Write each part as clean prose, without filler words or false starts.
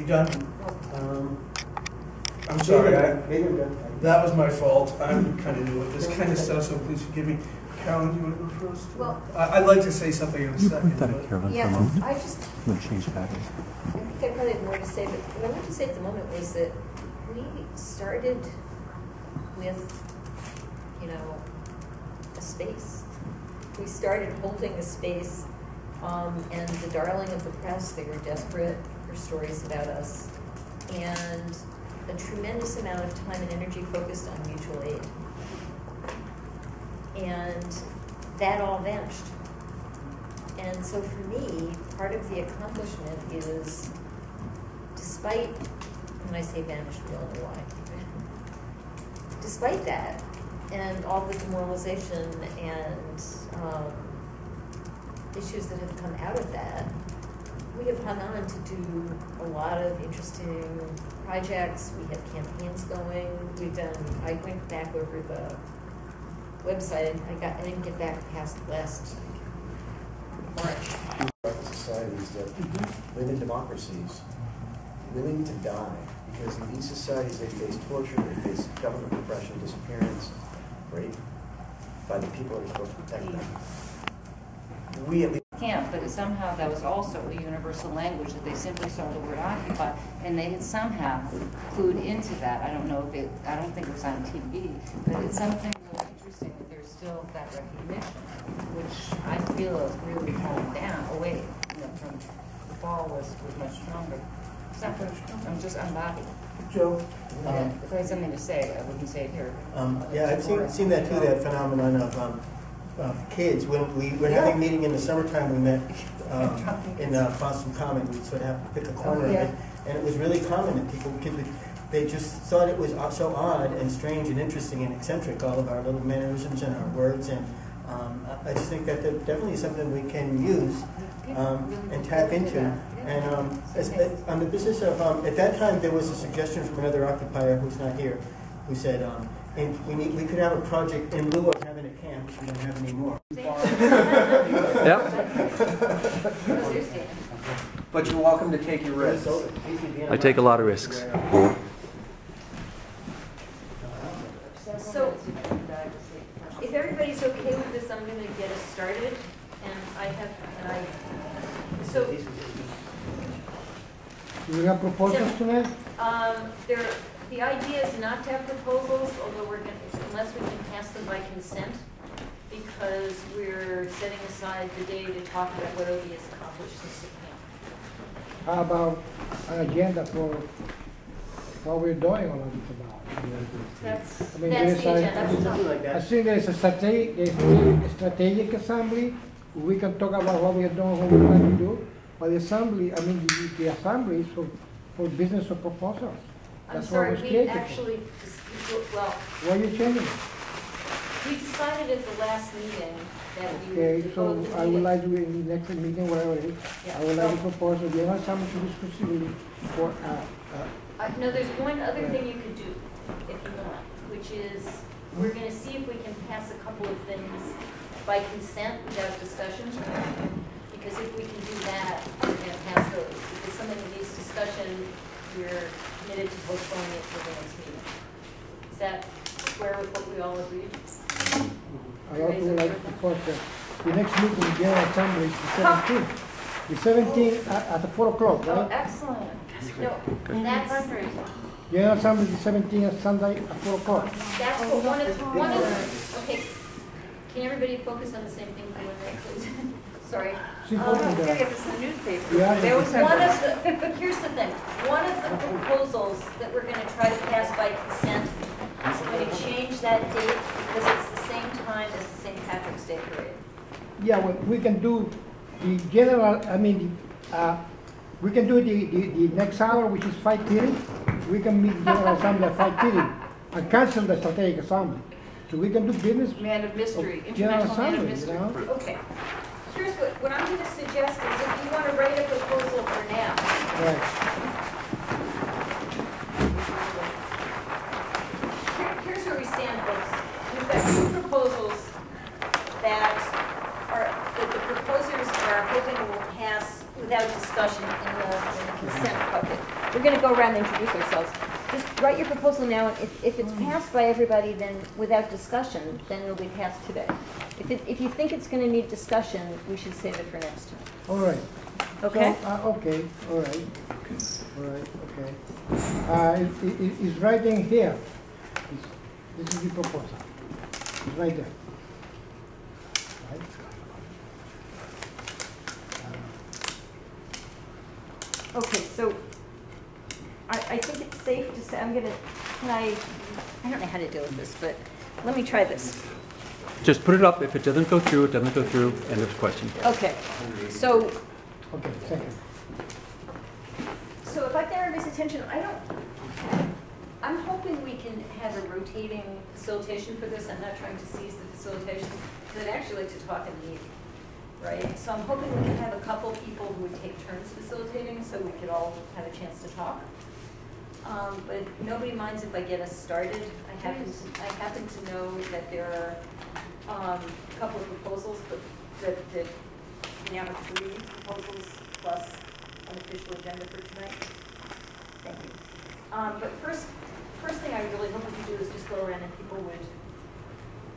done? I'm sorry, Maybe I'm done. that was my fault. I'm kind of new at this kind of stuff, so please forgive me. Carolyn, do you want to go first? Well, I'd like to say something in a second. Carolyn, yeah, I just, I'm going to change battery. I think I probably have more to say, but what I want to say at the moment was that we started with, you know, a space. We started holding a space, and the darling of the press, they were desperate for stories about us, and a tremendous amount of time and energy focused on mutual aid. And that all vanished. And so for me, part of the accomplishment is, despite, when I say vanished, we all know why. Despite that, and all the demoralization and issues that have come out of that, we have hung on to do a lot of interesting projects. We have campaigns going. We've done, I went back over the website. I didn't get back past last March. Societies that live in democracies willing to die, because in these societies they face torture, they face government repression, disappearance, rape by the people that are supposed to protect them. We at least camp, but somehow that was also a universal language that they simply saw the word occupy, and they had somehow clued into that. I don't know if it, I don't think it was on TV, but it's something really interesting that there's still that recognition, which I feel is really falling down, away, you know, from the fall was much stronger. I'm Bobby. Joe? If I had something to say, I wouldn't say it here. Yeah, I've seen that too, that phenomenon of kids. When we were having a meeting in the summertime, we met in Boston Common. We sort of have to pick a corner of it. And it was really common that kids, they just thought it was so odd and strange and interesting and eccentric, all of our little mannerisms and our words. And I just think that definitely is something we can use and tap into. And on the business of, at that time there was a suggestion from another occupier who's not here, who said, we could have a project in lieu of having a camp, which we don't have anymore. Yep. But you're welcome to take your risks. I take a lot of risks. So, if everybody's okay with this, I'm going to get us started. So, Do we have proposals tonight? The idea is not to have proposals, although we're going to, unless we can pass them by consent, because we're setting aside the day to talk about what OD has accomplished since the camp. How about an agenda for what we're doing on this about? That's I mean, the agenda. like I think there's a strategic assembly. We can talk about what we are doing, what we're going to do. But the assembly, I mean, the assembly is for business of proposals. I'm That's sorry, what was we created. actually, well, Why are you changing it? we decided at the last meeting that we Okay, would so devote the I would meeting. like to, in the next meeting, whatever it is, Yeah. I would like to propose a general assembly to be specifically for, No, there's one other thing you could do, if you want, which is, we're gonna see if we can pass a couple of things by consent without discussion. Because if we can do that, we're gonna pass those. Because some of these discussion, we're committed to postponing it for the next meeting. Is that square with what we all agreed? I also would like to propose that the next meeting, the general assembly is the 17th. The 17th at the 4 o'clock, Oh, right? excellent. No, that's fundraising. General assembly is the 17th at Sunday at 4 o'clock. That's what one of, okay. Can everybody focus on the same thing for 1 minute, please? Sorry. She's working there. This is the newspaper. Yeah, They always have One of the, here's the thing. One of the proposals that we're going to try to pass by consent is going to change that date because it's the same time as the St. Patrick's Day parade. Yeah, well, we can do the general, I mean, we can do the next hour, which is 5:30. We can meet the general assembly at 5:30 and cancel the strategic assembly. So we can do business. Man of mystery, General international man of assembly, mystery. you know? Okay. Here's what I'm going to suggest is if you want to write a proposal for now, Right. here's where we stand, folks. We've got two proposals that the proposers are hoping will pass without discussion in the consent bucket. we're gonna go around and introduce ourselves. Just write your proposal now, and if it's passed by everybody, then without discussion, then it'll be passed today. If you think it's gonna need discussion, we should save it for next time. All right. Okay? So, okay, all right. All right, okay. It's right in here. This is the proposal. It's right there. Right? Okay, so I think it's safe to say, I don't know how to deal with this, but let me try this. Just put it up. If it doesn't go through, it doesn't go through. End of question. Okay, so Okay, second. if I get everybody's attention, I'm hoping we can have a rotating facilitation for this. I'm not trying to seize the facilitation, because I'd actually like to talk in the meeting, right? So I'm hoping we can have a couple people who would take turns facilitating, so we could all have a chance to talk. But if nobody minds if I get us started. I happen to know that there are a couple of proposals, but that we now have 3 proposals plus an official agenda for tonight. Thank you. But first thing I really hope we could do is just go around and people would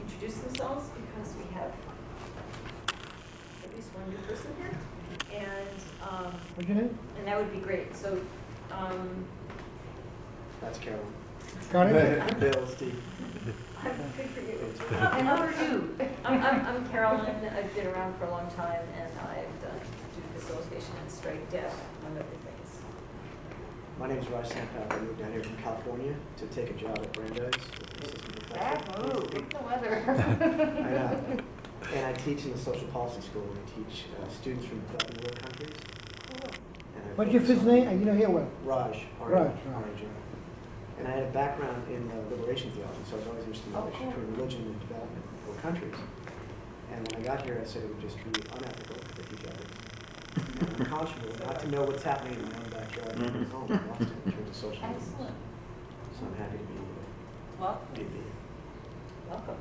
introduce themselves, because we have at least one new person here. And What's your name? and that would be great. So That's Carolyn. Karen? Bill, Steve. I'm good for you. And how are you? I'm Carolyn. I've been around for a long time, and I've done facilitation and strike deaf, among other things. My name is Raj Sampath. I moved down here from California to take a job at Brandeis. as an assistant Bad professor. move, look at the weather. I know. And I teach in the social policy school, and I teach students from developing world countries. And I What's your focus first on- name? I didn't hear well. Raj. Raj. R-A-J. And I had a background in liberation theology, so I was always interested in the relationship between religion and development in world countries. And when I got here, I said it would just be unethical to teach others. And I'm unconscionable not to know what's happening in my own backyard and at home in Boston in terms of social movement. Excellent. So I'm happy to be able to Welcome. be here. Welcome.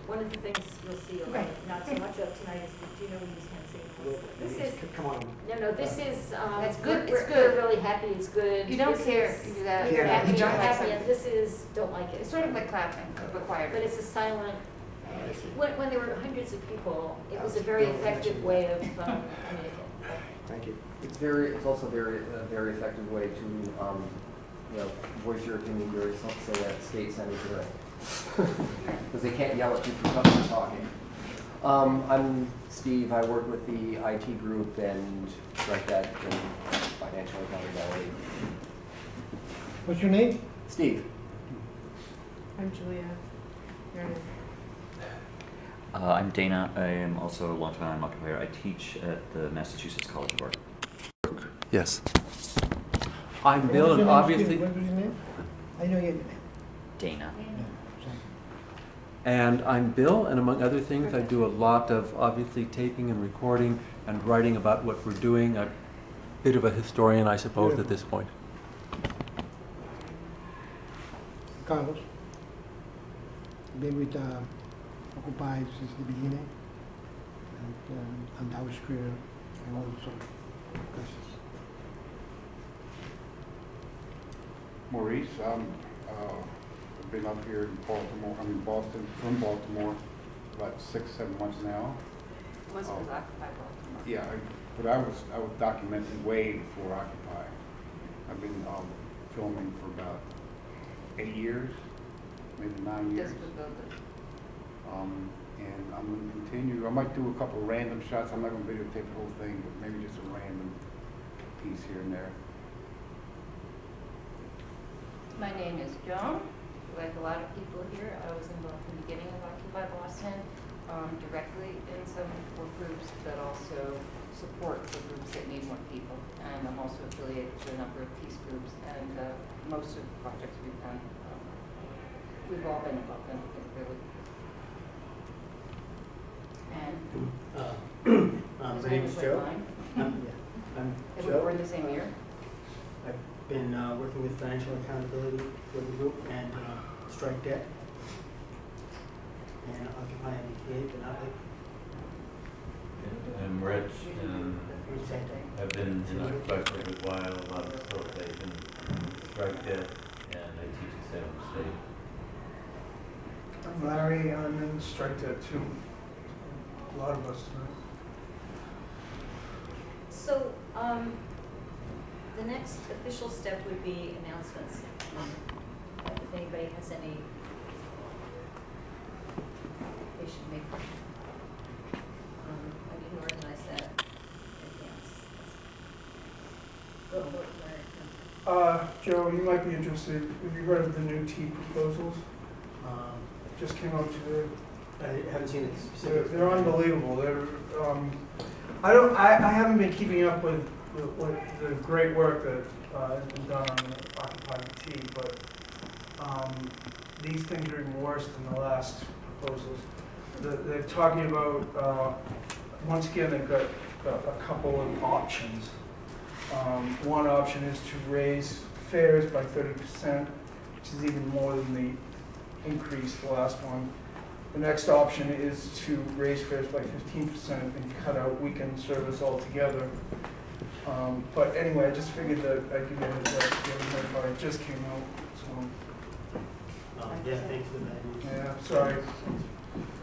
One of the things you'll see, not so much of tonight, is do you know who this handshake Well, is? This is, come on. no, this is, That's good, we're- it's good. We're really happy, it's good. You don't This care. is- You do that. You're Yeah. happy, you're Don't like happy, and something. this is, don't like it. It's sort of like clapping, required. But it's a silent, I see. when there were hundreds of people, it was a very effective way of communicating. Thank you. It's also very effective way to, voice your opinion very so that state senators hear it. Because they can't yell at you for talking. I'm Steve. I work with the IT group and like that and financial accountability. What's your name? Steve. I'm Julia. Your name? I'm Dana. I am also a longtime occupier. I teach at the Massachusetts College of Art. Yes. I'm What Bill, was and your name, obviously, Steve? What was your name? I know your name. Dana. and I'm Bill, and among other things, I do a lot of obviously taping and recording and writing about what we're doing. A bit of a historian, I suppose, at this point. Carlos. Been with Occupy since the beginning. And I was career and also classes. Maurice, I've been up here in Boston, from Baltimore, about 6-7 months now. Most was occupied Baltimore. Yeah, but I was documenting way before Occupy. I've been filming for about 8 years, maybe 9 years. Just with the- And I'm going to continue. I might do a couple of random shots. I'm not going to videotape the whole thing, but maybe just a random piece here and there. My name is Joan. Like a lot of people here, I was involved in the beginning of Occupy Boston, directly in some work groups, but also support the groups that need more people. And I'm also affiliated to a number of peace groups, and most of the projects we've done, we've all been involved in, really. And My name is Joe. I'm they were Joe. born the same year. I've been working with financial accountability for the group and strike debt and Occupy MBTA, but not like I'm Rich, and I've been in Occupy for a good while, a lot of facilitation, strike debt, and I teach at Salem State. I'm Larry, I'm in strike debt too. A lot of us do. So, the next official step would be announcements. If anybody has any, they should make them. I didn't organize that in advance. Joe, you might be interested. Have you heard of the new T proposals? Just came out today. I haven't seen it specifically. They're unbelievable. I haven't been keeping up with the great work that has been done on Occupy T, but these things are even worse than the last proposals. They're talking about, once again, they've got a couple of options. One option is to raise fares by 30%, which is even more than the increase, the last one. The next option is to raise fares by 15% and cut out weekend service altogether. But anyway, I just figured that I'd give you a heads up. You haven't heard about it. It just came out. So. Yeah, thanks for that. Yeah, sorry.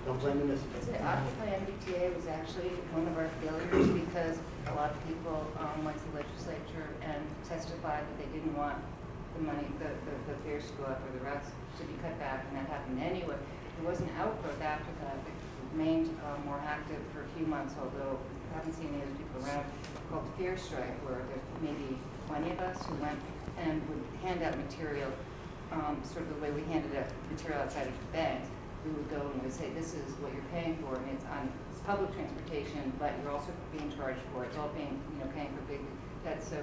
Don't blame me, Mr. Occupy MBTA was actually one of our failures because a lot of people went to the legislature and testified that they didn't want the money, the fares to go up or the routes to be cut back, and that happened anyway. There was an outgrowth after that that remained more active for a few months, although I haven't seen any other people around, called the Fare Strike, where there's maybe 20 of us who went and would hand out material, sort of the way we handed out material outside of the bank. We would go and we would say, this is what you're paying for, and it's public transportation, but you're also being charged for it. It's all being, paying for big debt. So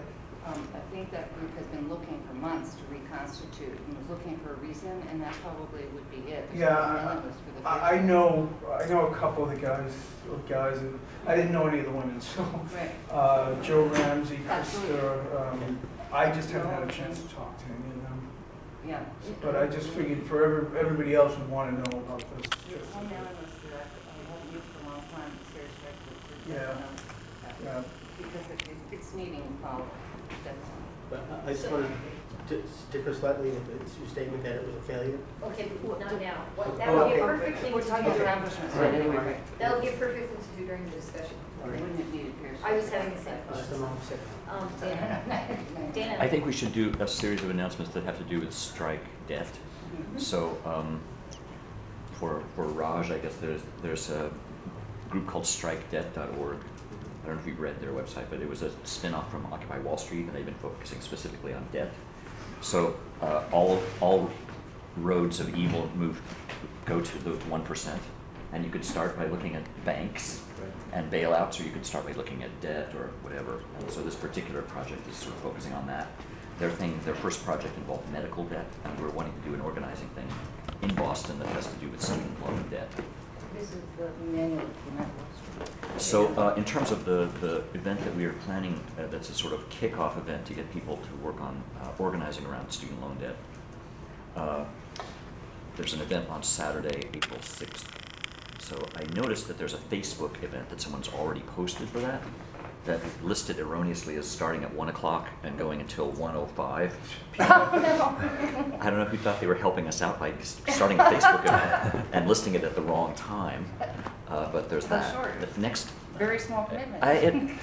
I think that group has been looking for months to reconstitute and was looking for a reason, and that probably would be it. Yeah, I know a couple of the guys, and I didn't know any of the women. So right. Joe Ramsey, Krista, I just haven't had a chance to talk to any of them. Yeah. But I just figured for everybody else would want to know about this. There's one analyst that I haven't used for a long time, Sarah Strickland. Yeah. Because it's needing follow-up. But I just want to differ slightly with your statement that it was a failure. Okay, not now. That Oh, would be okay. a perfect thing to We're do. talking accomplishments. Right, anyway. That would be a perfect thing to do during the discussion. All right. Wouldn't it need a Fare I was Strike? having the same Just a thoughts. moment, second. Dana. I think we should do a series of announcements that have to do with strike debt. So for Raj, I guess there's a group called strikedebt.org. I don't know if you've read their website, but it was a spin-off from Occupy Wall Street, and they've been focusing specifically on debt. So all roads of evil go to the 1%, and you could start by looking at banks and bailouts, or you could start by looking at debt or whatever. And so this particular project is sort of focusing on that. Their first project involved medical debt, and we're wanting to do an organizing thing in Boston that has to do with student loan debt. This is the manual for Wall Street. So in terms of the event that we are planning, that's a sort of kickoff event to get people to work on organizing around student loan debt. There's an event on Saturday, April 6th. So I noticed that there's a Facebook event that someone's already posted for that listed erroneously as starting at 1 o'clock and going until 1:05. I don't know if you thought they were helping us out by starting a Facebook event and listing it at the wrong time, but there's that. Short. The next, Very small commitment.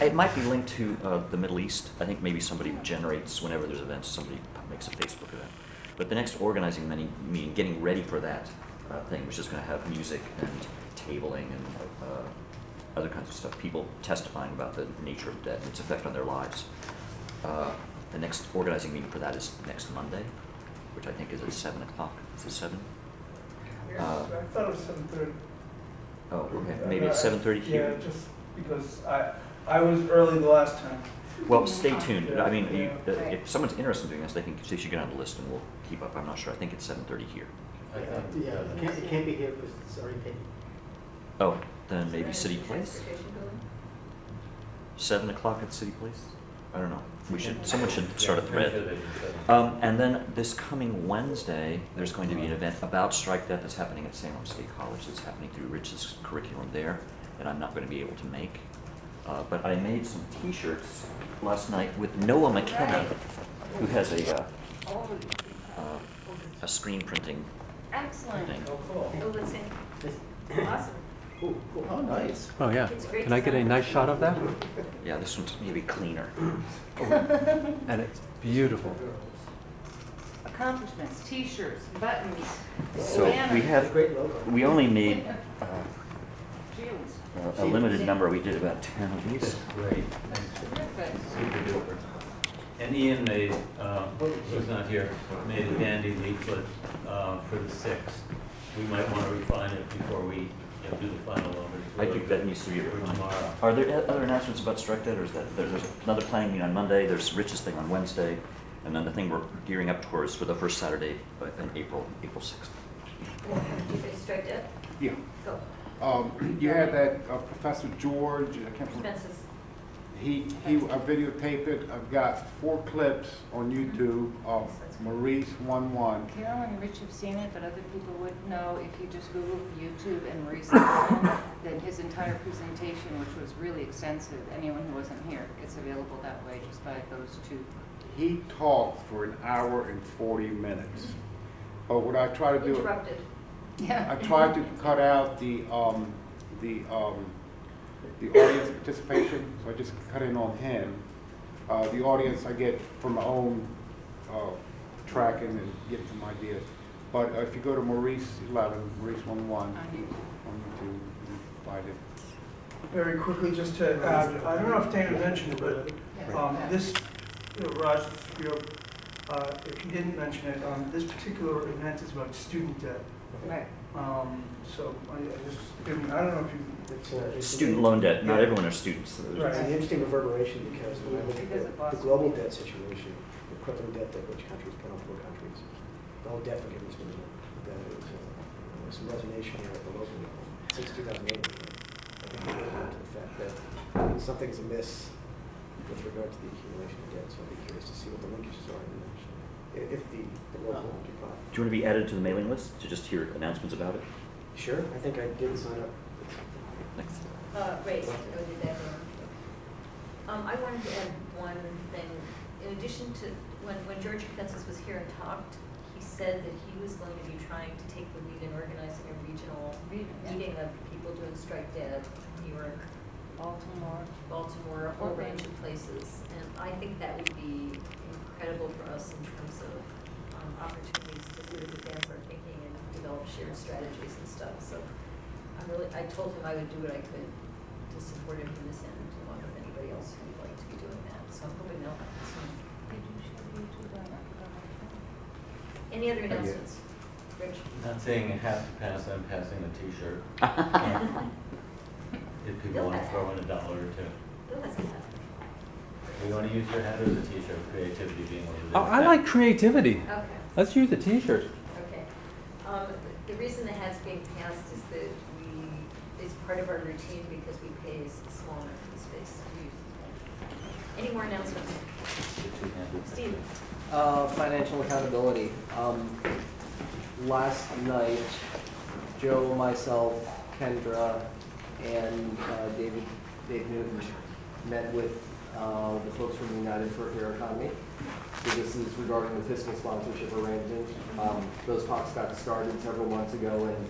it might be linked to the Middle East. I think maybe somebody generates, whenever there's events, somebody makes a Facebook event. But the next organizing meeting, getting ready for that thing, which is going to have music and tabling and other kinds of stuff, people testifying about the nature of debt and its effect on their lives. The next organizing meeting for that is next Monday, which I think is at 7 o'clock. Is it 7? I thought it was 7:30. Oh, okay. Maybe it's 7:30 here? Yeah, just because I was early the last time. Well, stay tuned. I mean, if someone's interested in doing this, they should get on the list and we'll keep up. I'm not sure. I think it's 7:30 here. Yeah, it can't be here because it's already taken. Oh, then maybe City Place? 7 o'clock at City Place? I don't know. Someone should start a thread. And then this coming Wednesday, there's going to be an event about strike debt that's happening at Salem State College. That's happening through Rich's curriculum there, and I'm not going to be able to make. but I made some T-shirts last night with Noah McKenna, who has a screen printing Excellent. thing. Oh, let's see. Awesome. Cool. Oh, nice. Oh, yeah. It's great Can I get a design. nice shot of that? Yeah, this one's maybe cleaner. And it's beautiful. Accomplishments, T-shirts, buttons, So banners. we have, Great logo. we only made Shields. a limited number. We did about 10 of these. Great, thanks. Terrific. Super duper. And Ian made, who's not here, made a dandy leaflet for the 6th. We might want to refine it before we do the final numbers. I think that needs to be For tomorrow. Are there other announcements about Strike Dead, or is that there's another planning meeting on Monday? There's Rich's thing on Wednesday, and then the thing we're gearing up towards for the first Saturday in April 6th. You guys strike it? Yeah. Go. You had that Professor George, I can't remember. Expenses. I videotaped it. I've got 4 clips on YouTube of Maurice 11. Carol and Rich have seen it, but other people wouldn't know if you just Google YouTube and Maurice then his entire presentation, which was really extensive, anyone who wasn't here, it's available that way just by those 2. He talked for an hour and 40 minutes. But what I try to do, Interrupted. Yeah. I tried to cut out the audience participation, so I just cut in on him. The audience I get from my own tracking and getting some ideas. But if you go to Maurice 11, Maurice 11 on YouTube, you can find it. Very quickly, just to add, I don't know if Dana mentioned it, but this, Raj, if you didn't mention it, this particular event is about student debt. Right. So I don't know if you. It's Student loan debt. Not everyone are students. Right. It's an interesting reverberation because when I look at Because of the Boston. global debt situation, the equivalent debt that rich countries put on poor countries, the whole debt forgiveness movement, that is some resonation here at the local level since 2008. I think we're getting to the fact that something's amiss with regard to the accumulation of debt. So I'd be curious to see what the linkages are in if the local occupy. Do you want to be added to the mailing list to just hear announcements about it? Sure, I think I did sign up. Thanks. Right, I would do that. I wanted to add one thing. In addition to, when George Fences was here and talked, he said that he was going to be trying to take the lead in organizing a regional meeting of people doing Strike Dead, New York, Baltimore, a whole range of places. And I think that would be incredible for us in terms of opportunities to sort of advance our thinking and develop shared strategies and stuff. So I told him I would do what I could to support him from this end, along with anybody else who would like to be doing that. So I'm hoping they'll happen soon. Any other announcements? Rich? Not saying it has to pass, I'm passing a T-shirt. If people want to throw in $1 or 2. Bill has that. You want to use your head or the T-shirt, creativity being one of the. Oh, I like creativity. Okay. Let's use the T-shirt. Okay. The reason the hat's being passed is that it's part of our routine because we pay a small amount of space to use. Any more announcements? Steve? Financial accountability. Last night, Joe, myself, Kendra, and Dave Newton met with the folks from United for a Fair Economy. So this is regarding the fiscal sponsorship arrangement. Those talks got started several months ago and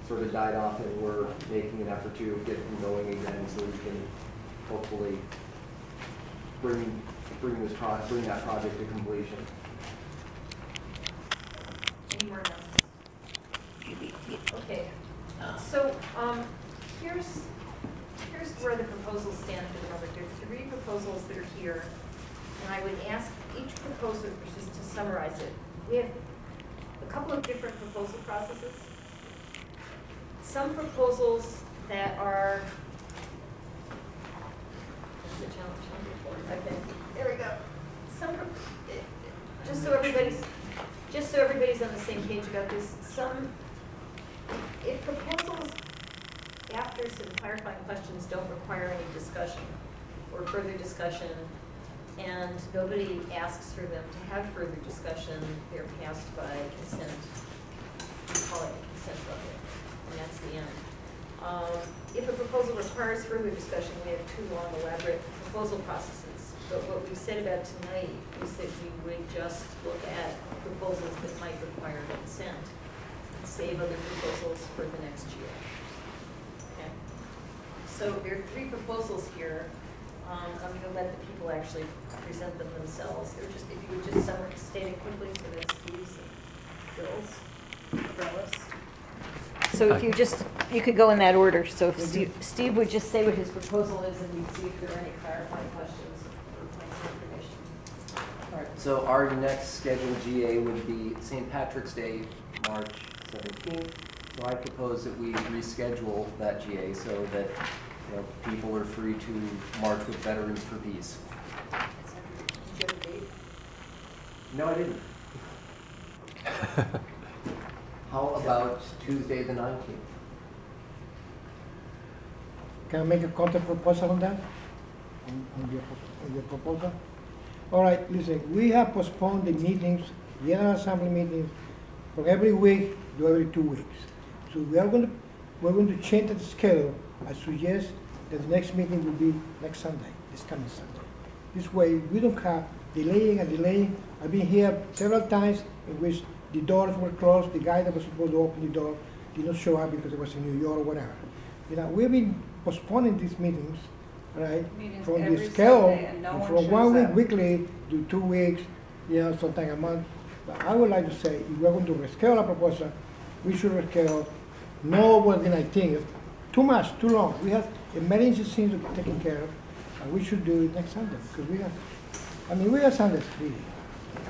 sort of died off, and we're making an effort to get them going again so we can hopefully bring that project to completion. Any more announcements? Okay. So here's where the proposals stand for the moment. There are 3 proposals that are here, and I would ask each proposer just to summarize it. We have a couple of different proposal processes. Some proposals that are, okay, there we go. Just so everybody's on the same page about this, if proposals after some clarifying questions don't require any discussion or further discussion, and nobody asks for them to have further discussion, they're passed by consent. We call it a consent bucket, and that's the end. If a proposal requires further discussion, we have 2 long elaborate proposal processes. But what we said about tonight is that we would just look at proposals that might require consent and save other proposals for the next year. Okay. So there are 3 proposals here. I'm going to let the people actually present them themselves. They're just, if you would just state it quickly, so that's Steve's and Bill's, umbrellas. So if you could go in that order. So if Steve would just say what his proposal is, and we'd see if there are any clarifying questions or points of information. All right, so our next scheduled GA would be St. Patrick's Day, March 17th. So I propose that we reschedule that GA so that people are free to march with Veterans for Peace. Did you have a date? No, I didn't. How about Tuesday the 19th? Can I make a counter proposal on that? On your proposal? All right, listen, we have postponed the meetings, General Assembly meetings, from every week to every 2 weeks. So we're going to change the schedule. I suggest that the next meeting will be next Sunday, this coming Sunday. This way, we don't have delaying and delaying. I've been here several times in which the doors were closed. The guy that was supposed to open the door did not show up because it was in New York or whatever. We've been postponing these meetings, right? Meetings From every the scale, Sunday and no one from shows 1 week up. weekly to 2 weeks, sometime a month. But I would like to say, if we're going to reschedule a proposal, we should reschedule no more than 19th. Too much, too long. We have emergency things to be taken care of, and we should do it next Sunday because we have Sundays free.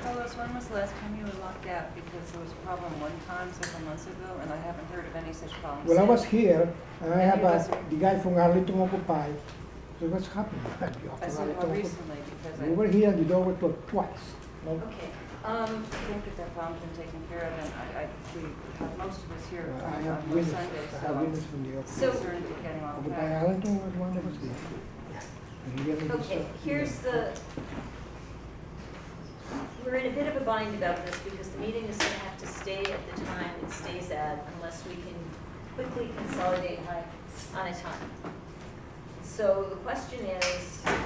Carlos, when was the last time you were locked out? Because there was a problem one time several months ago, and I haven't heard of any such problem Well, I since. was here, and I have You wasn't- the guy from Arlington occupied. So what's happening? I said more recently, because We were here and the door was closed twice. No? Okay. I think that that problem's been taken care of, and we have most of us here I on have most witness, Sundays, I so have I'm witness from the So- concerned that we're getting off Occupy track. Arlington was one that was here. And he gave me this, Okay, here's we're in a bit of a bind about this because the meeting is going to have to stay at the time it stays at unless we can quickly consolidate on a time. So the question is, I'm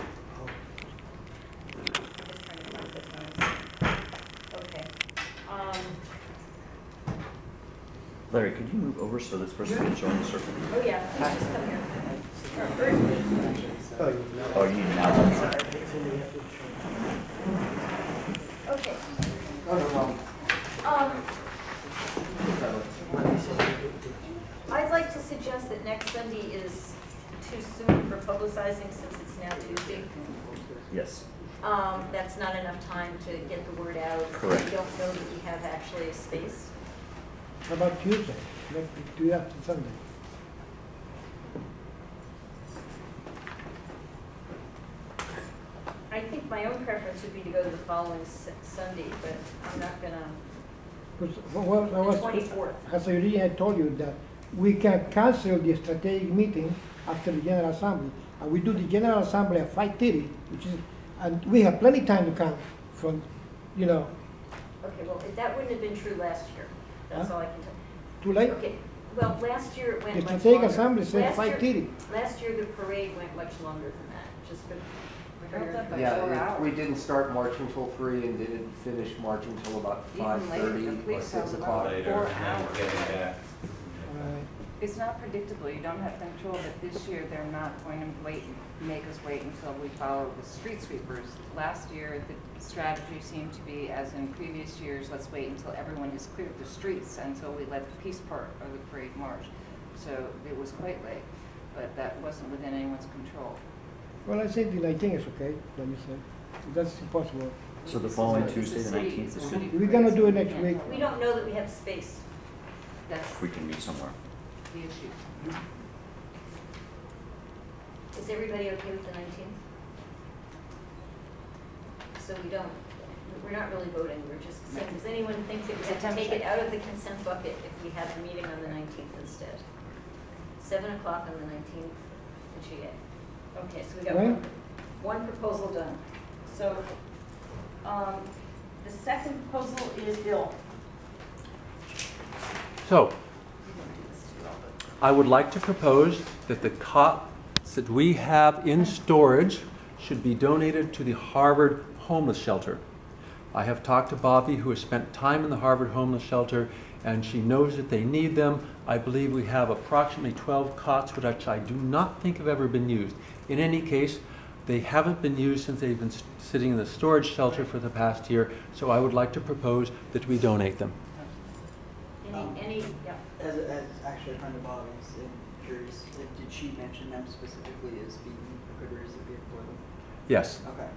just trying to find the times. Okay. Larry, could you move over so this person can join the circle? Oh yeah, please just come here. Oh, you need now. Okay. I'd like to suggest that next Sunday is too soon for publicizing since it's now Tuesday. Yes. That's not enough time to get the word out. Correct. We don't know that we have actually a space. How about Tuesday? Do you after Sunday? I think my own preference would be to go to the following Sunday, but I'm not gonna, the 24th. As I originally told you that we can cancel the strategic meeting after the General Assembly. And we do the General Assembly at 5:30, which is, and we have plenty of time to come from, Okay, well, that wouldn't have been true last year. That's Huh? all I can tell. too late. Okay, well, last year it went The much strategic longer. assembly said Last year- 5:30. Last year, the parade went much longer than that, just for held up by Yeah, 4 we hours. didn't start March until 3 and didn't finish March until about Even 5:30 later, the or police 6 held o'clock. about Later, 4 and then hours. getting back. It's not predictable, you don't have control, but this year they're not going to make us wait until we follow the street sweepers. Last year, the strategy seemed to be, as in previous years, let's wait until everyone has cleared the streets until we let the peace part of the parade march. So it was quite late, but that wasn't within anyone's control. Well, I think the 19th is okay, like you said. If that's impossible. So the following It's a Tuesday, the city- 19th, it's a is city good. We're gonna parade, do so it we next can't week. tell We them. don't know that we have space. That's We can meet somewhere. the issue. Is everybody okay with the 19th? So we're not really voting, we're just saying, does anyone think that we have to take it out of the consent bucket if we have the meeting on the 19th instead? 7 o'clock on the 19th, the GA. Okay, so we got Right. one proposal done. So, the second proposal is Bill. So, You don't do this too well, I would like to propose that the cots that we have in storage should be donated to the Harvard Homeless Shelter. I have talked to Bobby, who has spent time in the Harvard Homeless Shelter, and she knows that they need them. I believe we have approximately 12 cots, which I do not think have ever been used. In any case, they haven't been used since they've been sitting in the storage shelter for the past year, so I would like to propose that we donate them. Yeah. As actually a friend of Bobby's, I'm curious, did she mention them specifically as being a good recipient for them? Yes. Okay.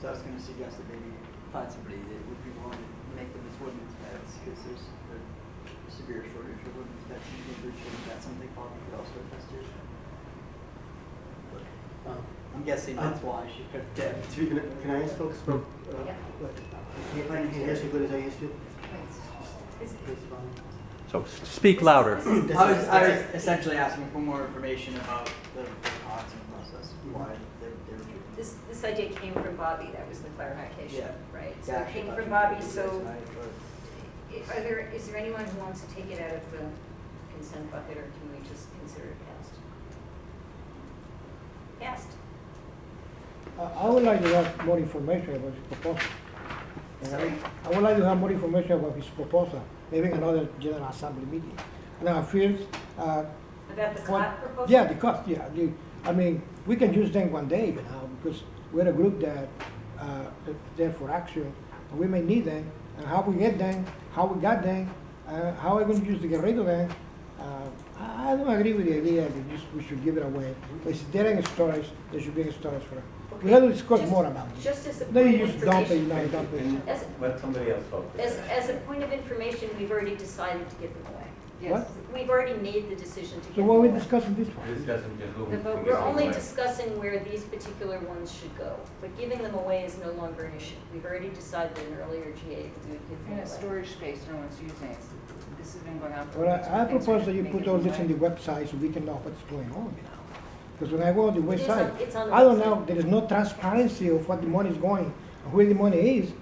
So I was going to suggest that maybe find somebody that would be willing to make them as women's beds, because there's a severe shortage of women's beds in Cambridge, and that's something Bobby could also attest to. I'm guessing that's why she picked Deb. Can I ask folks for, if I can hear as good as I used to? So speak louder. I was essentially asking for more information about the costs and the process, why they were doing this. This idea came from Bobby, that was the clarification, Yeah. right? So Yeah, it came I from thought Bobby, you so guys is there anyone who wants to take it out of the consent bucket, or can we just consider it passed? Passed. I would like to have more information about his proposal. Sorry? I would like to have more information about his proposal, maybe in another General Assembly meeting. Now, first, About the COT proposal? yeah, the cost, yeah. I mean, we can use them one day, because we're a group that is there for action. And we may need them, and how we get them, how we got them, how we're going to use to get rid of them. I don't agree with the idea that we should give it away. But if they're in storage, they should be in storage for. We have to discuss more about it. Just as a Then point you of just dump it, information. dump it. As, Let somebody else talk. as a point of information, we've already decided to give them away. What? We've already made the decision to give So them what are we away. discussing this for? This doesn't get who. But we're only discussing where these particular ones should go. But giving them away is no longer an issue. We've already decided in an earlier GA that we would give In them a away. storage space, no one's using it. This has been going on for Well, weeks. I We think propose that you make put it all this in the away. website so we can know what's going on, Because when I go on the It is website, it's on the I don't website. know, there is no transparency of what the money is going, where the money is.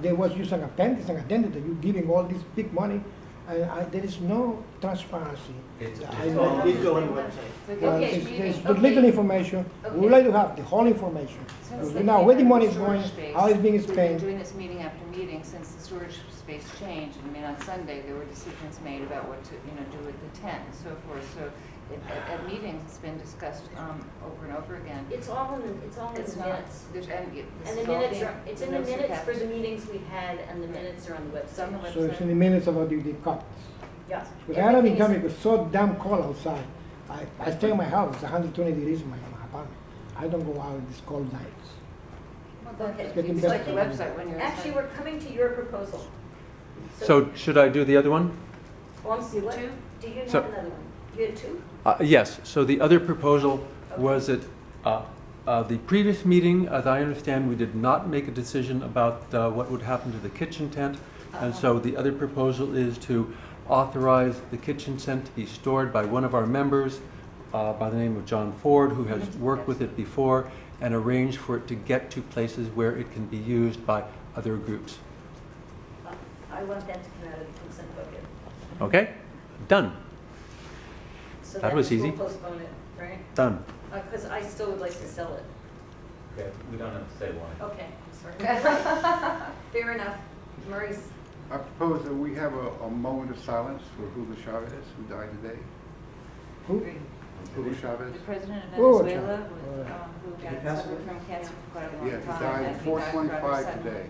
They was using appendix and addendum that you're giving all this big money, and there is no transparency. It's I all- know. Please go on the website. Okay, There's okay. little information. We would like to have the whole information. Since Because they we know came where the out of money is storage going, space, how it's being we've been spent. doing this meeting after meeting since the storage space changed. I mean, on Sunday, there were decisions made about what to, do with the tent and so forth. So at meetings, it's been discussed over and over again. It's all in the It's not, minutes. there's, and this And is the all minutes being- are, it's the in the notes are minutes for kept. the meetings we've had, and the minutes are on the It's on the website. So it's in the website. minutes about the cuts. Yes. Because I haven't Everything coming, is- it's so damn cold outside. I stay in my house, it's 120 degrees in my apartment. I don't go out in these cold nights. Well, Okay. then, getting you better. check the website when you're. Actually, we're coming to your proposal. So should I do the other one? Well, let's see, what, Two? do you have So- another one? You had two? Yes, so the other proposal was that the previous meeting, as I understand, we did not make a decision about what would happen to the kitchen tent. And so the other proposal is to authorize the kitchen tent to be stored by one of our members by the name of John Ford, who has worked with it before, and arrange for it to get to places where it can be used by other groups. I want that to come out of the consent bucket. Okay? Done. So That was means easy. we'll postpone it, right? Done. Because I still would like to sell it. Okay, we don't have to say why. Okay, sorry. Fair enough. Maurice? I propose that we have a moment of silence for Hugo Chavez, who died today. Who? Hugo Chavez. The president of Oh, Venezuela, okay. who Did he got pass suffered away? from cancer for quite a long Yeah, time. he died and at he died rather 4:25 suddenly. today.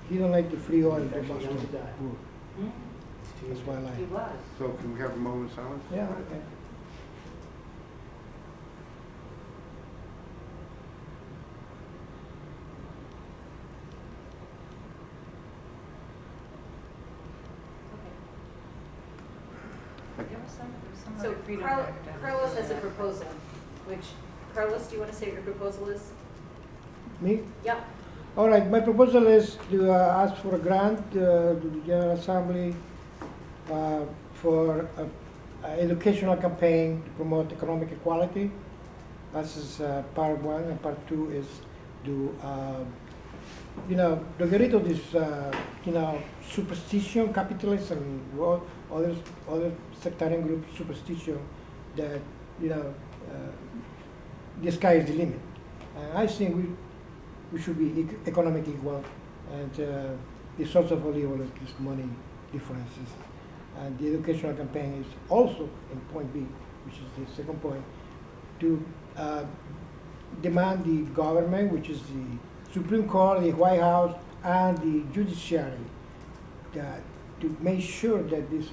He don't like the free oil, the Actually, Boston. young to die. Hmm? That's why I like He it. was. So can we have a moment of silence? Yeah, okay. There was some So other freedom Carl- act. Carlos has a proposal, which, Carlos, do you want to say what your proposal is? Me? Yeah. All right, my proposal is to ask for a grant to the General Assembly for an educational campaign to promote economic equality. That's part one, and part two is to you know, to get rid of this, you know, superstition, capitalism, and other sectarian group superstition that, you know, the sky is the limit. I think we should be economic equal, and the source of all evil is money differences. And the educational campaign is also in point B, which is the second point, to demand the government, which is the Supreme Court, the White House, and the judiciary, to make sure that this,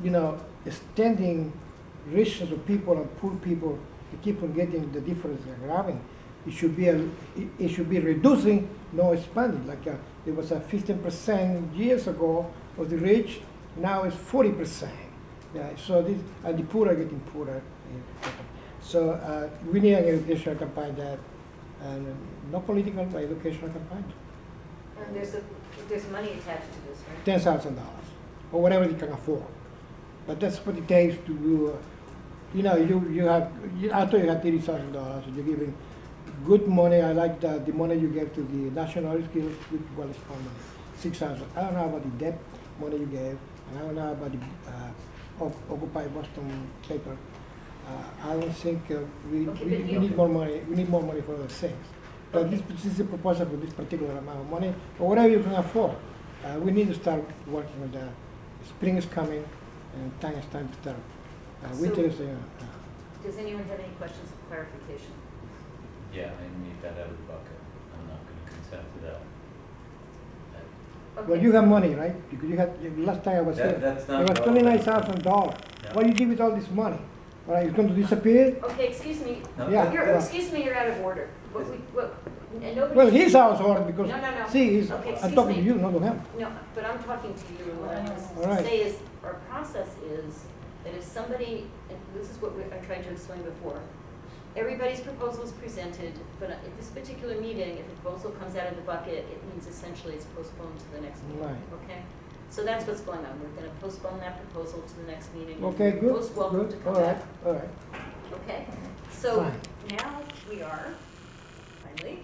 you know, extending riches of people and poor people to keep on getting the difference they're having. It should be reducing, not expanding. Like there was a 15% years ago of the rich, now it's 40%. Yeah, so this, and the poor are getting poorer. So we need an educational campaign that, and not political, but educational campaign. And there's money attached to this, right? $10,000 or whatever they can afford. But that's what it takes to do. You know, after you have $30,000, you're giving good money. I like the money you give to the national skills, well, it's called $6,000. I don't know about the debt money you gave. I don't know about the Occupy Boston paper. I don't think we need more money. We need more money for other things. But this is a proposal for this particular amount of money, or whatever you can afford. We need to start working on that. Spring is coming, and time to start. Winter is. Does anyone have any questions of clarification? Yeah, I need that out of the bucket. I'm not going to consent to that. Well, you have money, right? Because you had last time I was here. That's not. It was $29,000. Yeah. What do you do with all this money? All right, it's going to disappear. Okay, excuse me. No, Yeah. Excuse me, you're out of order. And nobody. Well, he's out of order because No. see, Okay, I'm talking to you, not to him. No, but I'm talking to you. What I'm All going right. to say is, our process is that if somebody, and this is what I tried to explain before, everybody's proposal is presented, but at this particular meeting, if a proposal comes out of the bucket, it means essentially it's postponed to the next meeting. Right. Okay? So that's what's going on. We're going to postpone that proposal to the next meeting. Okay, You're good. most welcome Good. to come All right. back. All right. Okay? So Fine. now we are, finally,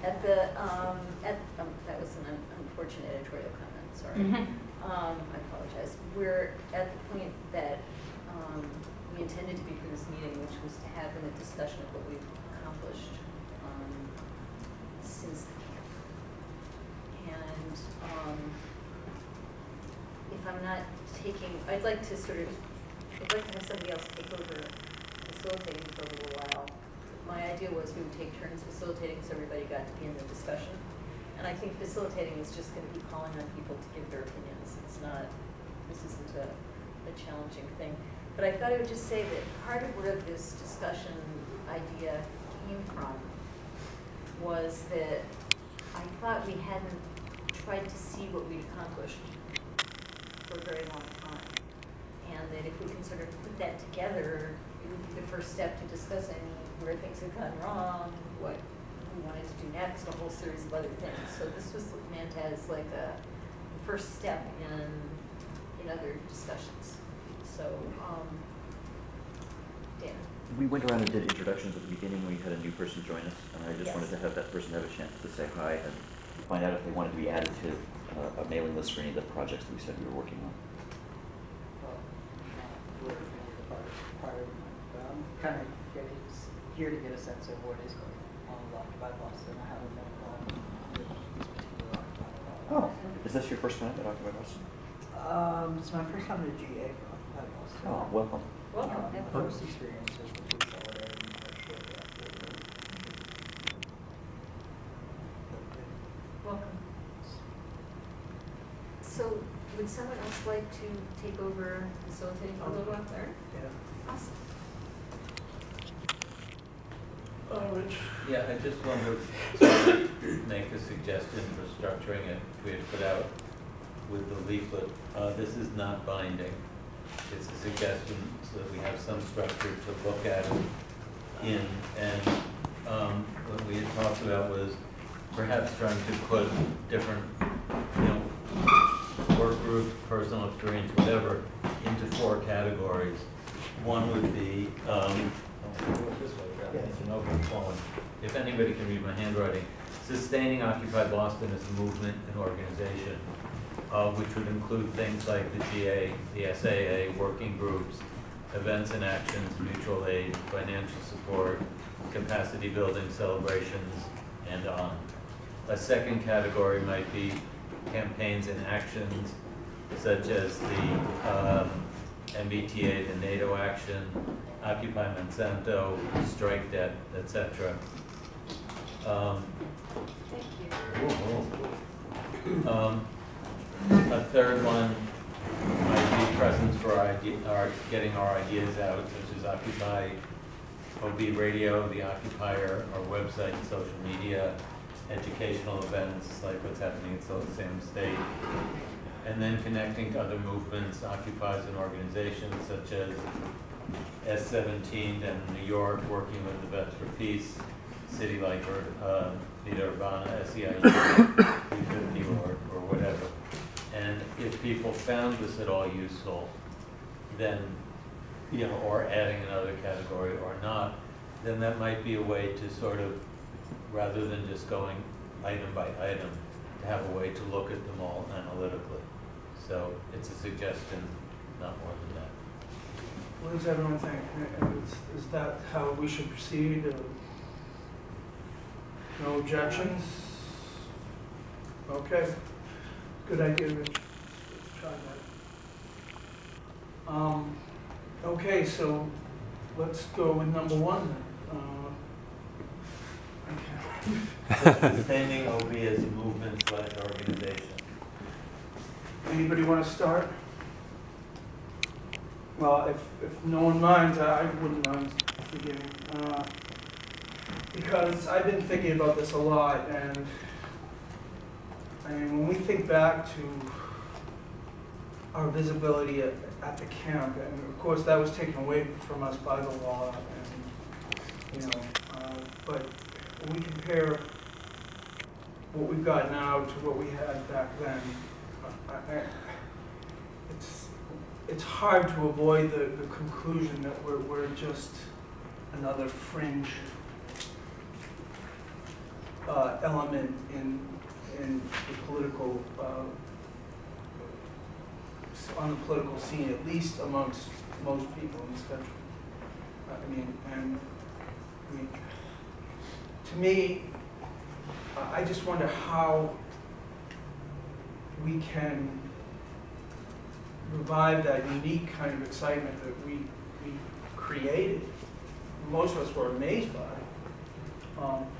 at the, that was an unfortunate editorial comment, sorry. I apologize. We're at the point that we intended to be for this meeting, which was to have a discussion of what we've accomplished since the camp. And if I'm not taking, I'd like to have somebody else take over facilitating for a little while. My idea was we would take turns facilitating so everybody got to be in the discussion. And I think facilitating is just going to be calling on people to give their opinions. This isn't a challenging thing. But I thought I would just say that part of where this discussion idea came from was that I thought we hadn't tried to see what we'd accomplished for a very long time. And that if we can sort of put that together, it would be the first step to discussing where things have gone wrong, what we wanted to do next, a whole series of other things. So this was meant as like a first step in other discussions. So, Dan. We went around and did introductions at the beginning. We had a new person join us, and I just wanted to have that person have a chance to say hi and find out if they wanted to be added to a mailing list for any of the projects that we said we were working on. We're but I'm kind of here to get a sense of what is going on with Occupy Boston. I haven't been involved with this particular Occupy Boston. Oh, is this your first time at Occupy Boston? It's my first time at GA for Occupy Boston. Oh, welcome. Welcome. First experience is with Food Solidarity shortly after. Welcome. So, would someone else like to take over facilitating for a little while, Larry? Yeah. Awesome. Rich? Yeah, I just wanted to make a suggestion for structuring it. We had put out with the leaflet. This is not binding. It's a suggestion so that we have some structure to look at it in. And what we had talked about was perhaps trying to put different, work groups, personal experience, whatever, into 4 categories. One would be it's an open phone. If anybody can read my handwriting, sustaining Occupy Boston as a movement and organization, which would include things like the GA, the SAA, working groups, events and actions, mutual aid, financial support, capacity building, celebrations, and on. A second category might be campaigns and actions, such as the MBTA, the NATO action, Occupy Monsanto, strike debt, etc. A third one might be presence for getting our ideas out, such as Occupy OB Radio, the Occupier, our website and social media, educational events like what's happening at Sam State, and then connecting to other movements, occupies and organizations such as S17 down in New York, working with the Vets for Peace, City Life, Vida Urbana, SEIU, P50 or whatever. And if people found this at all useful, then, you know, or adding another category or not, then that might be a way to sort of, rather than just going item by item, to have a way to look at them all analytically. So it's a suggestion, not more than that. What does everyone think? Is that how we should proceed? No objections? Okay. Good idea, Rich. Let's try that. Okay, so let's go with number one then. Okay. Sustaining OB as a movement/organization. Anybody want to start? Well, if no one minds, I wouldn't mind beginning. Because I've been thinking about this a lot, and I mean, when we think back to our visibility at the camp, and of course that was taken away from us by the law, and you know, but when we compare what we've got now to what we had back then, it's hard to avoid the conclusion that we're just another fringe element in the political on the political scene, at least amongst most people in this country. I mean, to me, I just wonder how we can revive that unique kind of excitement that we created. Most of us were amazed by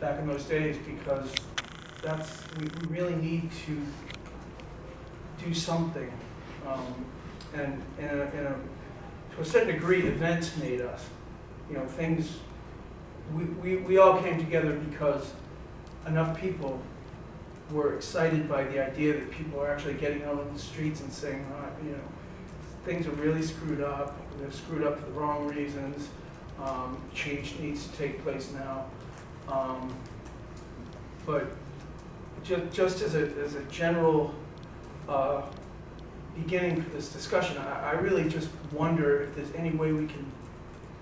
back in those days, because we really need to do something. And to a certain degree, events made us. You know, things, we all came together because enough people were excited by the idea that people are actually getting out on the streets and saying, you know, things are really screwed up. They're screwed up for the wrong reasons. Change needs to take place now. But just as a general beginning for this discussion, I really just wonder if there's any way we can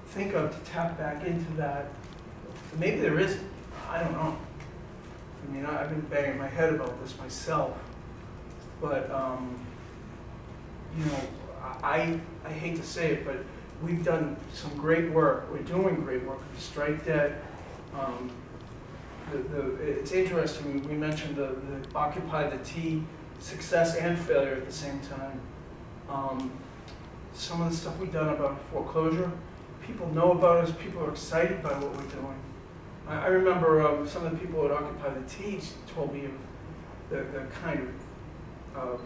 think of to tap back into that. Maybe there isn't. I don't know. I mean, I've been banging my head about this myself. But, you know, I hate to say it, but we've done some great work. We're doing great work with the strike debt. It's interesting, we mentioned the Occupy the T success and failure at the same time. Some of the stuff we've done about foreclosure, people know about us, people are excited by what we're doing. I remember some of the people at Occupy the T told me of the kind of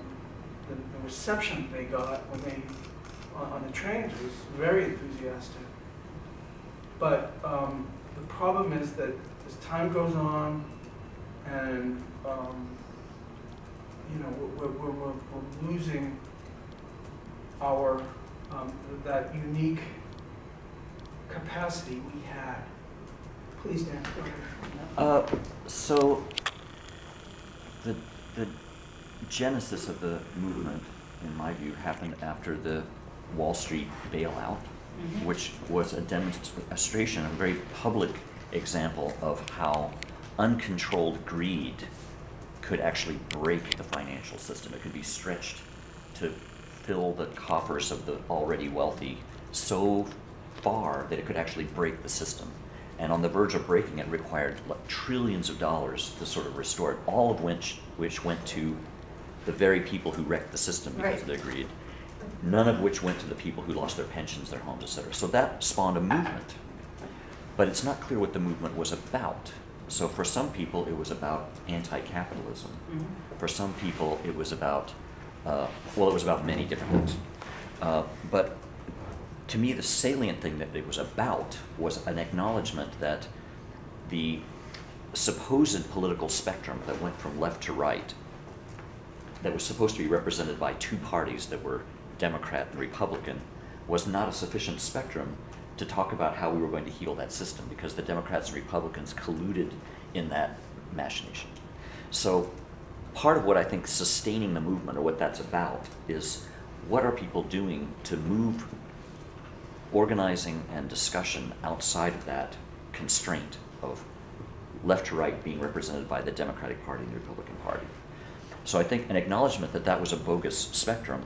the reception they got when they on the trains was very enthusiastic. But the problem is that as time goes on, and you know, we're losing our that unique capacity we had. Please, Dan. Go ahead. So the genesis of the movement, in my view, happened after the Wall Street bailout, which was a demonstration, a very public example of how uncontrolled greed could actually break the financial system. It could be stretched to fill the coffers of the already wealthy so far that it could actually break the system. And on the verge of breaking it required like trillions of dollars to sort of restore it, all of which went to the very people who wrecked the system because of their greed, none of which went to the people who lost their pensions, their homes, etc. So that spawned a movement. But it's not clear what the movement was about. So for some people, it was about anti-capitalism. Mm-hmm. For some people, it was about, well, it was about many different things. But to me, the salient thing that it was about was an acknowledgement that the supposed political spectrum that went from left to right, that was supposed to be represented by two parties that were Democrat and Republican, was not a sufficient spectrum to talk about how we were going to heal that system, because the Democrats and Republicans colluded in that machination. So part of what I think sustaining the movement, or what that's about, is what are people doing to move organizing and discussion outside of that constraint of left to right being represented by the Democratic Party and the Republican Party. So I think an acknowledgement that that was a bogus spectrum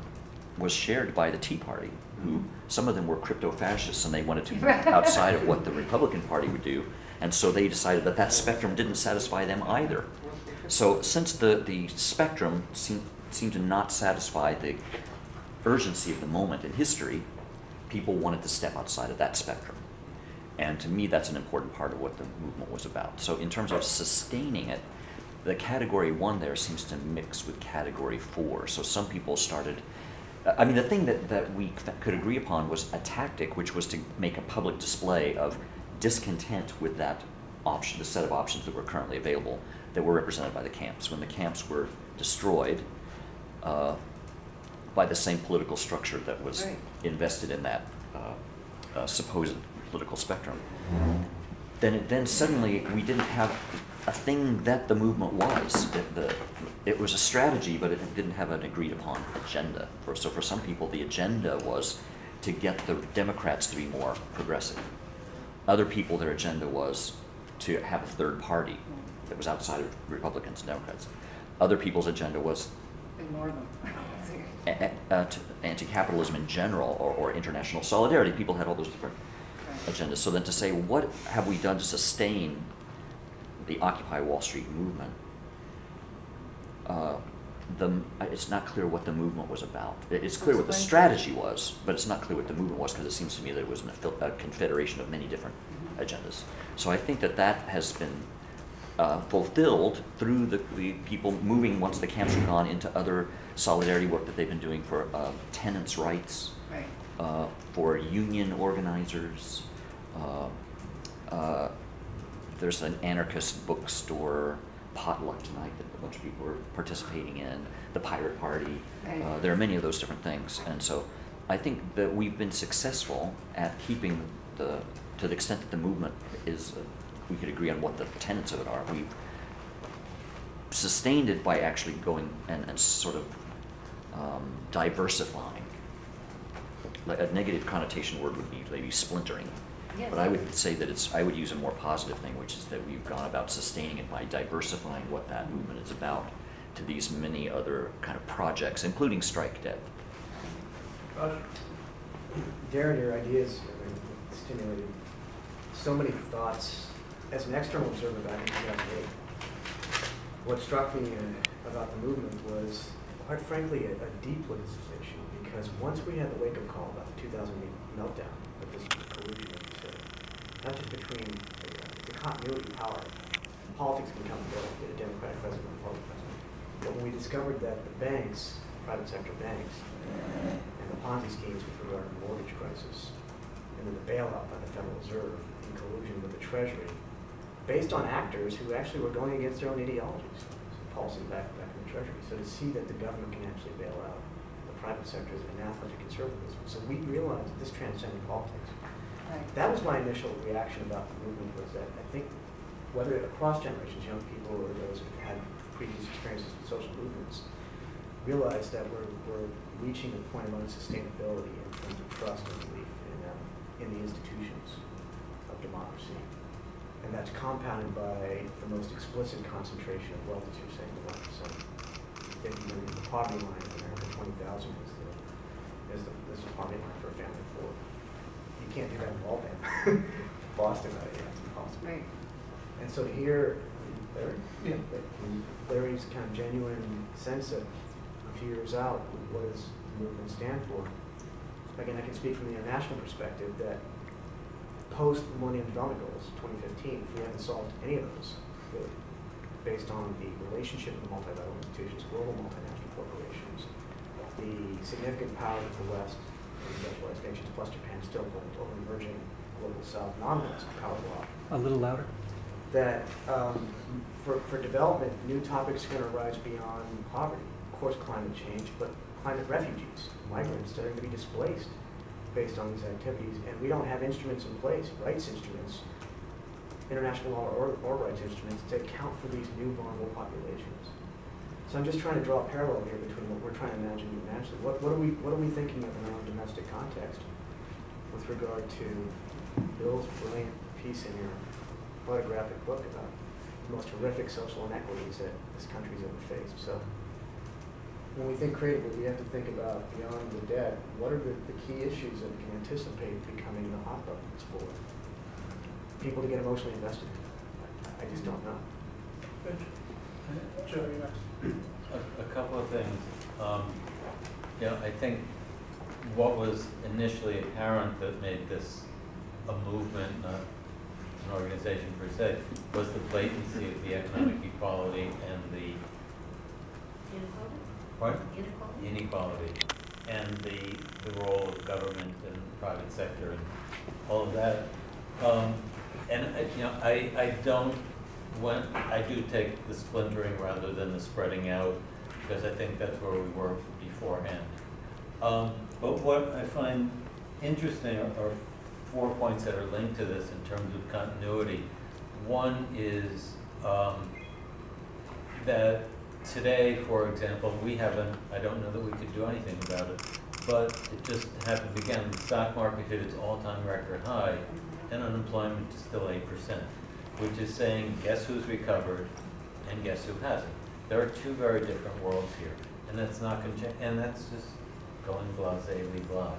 was shared by the Tea Party, who some of them were crypto-fascists and they wanted to move outside of what the Republican Party would do, and so they decided that that spectrum didn't satisfy them either. So since the spectrum seemed to not satisfy the urgency of the moment in history, people wanted to step outside of that spectrum. And to me, that's an important part of what the movement was about. So in terms of sustaining it, the category 1 there seems to mix with category 4. So some people started, I mean, the thing that we could agree upon was a tactic, which was to make a public display of discontent with that option, the set of options that were currently available, that were represented by the camps. When the camps were destroyed by the same political structure that was invested in that supposed political spectrum, then suddenly we didn't have a thing that the movement was. It was a strategy, but it didn't have an agreed upon agenda. So for some people, the agenda was to get the Democrats to be more progressive. Other people, their agenda was to have a third party that was outside of Republicans and Democrats. Other people's agenda was Ignore them. anti-capitalism in general, or international solidarity. People had all those different agendas. So then to say, what have we done to sustain the Occupy Wall Street movement? It's not clear what the movement was about. It's clear what the strategy was, but it's not clear what the movement was, because it seems to me that it was a confederation of many different agendas. So I think that has been fulfilled through the people moving, once the camps were gone, into other solidarity work that they've been doing for tenants' rights, for union organizers. There's an anarchist bookstore potluck tonight that a bunch of people are participating in, the Pirate Party. There are many of those different things. And so I think that we've been successful at keeping to the extent that the movement is, we could agree on what the tenets of it are. We've sustained it by actually going and sort of diversifying. Like a negative connotation word would be maybe splintering. Yes. But I would say that I would use a more positive thing, which is that we've gone about sustaining it by diversifying what that movement is about to these many other kind of projects, including Strike Debt. Darren, your ideas stimulated so many thoughts. As an external observer back in 2008, what struck me about the movement was, quite frankly, a deep politicization, because once we had the wake-up call about the 2008 meltdown, with this collusion, not just between the continuity of power, politics can come and go, with a Democratic president and a Republican president, but when we discovered that the banks, private sector banks, and the Ponzi schemes with regard to the mortgage crisis, and then the bailout by the Federal Reserve in collusion with the Treasury, based on actors who actually were going against their own ideologies, policy back in the Treasury. So to see that the government can actually bail out the private sector is an anathema to conservatism. So we realized that this transcended politics. That was my initial reaction about the movement, was that I think whether across generations, young people or those who had previous experiences with social movements, realized that we're reaching a point of unsustainability in terms of trust and belief in the institutions of democracy. And that's compounded by the most explicit concentration of wealth, as you're saying, the 1%. 50 million, the poverty line in America, 20,000 is the poverty line for a family of 4. You can't do that in Waltham. Boston, it's impossible. Right. And so here, Larry's kind of genuine sense of a few years out, what does the movement stand for? Again, I can speak from the international perspective that post-Millennium Development Goals, 2015, if we haven't solved any of those, really, based on the relationship of multilateral institutions, global multinational corporations, the significant powers of the West, industrialized nations, plus Japan still hold over emerging global South, non-West power bloc. A little louder. That for development, new topics are going to arise beyond poverty. Of course, climate change, but climate refugees, migrants that are going to be displaced based on these activities. And we don't have instruments in place, rights instruments, international law or rights instruments to account for these new vulnerable populations. So I'm just trying to draw a parallel here between what we're trying to imagine internationally. What are we thinking of in our own domestic context with regard to Bill's brilliant piece in your autographic book about the most horrific social inequities that this country's ever faced. So when we think creatively, we have to think about beyond the debt, what are the key issues that we can anticipate becoming the hot buttons for people to get emotionally invested in? I just don't know. Joe, you're next. A couple of things. I think what was initially apparent that made this a movement, not an organization per se, was the blatancy of the economic equality and the inequality and the role of government and the private sector and all of that. I do take the splintering rather than the spreading out, because I think that's where we were beforehand. But what I find interesting are 4 points that are linked to this in terms of continuity. One is that today, for example, I don't know that we could do anything about it, but it just happened again. The stock market hit its all-time record high, and unemployment is still 8%, which is saying, guess who's recovered and guess who hasn't. There are two very different worlds here, and that's not going to change, and that's just going blasé blah.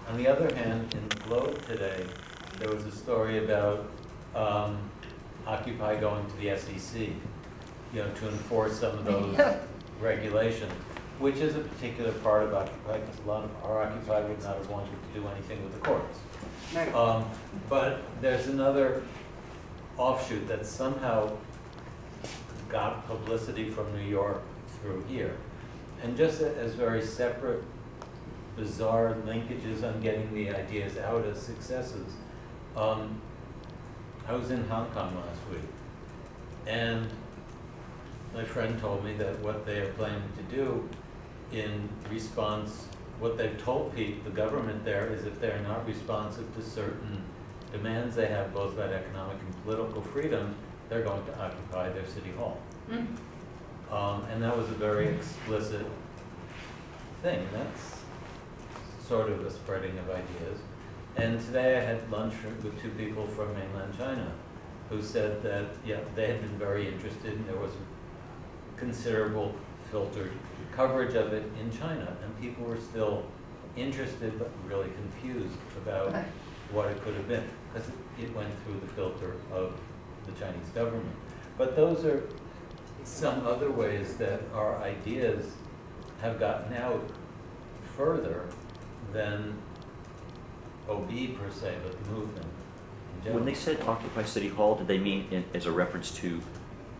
On the other hand, in the Globe today, there was a story about Occupy going to the SEC, to enforce some of those regulations, which is a particular part of Occupy, because a lot of our Occupy would not have wanted to do anything with the courts. Right. But there's another offshoot that somehow got publicity from New York through here. And just as very separate, bizarre linkages on getting the ideas out as successes. I was in Hong Kong last week, and my friend told me that what they are planning to do in response, what they've told the government there is if they're not responsive to certain demands they have both about economic and political freedom, they're going to occupy their city hall. And that was a very explicit thing. And that's sort of a spreading of ideas. And today I had lunch with two people from mainland China who said that, they had been very interested and there was considerable filtered coverage of it in China. And people were still interested but really confused about what it could have been, because it went through the filter of the Chinese government. But those are some other ways that our ideas have gotten out further than OB per se, but the movement in general. When they said Occupy City Hall, did they mean as a reference to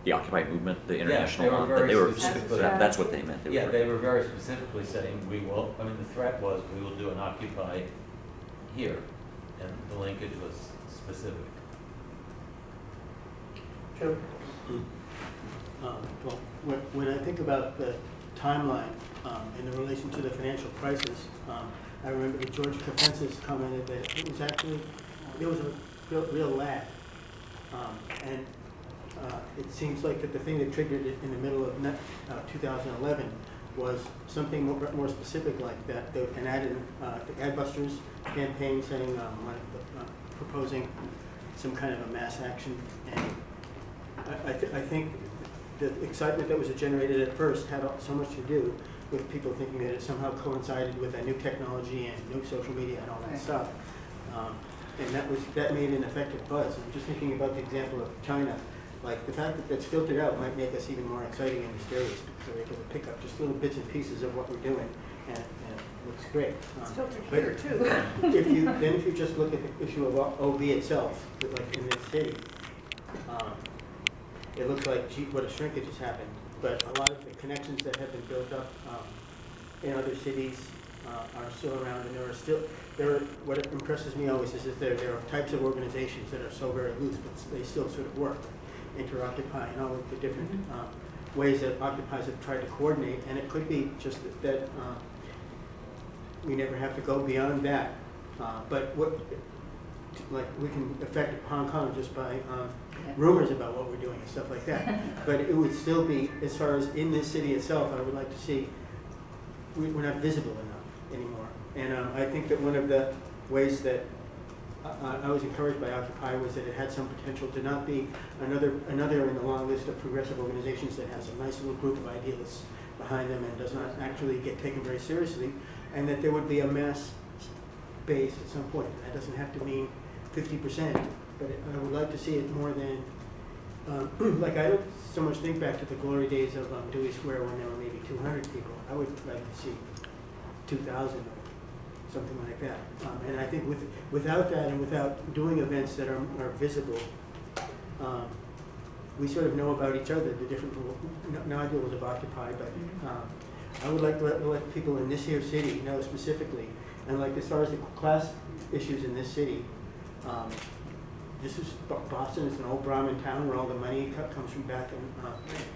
the Occupy movement, the international one? That's what they meant. They were very specifically saying the threat was we will do an Occupy here, and the linkage was specific. Joe? When I think about the timeline in relation to the financial crisis, I remember that George Kafensis commented that it was actually, there was a real lag. And it seems like that the thing that triggered it in the middle of 2011 was something more specific like that. They enacted the Adbusters campaign saying, proposing some kind of a mass action. And I think the excitement that was generated at first had so much to do with people thinking that it somehow coincided with a new technology and new social media and all that Right. stuff. And that made an effective buzz. And just thinking about the example of China, like the fact that that's filtered out might make us even more exciting and mysterious, because we're able to pick up just little bits and pieces of what we're doing, and it looks great. It's filtered But here too. if you just look at the issue of OB itself, like in this city, it looks like, gee, what a shrinkage has happened. But a lot of the connections that have been built up in other cities are still around, and what impresses me always is that there are types of organizations that are so very loose, but they still sort of work, Inter-Occupy, and all of the different ways that occupiers have tried to coordinate. And it could be just that we never have to go beyond that. But like we can affect Hong Kong just by rumors about what we're doing and stuff like that. But it would still be, as far as in this city itself, I would like to see, we're not visible enough anymore. And I think that one of the ways that I was encouraged by Occupy was that it had some potential to not be another in the long list of progressive organizations that has a nice little group of idealists behind them and does not actually get taken very seriously, and that there would be a mass base at some point. That doesn't have to mean 50%, but I would like to see it more than, like I don't so much think back to the glory days of Dewey Square when there were maybe 200 people. I would like to see 2,000 or something like that. And I think without that and without doing events that are visible, we sort of know about each other, the different nodules of Occupy, but I would like to let people in this here city know specifically. And like as far as the class issues in this city, this is Boston. It's an old Brahmin town where all the money comes from back in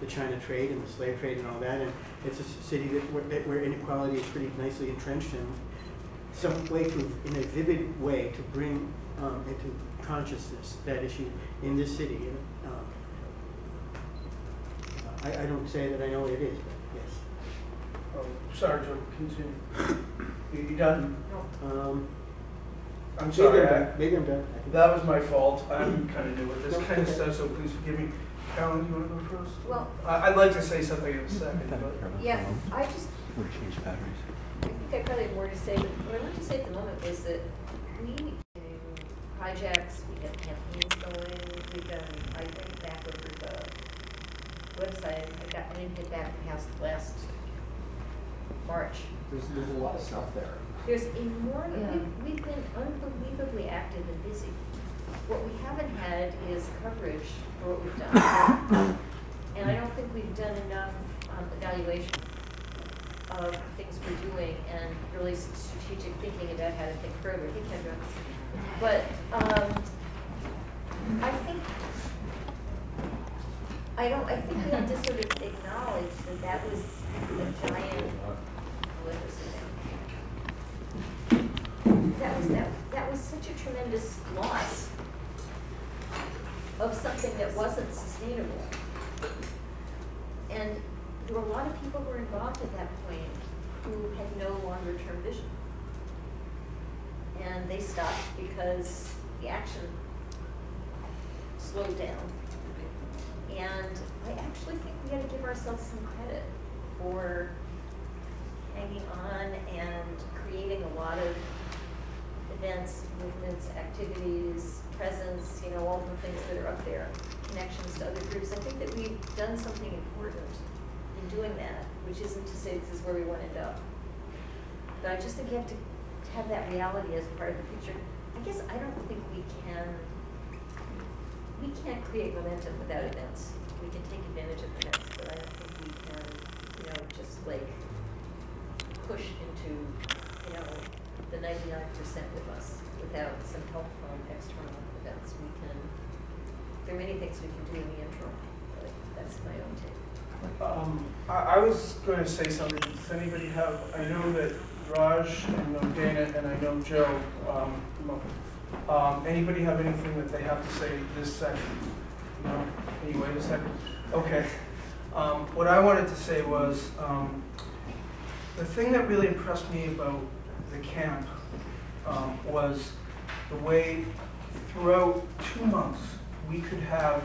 the China trade and the slave trade and all that. And it's a city where inequality is pretty nicely entrenched, and some way in a vivid way to bring into consciousness that issue in this city. And, I don't say that I know what it is, but yes. Oh, sorry, Joe, continue. You done? No. I'm sorry. Maybe I'm done. That was my fault. I'm kind of new with this kind of stuff, so please forgive me. Carolyn, do you want to go first? Well, I'd like to say something in a second, but yeah, I just, Or change batteries. I think I probably have more to say, but what I want to say at the moment is that we do projects, we have campaigns going, we've done, I went back over the website, I didn't get back past last March. There's a lot of stuff there. There's enormous, we've been unbelievably active and busy. What we haven't had is coverage for what we've done. And I don't think we've done enough evaluation of things we're doing and really strategic thinking about how to think further. Hey, Kendra. But I think we have to sort of acknowledge that was a giant that was such a tremendous loss of something that wasn't sustainable. And there were a lot of people who were involved at that point who had no longer term vision. And they stopped because the action slowed down. And I actually think we got to give ourselves some credit for hanging on and creating a lot of events, movements, activities, presence, all the things that are up there, connections to other groups. I think that we've done something important in doing that, which isn't to say this is where we want to end up. But I just think you have to have that reality as part of the picture. I guess I don't think we can't create momentum without events. We can take advantage of events, but I don't think we can, just like push into, the 99% with us without some help from external events. There are many things we can do in the interim, but that's my own take. I was going to say something. Does anybody have, I know that Raj, and I know Dana, and I know Joe, anybody have anything that they have to say this second? No? Can you wait a second? Okay. What I wanted to say was, the thing that really impressed me about the camp was the way throughout 2 months we could have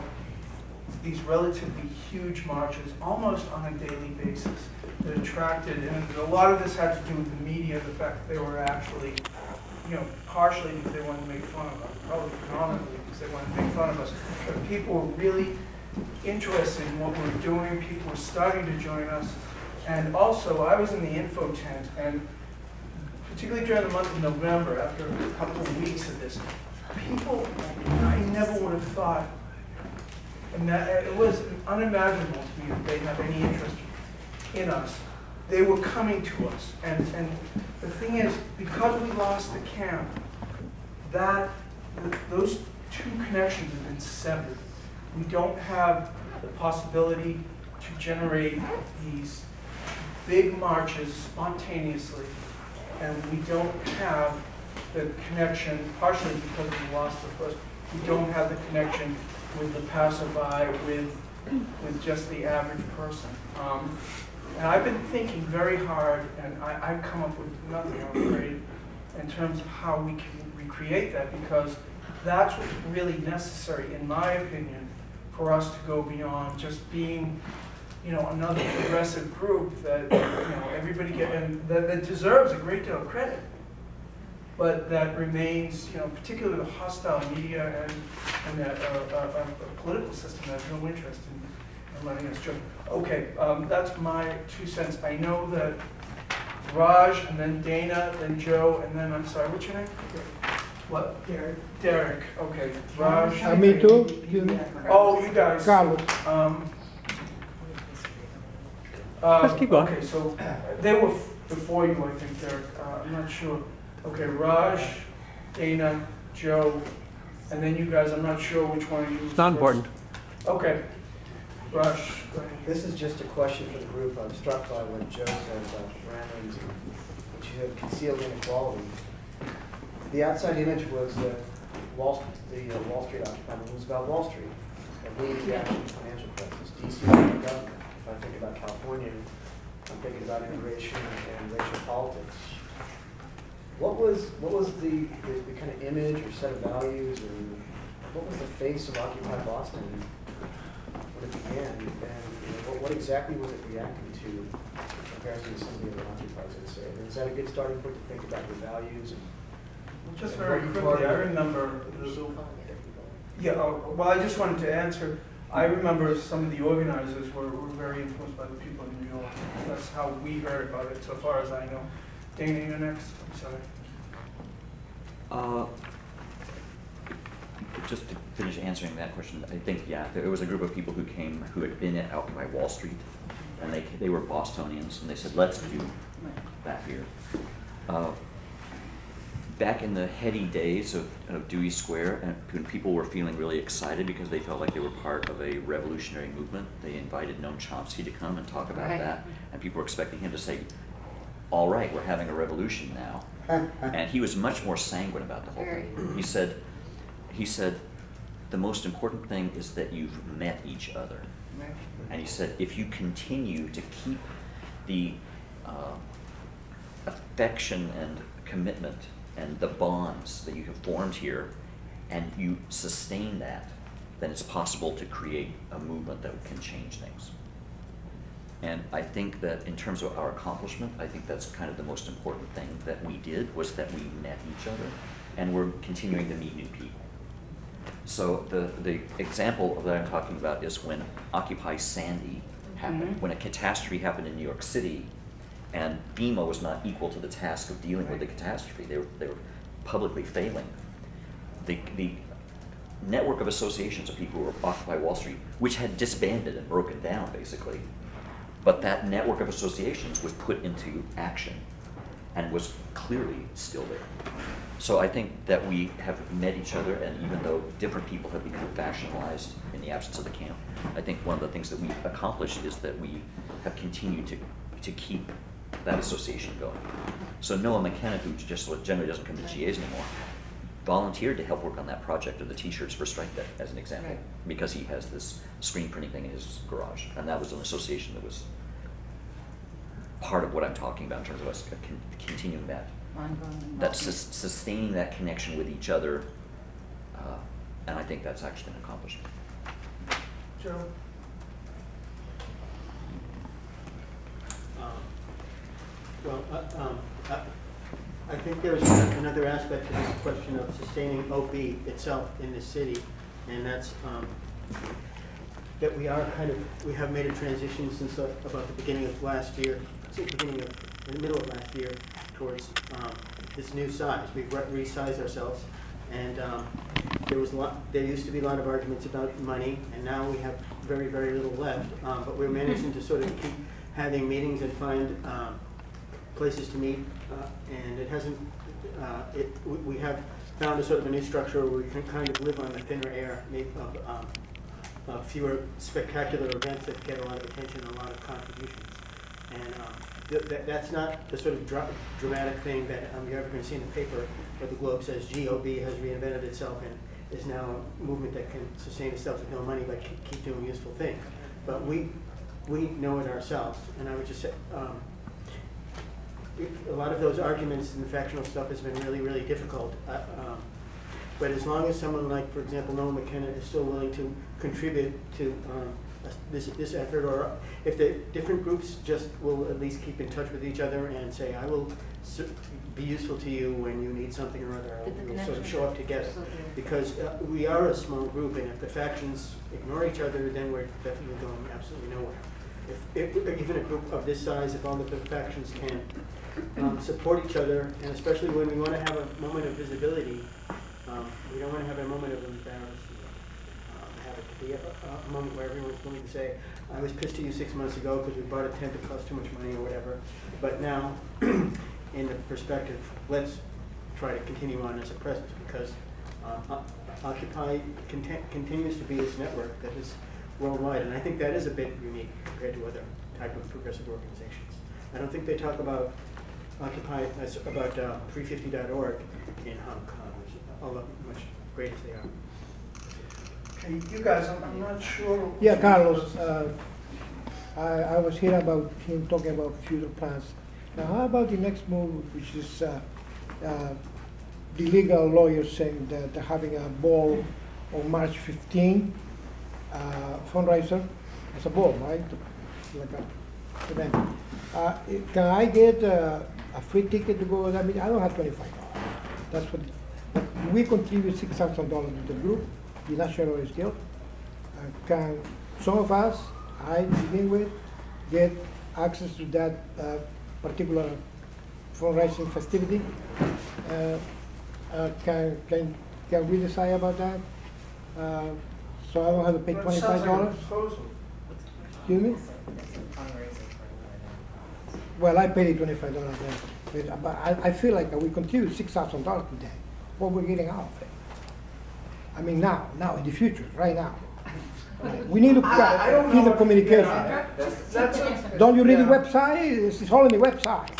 these relatively huge marches almost on a daily basis that attracted, and a lot of this had to do with the media, the fact that they were actually, partially because they wanted to make fun of us, probably predominantly because they wanted to make fun of us, but people were really interested in what we were doing, people were starting to join us, and also I was in the info tent, and particularly during the month of November, after a couple of weeks of this, people, I never would have thought, and that it was unimaginable to me that they'd have any interest in us. They were coming to us, and the thing is, because we lost the camp, those two connections have been severed. We don't have the possibility to generate these big marches spontaneously, and we don't have the connection, partially because we lost the first, we don't have the connection with the passerby, with just the average person. And I've been thinking very hard, and I've come up with nothing, I'm afraid, in terms of how we can recreate that, because that's what's really necessary, in my opinion, for us to go beyond just being, another progressive group that, everybody and that deserves a great deal of credit, but that remains, particularly the hostile media and a political system that has no interest in letting us join. Okay, that's my 2 cents. I know that Raj, and then Dana, then Joe, and then, I'm sorry, what's your name? What? Derek. Derek, okay. Raj. Me too. Oh, you guys. Carlos. Let's keep going. Okay, so they were before you, I think, Derek. I'm not sure. Okay, Raj, Dana, Joe, and then you guys. I'm not sure which one of you. It's not important. Okay. Raj, go ahead. This is just a question for the group. I'm struck by what Joe said about Brandon's, which you have concealed inequality. The outside image was that Wall Street Occupy movement was about Wall Street, a leading reaction to financial crisis. DC government. If I think about California, I'm thinking about immigration and racial politics. What was the kind of image or set of values, or what was the face of Occupy Boston when it began, and what exactly was it reacting to in comparison to some of the other occupies, I'd say? And is that a good starting point to think about your values? Just very quickly, I remember. Well, I just wanted to answer. I remember some of the organizers were very influenced by the people in New York. That's how we heard about it, so far as I know. Dana, you're next. I'm sorry. Just to finish answering that question, I think, yeah, there was a group of people who had been out by Wall Street, and they were Bostonians, and they said, let's do that here. Back in the heady days of Dewey Square, and when people were feeling really excited because they felt like they were part of a revolutionary movement, they invited Noam Chomsky to come and talk about that, and people were expecting him to say, all right, we're having a revolution now. And he was much more sanguine about the whole thing. He said, the most important thing is that you've met each other. And he said, if you continue to keep the affection and commitment and the bonds that you have formed here, and you sustain that, then it's possible to create a movement that can change things. And I think that in terms of our accomplishment, I think that's kind of the most important thing that we did, was that we met each other, and we're continuing to meet new people. So the example that I'm talking about is when Occupy Sandy happened, when a catastrophe happened in New York City, and FEMA was not equal to the task of dealing with the catastrophe. They were publicly failing. The network of associations of people who were Occupy Wall Street, which had disbanded and broken down, basically, but that network of associations was put into action and was clearly still there. So I think that we have met each other, and even though different people have become factionalized in the absence of the camp, I think one of the things that we've accomplished is that we have continued to keep that association going. So Noah McKenna, who just generally doesn't come to GAs anymore, volunteered to help work on that project of the t-shirts for Strike That, as an example, because he has this screen printing thing in his garage. And that was an association that was part of what I'm talking about in terms of us continuing that sustaining that connection with each other, and I think that's actually an accomplishment. Joe? Well, I think there's another aspect to this question of sustaining OB itself in the city, and that's that we have made a transition since about the beginning of last year, in the middle of last year, towards this new size. We've resized ourselves, and there used to be a lot of arguments about money, and now we have very, very little left. But we're managing to sort of keep having meetings and find places to meet, and it hasn't. We have found a sort of a new structure where we can kind of live on the thinner air of fewer spectacular events that get a lot of attention and a lot of contributions. And that's not the sort of dramatic thing that you're ever going to see in the paper where the Globe says GOB has reinvented itself and is now a movement that can sustain itself with no money but keep doing useful things. But we know it ourselves, and I would just say a lot of those arguments and the factional stuff has been really, really difficult. But as long as someone like, for example, Noah McKenna is still willing to contribute to this effort, or if the different groups just will at least keep in touch with each other and say, I will be useful to you when you need something or other, we'll sort of show up together. Because we are a small group, and if the factions ignore each other, then we're definitely going absolutely nowhere. If even a group of this size, if all of the factions can support each other, and especially when we want to have a moment of visibility, we don't want to have a moment of embarrassment. Have it be a moment where everyone's willing to say, I was pissed at you 6 months ago because we bought a tent that cost too much money or whatever. But now, in the perspective, let's try to continue on as a presence, because Occupy continues to be this network that is worldwide, and I think that is a bit unique compared to other type of progressive organizations. I don't think they talk about Occupy about 350.org in Hong Kong, although much great as they are. Okay, you guys, I'm not sure. Yeah, Carlos, I was hearing about him talking about future plans. Now, how about the next move, which is the legal lawyers saying that they're having a ball on March 15, fundraiser. It's a ball, right? Like a event. Can I get a free ticket to go? I mean, I don't have $25. That's what. But we contribute $6,000 to the group, the National Lawyers Guild. Can some of us, I begin with, get access to that particular fundraising festivity? Can we decide about that? So I don't have to pay $25? Sounds like a proposal. Excuse me? Well, I paid $25 then, but I feel like we contribute $6,000 today. What we're getting out of it. I mean, now, in the future, right now. Right. We need to keep the communication. Don't you read the website? It's all on the website.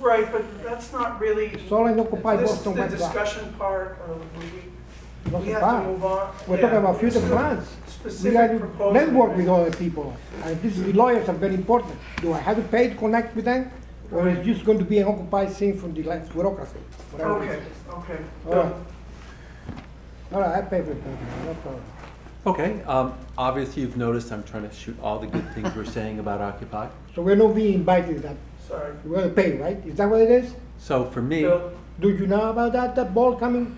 Right, but that's not really. It's all in Occupy Boston the website. discussion part, we have to move on. We're talking about future plans. We got to network with other people. And this is the lawyers are very important. Do I have to pay to connect with them? Or is it just going to be an occupied thing from the bureaucracy? Okay. All right. All right, I pay for it. No problem. Okay, obviously you've noticed I'm trying to shoot all the good things we're saying about Occupy. So we're not being invited to that. Sorry. We're going to pay, right? Is that what it is? So for me, Bill? Do you know about that ball coming?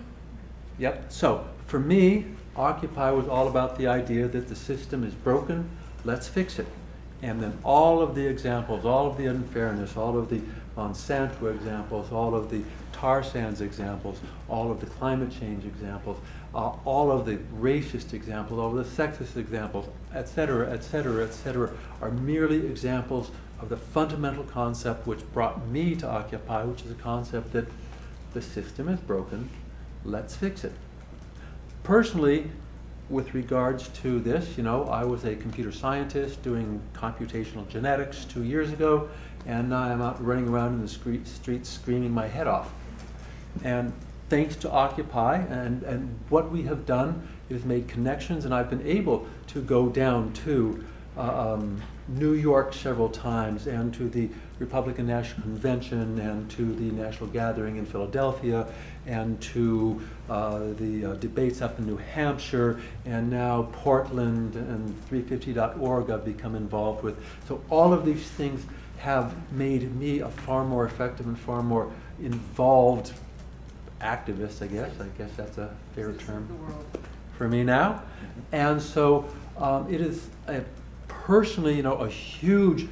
yep, so for me, Occupy was all about the idea that the system is broken, let's fix it. And then all of the examples, all of the unfairness, all of the Monsanto examples, all of the tar sands examples, all of the climate change examples, all of the racist examples, all of the sexist examples, et cetera, et cetera, et cetera, are merely examples of the fundamental concept which brought me to Occupy, which is a concept that the system is broken, let's fix it. Personally, with regards to this, I was a computer scientist doing computational genetics 2 years ago, and now I'm out running around in the streets screaming my head off. And thanks to Occupy and what we have done is made connections, and I've been able to go down to New York several times, and to the Republican National Convention, and to the National Gathering in Philadelphia, and to the debates up in New Hampshire, and now Portland and 350.org I've become involved with. So all of these things have made me a far more effective and far more involved activist, I guess. I guess that's a fair term for me now. And so it is personally, a huge,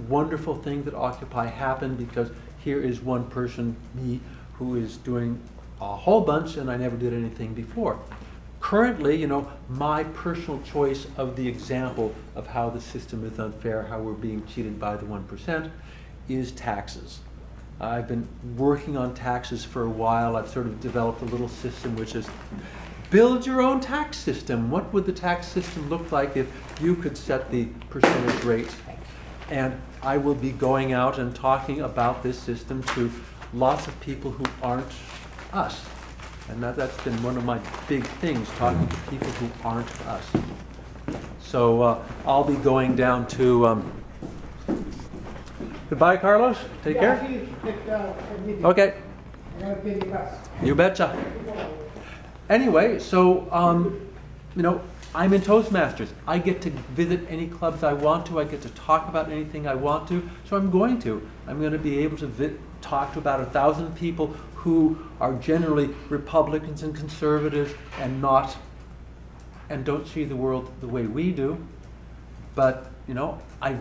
wonderful thing that Occupy happened, because here is one person, me, who is doing a whole bunch, and I never did anything before. Currently, my personal choice of the example of how the system is unfair, how we're being cheated by the 1%, is taxes. I've been working on taxes for a while. I've sort of developed a little system which is build your own tax system. What would the tax system look like if you could set the percentage rate? And I will be going out and talking about this system to lots of people who aren't us. And that's been one of my big things, talking to people who aren't us. So I'll be going down to... Goodbye, Carlos. Take care. Okay. You betcha. Anyway, so, I'm in Toastmasters. I get to visit any clubs I want to. I get to talk about anything I want to. So I'm going to. I'm going to be able to talk to about 1,000 people who are generally Republicans and conservatives and don't see the world the way we do. But, I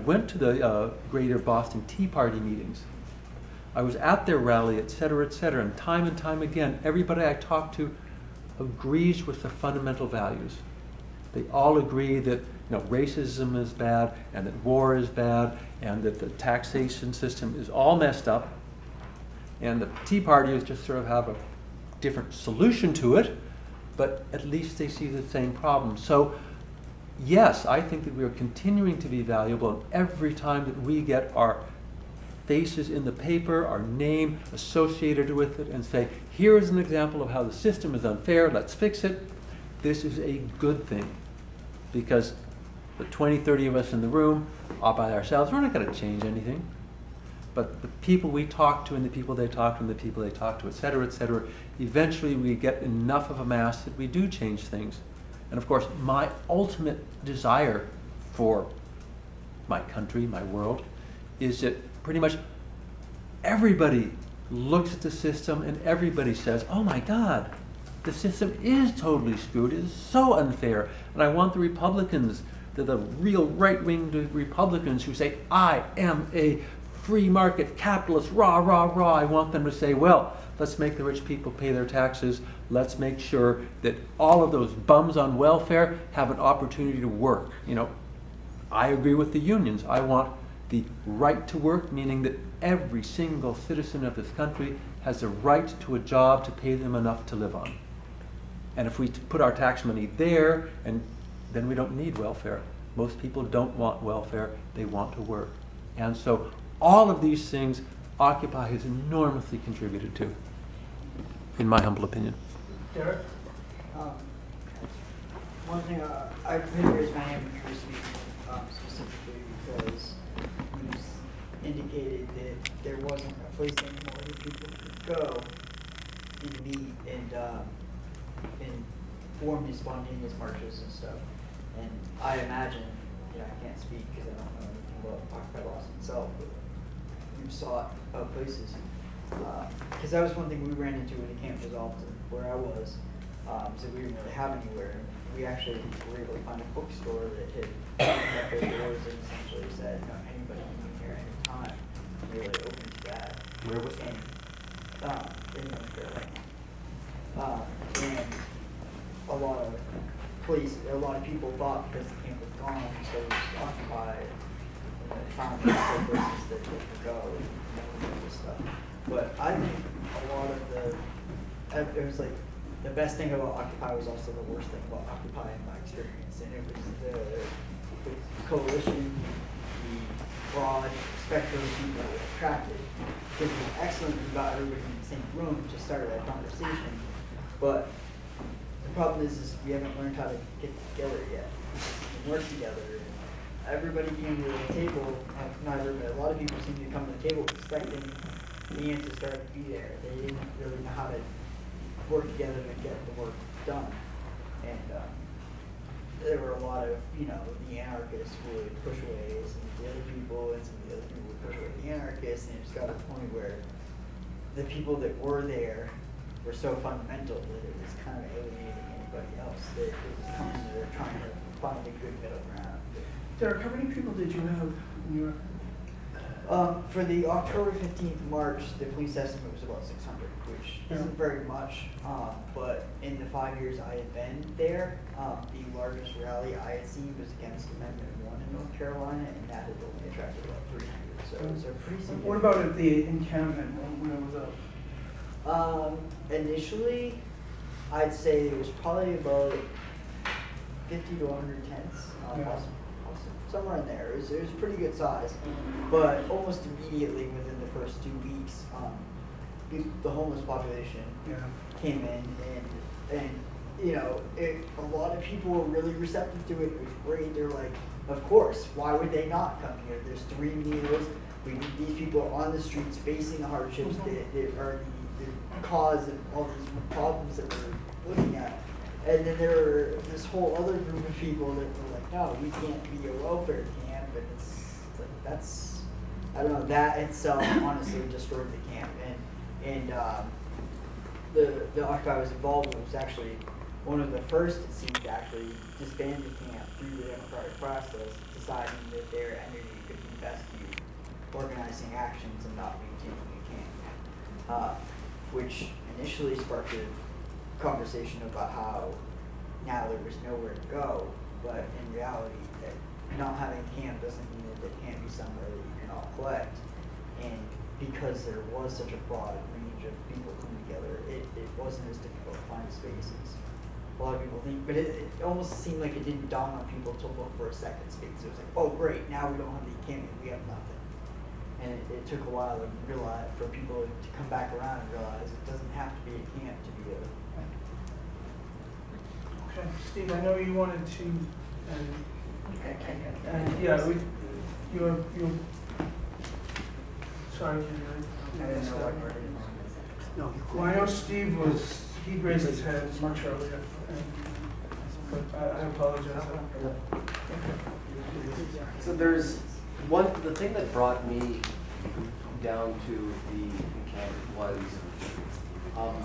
went to the Greater Boston Tea Party meetings. I was at their rally, et cetera, and time again, everybody I talk to agrees with the fundamental values. They all agree that racism is bad, and that war is bad, and that the taxation system is all messed up, and the Tea Partiers just sort of have a different solution to it, but at least they see the same problem. So yes, I think that we are continuing to be valuable, and every time that we get our faces in the paper, our name associated with it, and say, here is an example of how the system is unfair, let's fix it, this is a good thing. Because the 20, 30 of us in the room, all by ourselves, we're not going to change anything. But the people we talk to, and the people they talk to, and the people they talk to, et cetera, eventually we get enough of a mass that we do change things. And of course, my ultimate desire for my country, my world, is that pretty much everybody looks at the system and everybody says, oh my God, the system is totally screwed, it is so unfair. And I want the Republicans, the real right-wing Republicans who say, I am a free market capitalist, rah, rah, rah. I want them to say, well, let's make the rich people pay their taxes. Let's make sure that all of those bums on welfare have an opportunity to work. I agree with the unions. I want the right to work, meaning that every single citizen of this country has a right to a job to pay them enough to live on. And if we put our tax money there, then we don't need welfare. Most people don't want welfare, they want to work. And so all of these things Occupy has enormously contributed to, in my humble opinion. Derek? One thing, I really raised my hand when you were speaking, specifically because you indicated that there wasn't a place anymore where people could go and meet and form these spontaneous marches and stuff. And I imagine, I can't speak because I don't know anything about Occupy Boston itself, but you sought places. Because that was one thing we ran into when the camp dissolved where I was, so we didn't really have anywhere. We actually were able to find a bookstore that had their doors and essentially said, anybody can come here anytime. We really open to that. Where was that? In North Carolina. And a lot of people thought because the camp was gone, so it was occupied, and they found places that they could go and this stuff. But I think a lot of it was like, the best thing about Occupy was also the worst thing about Occupy in my experience, and it was the coalition, the broad spectrum of people that attracted. Because it was excellent, we got everybody in the same room to start that conversation, but the problem is we haven't learned how to get together yet. and work together. And everybody came to the table, not everybody, a lot of people seemed to come to the table expecting the answers started to be there. They didn't really know how to work together to get the work done. And there were a lot of, the anarchists would push away some of the other people, and some of the other people would push away the anarchists, and it just got to a point where the people that were there were so fundamental that it was kind of alienating anybody else. That it was kind of trying to find a good middle ground. Derek, how many people did you have in your? For the October 15th march, the police estimate was about 600, which isn't very much. But in the 5 years I had been there, the largest rally I had seen was against Amendment 1 in North Carolina, and that had only attracted about 300. So it was a pretty significant. What about at the encampment when it was up? Initially, I'd say it was probably about 50 to 100 tents, somewhere in there. It was pretty good size, but almost immediately within the first 2 weeks, the homeless population came in, and a lot of people were really receptive to it. It was great. They're like, of course, why would they not come here? There's 3 meals. We need these people on the streets facing the hardships that are the cause of all these problems that we're looking at. And then there were this whole other group of people that were like, no, we can't be a welfare camp. And it's like, that's, I don't know, that itself honestly destroyed the camp. And the Occupy I was involved with was actually one of the first, it seemed, to actually disband the camp through the democratic process, deciding that their energy could be best used organizing actions and not maintaining a camp. Which initially sparked a conversation about how now there was nowhere to go, but in reality, that not having camp doesn't mean that there can't be somewhere that you can all collect. And because there was such a broad range of people coming together, it wasn't as difficult to find spaces. A lot of people think, but it almost seemed like it didn't dawn on people to look for a second space. It was like, oh great, now we don't have the camp, we have nothing. And it took a while to realize, for people to come back around and realize it doesn't have to be a camp to be a. Okay, Steve, I know you wanted to, and yeah, you're sorry, I didn't know what word it was. No, well, I know Steve he raised his hand much earlier, but I apologize. So there's the thing that brought me down to the encampment was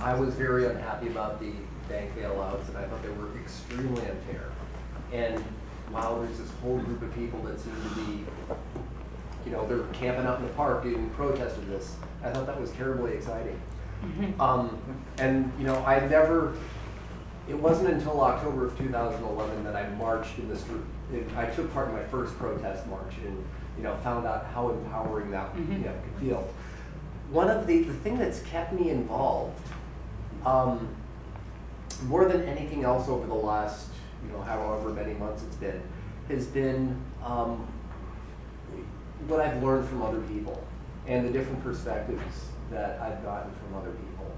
I was very unhappy about the bank bailouts, and I thought they were extremely unfair. And wow, there's this whole group of people that seem to be, they're camping out in the park in protest of this. I thought that was terribly exciting. And it wasn't until October of 2011 that I marched in the street. I took part in my first protest march and found out how empowering that could feel. One of the thing that's kept me involved more than anything else over the last however many months it's been has been what I've learned from other people and the different perspectives that I've gotten from other people.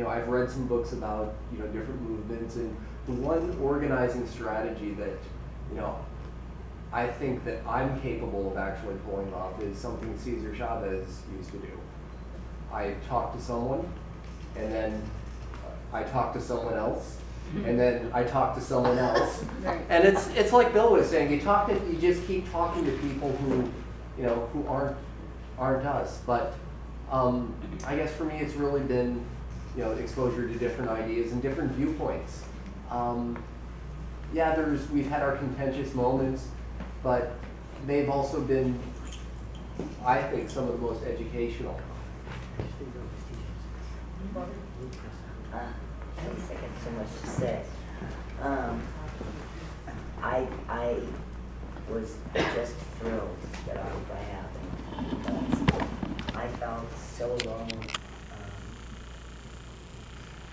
I've read some books about different movements, and the one organizing strategy that I think that I'm capable of actually pulling off is something Cesar Chavez used to do. I talk to someone, and then I talk to someone else, and then I talk to someone else, and it's like Bill was saying. You just keep talking to people who aren't us. But I guess for me, it's really been exposure to different ideas and different viewpoints. We've had our contentious moments, but they've also been, I think, some of the most educational. I got so much to say. I was just thrilled that Occupy happened. I felt so alone,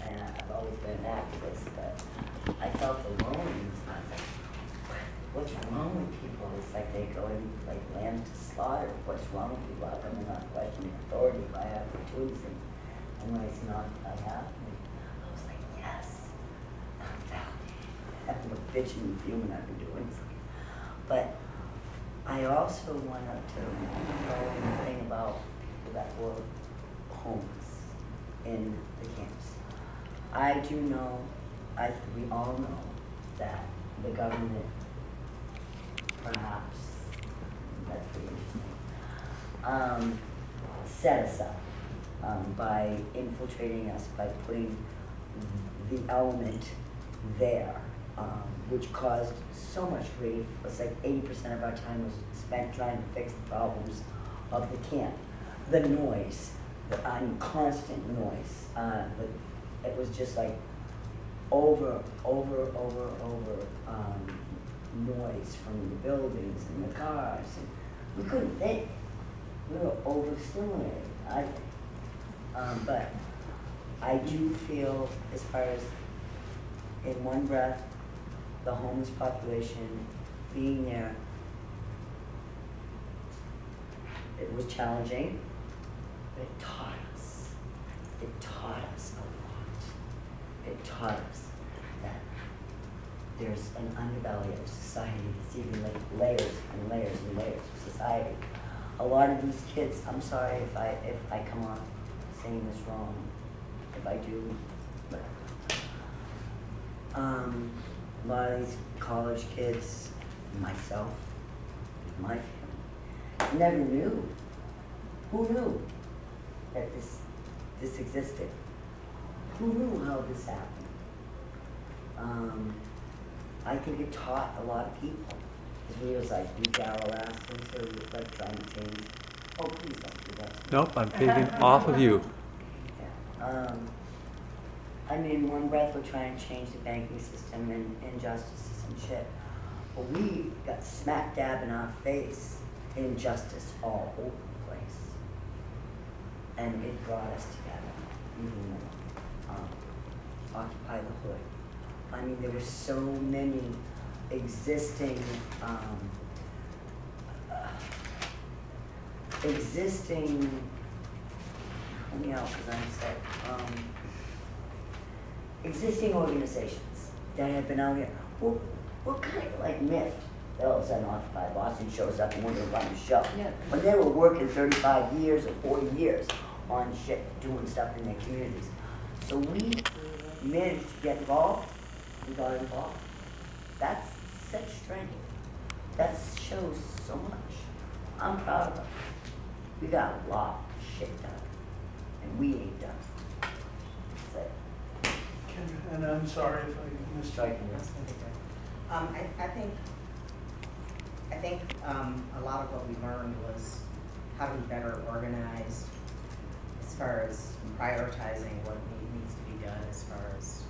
and I've always been an activist, but I felt alone. I was like, what's wrong with people? It's like they go in like lamb to slaughter. What's wrong with people? How come they're not questioning authority if I have to choose? And when it's not happening, I was like, yes, I'm validated. bitching and fuming I've been doing. But I also wanted to throw in the thing about people that were homeless in the camps. I do know, we all know that the government, perhaps, that's pretty interesting, set us up by infiltrating us, by putting the element there, which caused so much grief. It's like 80% of our time was spent trying to fix the problems of the camp. The noise, constant noise. It was just like over noise from the buildings and the cars. And we couldn't think. We were overstimulated, I think. But I do feel, as far as in one breath, the homeless population being there, it was challenging, but it taught us. It taught us a lot. It taught us that there's an underbelly of society that's even like layers and layers and layers of society. A lot of these kids, I'm sorry if I come off saying this wrong, if I do, but a lot of these college kids, myself, my family, never knew. Who knew that this existed? Who knew how this happened? I think it taught a lot of people. Because we was like, beat Darryl ass, and so we was like trying to change. Oh, please don't do that. Nope, I'm taking off of you. Yeah. I mean, one breath we're trying to change the banking system and injustices and shit. But we got smack dab in our face, injustice all over the place. And it brought us together, even more. Occupy the Hood. I mean, there were so many existing, let me out because I'm sick. Existing organizations that have been out here. We're kind of like myth that all of a sudden Occupy Boston shows up and we're going to run the show. Yeah. When they were working 35 years or 40 years on shit, doing stuff in their communities. So we managed to get involved. We got involved. That's such strength. That shows so much. I'm proud of us. We got a lot of shit done. And we ain't done. That's it. And I'm sorry if I missed Striking. I think a lot of what we learned was how to be better organized as far as prioritizing what needs to be done as far as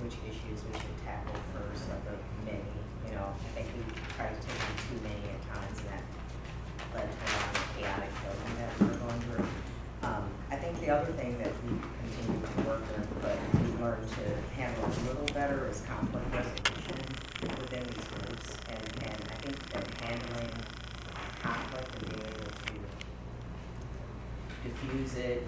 which issues we should tackle first of the many. You know, I think we tried to take them too many at times, and that led to a lot of chaotic building that we're going through. I think the other thing that we continue to work with, but we learned to handle a little better, is conflict resolution within these groups. And I think that handling conflict and being able to diffuse it,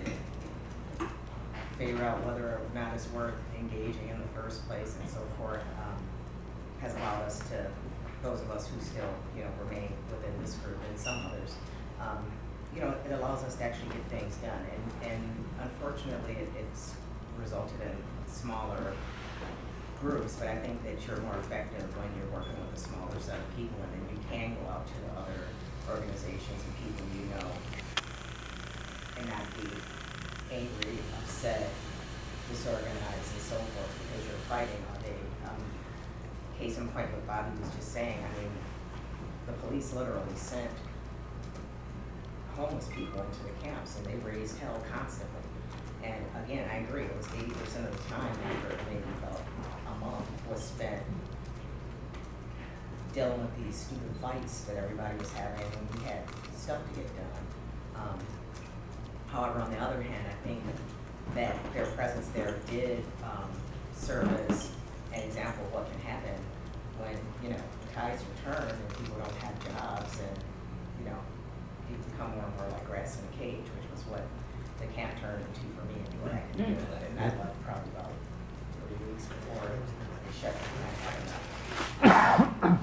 figure out whether or not it's worth engaging in the first place and so forth, has allowed us to, those of us who still, remain within this group and some others, it allows us to actually get things done. And unfortunately, it's resulted in smaller groups, but I think that you're more effective when you're working with a smaller set of people, and then you can go out to the other organizations and people you know and not be angry, upset, disorganized, and so forth, because you're fighting all day. Case in point, what Bobby was just saying, I mean, the police literally sent homeless people into the camps, and they raised hell constantly. And again, I agree, it was 80% of the time, after maybe about a month, was spent dealing with these stupid fights that everybody was having, and we had stuff to get done. However, on the other hand, I think that their presence there did serve as an example of what can happen when, the tides return and people don't have jobs, and, you become more and more like grass in a cage, which was what the camp turned into for me anyway. And I left probably about 3 weeks before shut down.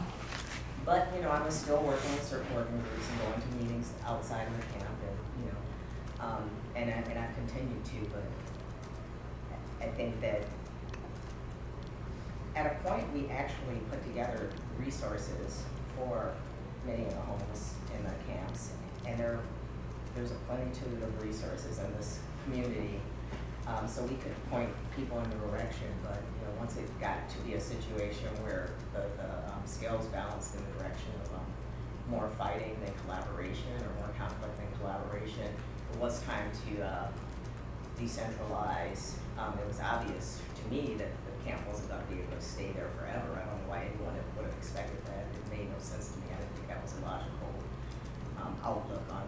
But, you know, I was still working with certain working groups and going to meetings outside of the camp and, you know, and I've continued to, but I think that at a point we actually put together resources for many of the homeless in the camps, and there's a plenitude of resources in this community, so we could point people in the direction, but you know, once it got to be a situation where the scales balanced in the direction of more fighting than collaboration, or more conflict than collaboration, it was time to decentralize. It was obvious to me that the camp wasn't going to be able to stay there forever. I don't know why anyone would have expected that. It made no sense to me. I didn't think that was a logical outlook on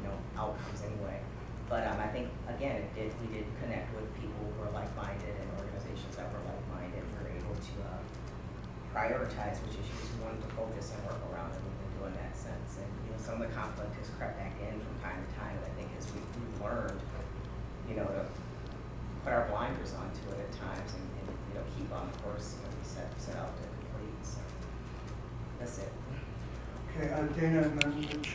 you know, outcomes anyway. But I think again, we did connect with people who were like-minded and organizations that were like-minded. We were able to prioritize which issues we wanted to focus and work around, and we've been doing that since. And you know, some of the conflict has crept back in from time to time. And I think as we've learned, you know, to put our blinders onto it at times, and you know, keep on the course that we set out to complete. So that's it. Okay, Dana and then Rich.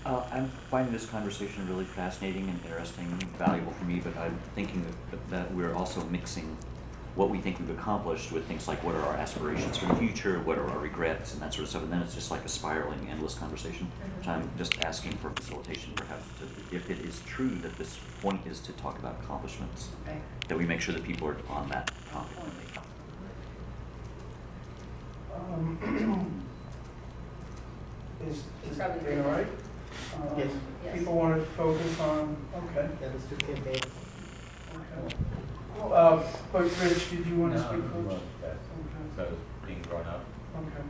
I'm finding this conversation really fascinating and interesting and valuable for me, but I'm thinking that we're also mixing what we think we've accomplished with things like what are our aspirations for the future, what are our regrets, and that sort of stuff, and then it's just like a spiraling, endless conversation. So I'm just asking for facilitation, perhaps, if it is true that this point is to talk about accomplishments, Okay. that we make sure that people are on that topic when they come. Is Probably Dana good. right? Yes. Yes. People want to focus on, okay. Yeah, let's do campaign. Okay. But Rich, did you want to speak first? Well, that's, that was being brought up. Okay.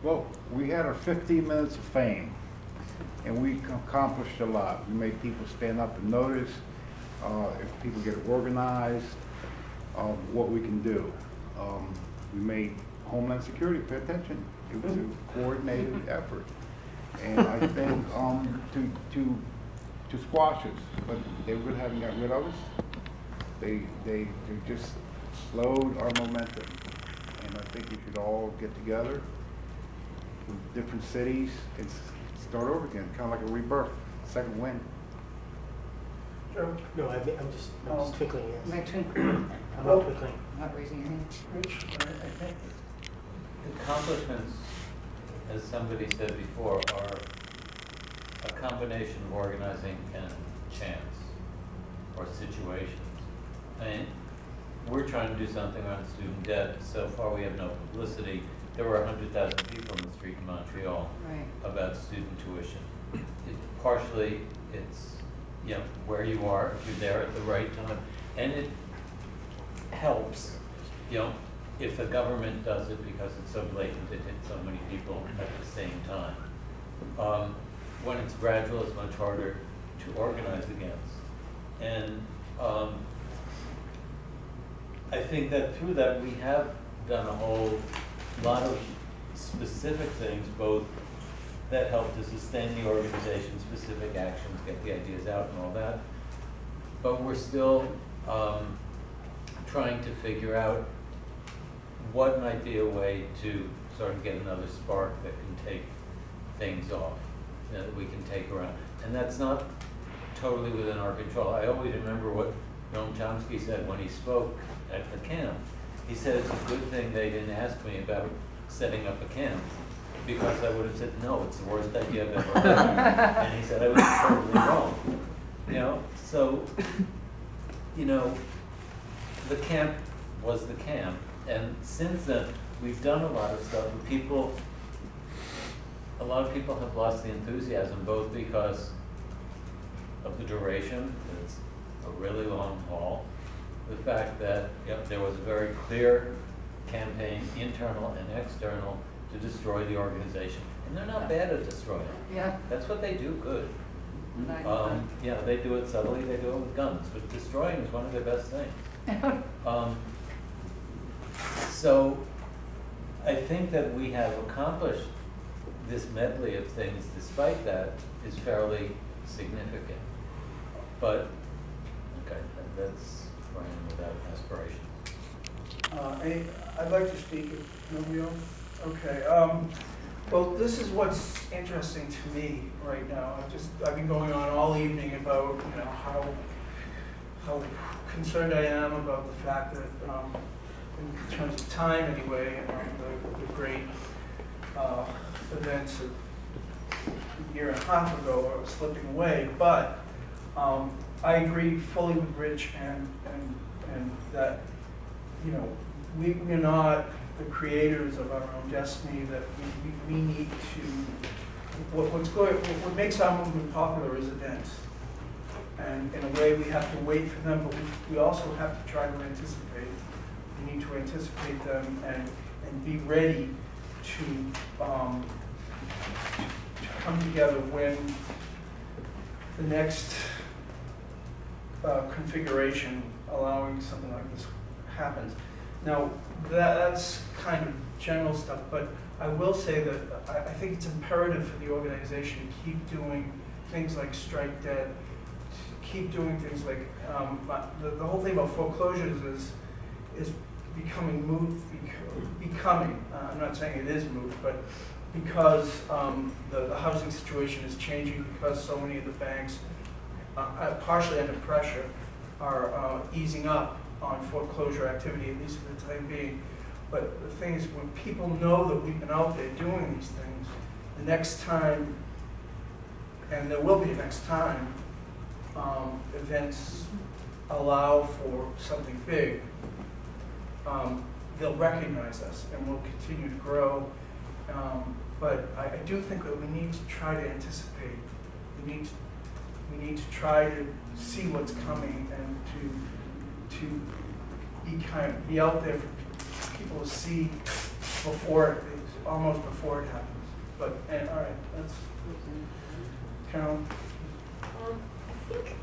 Well, we had our 15 minutes of fame, and we accomplished a lot. We made people stand up and notice. If people get organized, what we can do. We made Homeland Security pay attention. It was a coordinated effort, and I think to squash us, but they really haven't gotten rid of us. They just slowed our momentum, and I think we should all get together with different cities and start over again, kind of like a rebirth, second wind. Joe? No, I'm just twinkling, yes. My twinkling, I'm not twinkling. not raising your hand. Rich? I think accomplishments, as somebody said before, are a combination of organizing and chance or situations. I mean, we're trying to do something on student debt. So far, we have no publicity. There were 100,000 people in the street in Montreal Right. about student tuition. Partially, it's, you know, where you are, if you're there at the right time, and it helps, you know, if the government does it because it's so blatant, it hits so many people at the same time. When it's gradual, it's much harder to organize against. And I think that through that we have done a whole lot of specific things, both that help to sustain the organization, specific actions, get the ideas out and all that. But we're still trying to figure out what might be a way to sort of get another spark that can take things off, you know, that we can take around. And that's not totally within our control. I always remember what Noam Chomsky said when he spoke at the camp. He said it's a good thing they didn't ask me about setting up a camp, because I would have said, no, it's the worst idea I've ever heard. And he said I was totally wrong. You know, so, you know, the camp was the camp. And since then, we've done a lot of stuff, and a lot of people have lost the enthusiasm, both because of the duration, it's a really long haul, the fact that there was a very clear campaign, internal and external, to destroy the organization. And they're not bad at destroying. Yeah. That's what they do good. Yeah, they do it subtly, they do it with guns, but destroying is one of their best things. So I think that we have accomplished this medley of things, despite that, is fairly significant. But, okay, that's where I am without aspiration. I'd like to speak if nobody else. Okay. Well, this is what's interesting to me right now. I've been going on all evening about how concerned I am about the fact that in terms of time anyway, the great events of a year and a half ago are slipping away. But I agree fully with Rich and that we're not the creators of our own destiny. That we need to what makes our movement popular is events. And in a way, we have to wait for them, but we also have to try to anticipate. We need to anticipate them and be ready to come together when the next configuration allowing something like this happens. Now, that's kind of general stuff, but I will say that I think it's imperative for the organization to keep doing things like Strike Debt, keep doing things like the whole thing about foreclosures is becoming moot. I'm not saying it is moot, but because the housing situation is changing, because so many of the banks, partially under pressure, are easing up on foreclosure activity, at least for the time being. But the thing is, when people know that we've been out there doing these things, the next time, and there will be a next time, events allow for something big, they'll recognize us and we'll continue to grow. But I do think that we need to try to anticipate. We need to try to see what's coming and to be out there for people to see almost before it happens. But all right, that's Carolyn. I think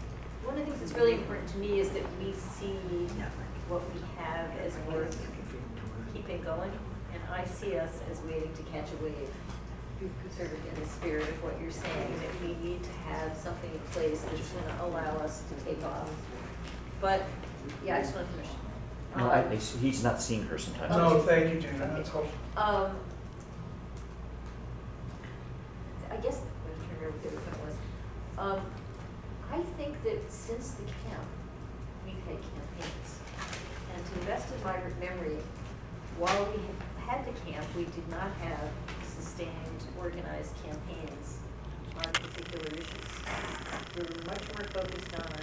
one of the things that's really important to me is that we see what we have as worth keeping going, and I see us as waiting to catch a wave, sort of in the spirit of what you're saying, that we need to have something in place that's going to allow us to take off. But, yeah, I just want to finish. No, he's not seeing her sometimes. No, thank you, Gina. That's helpful. I guess, I'm trying to remember what the other point was. I think that since the camp, we've had campaigns. And to the best of my memory, while we had the camp, we did not have sustained, organized campaigns on particular issues. We were much more focused on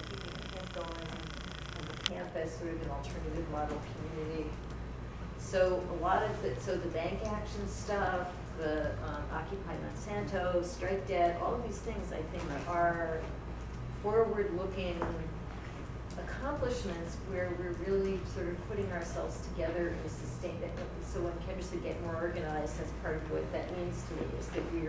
keeping the camp going, and the camp as sort of an alternative model community. So a lot of the bank action stuff, the Occupy Monsanto, Strike Debt, all of these things I think are forward-looking accomplishments where we're really sort of putting ourselves together in a sustained. So when Kendra said get more organized, that's part of what that means to me, is that we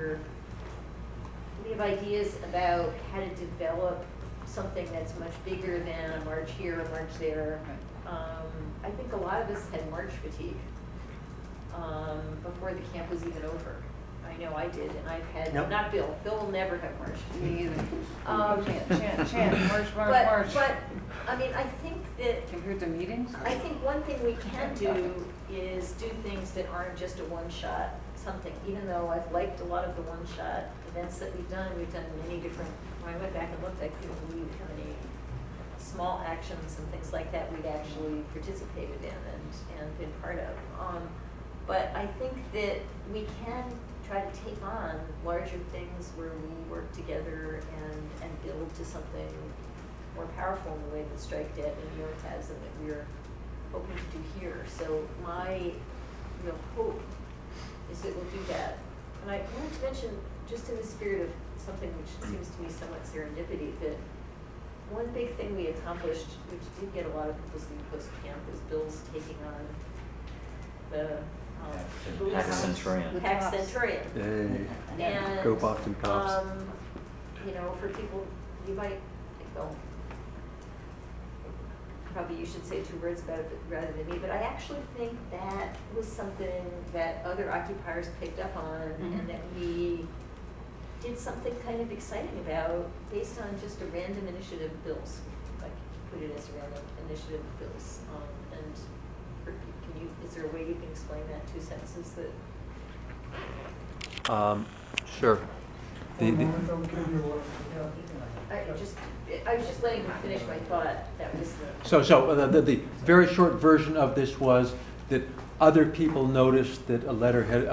have ideas about how to develop something that's much bigger than a march here, a march there. I think a lot of us had march fatigue before the camp was even over. I know I did, and I've had, not Bill. Bill will never have march fatigue. Me either. Chant, march. But, I mean, I think that compared to meetings, I think one thing we can do is do things that aren't just a one-shot something. Even though I've liked a lot of the one-shot events that we've done many different. When I went back and looked, I couldn't believe how many small actions and things like that we'd actually participated in and been part of. But I think that we can try to take on larger things where we work together and build to something more powerful in the way that Strike Debt in New York has and that we're hoping to do here. So my real hope is that we'll do that. And I wanted to mention, just in the spirit of something which seems to me somewhat serendipity, that one big thing we accomplished, which did get a lot of publicity post-camp, was Bill's taking on the Pax Centurion. Pax Centurion. Yay. And, Go Boston Cops. For people, you might think, well, probably you should say 2 words about it rather than me, but I actually think that was something that other occupiers picked up on and that we did something kind of exciting about based on just a random initiative of Bill's, if I could put it as a random initiative of Bill's. And for is there a way you can explain that in 2 sentences that? Sure. One moment, I'll give you one. I was just letting you finish my thought. That was the. So the very short version of this was that other people noticed that a letter had,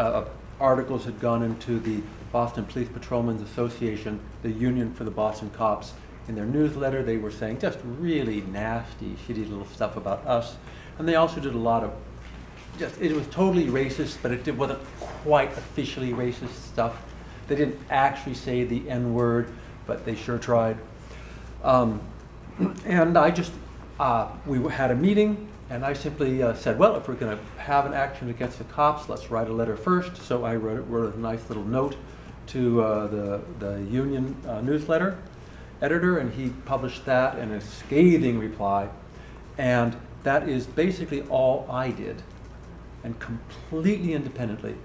articles had gone into the Boston Police Patrolmen's Association, the union for the Boston cops. In their newsletter, they were saying just really nasty, shitty little stuff about us. And they also did a lot of, it was totally racist, but it wasn't quite officially racist stuff. They didn't actually say the N-word, but they sure tried. And I just, we had a meeting, and I simply said, well, if we're going to have an action against the cops, let's write a letter first. So I wrote a nice little note to the union newsletter editor, and he published that in a scathing reply. And that is basically all I did, and completely independently.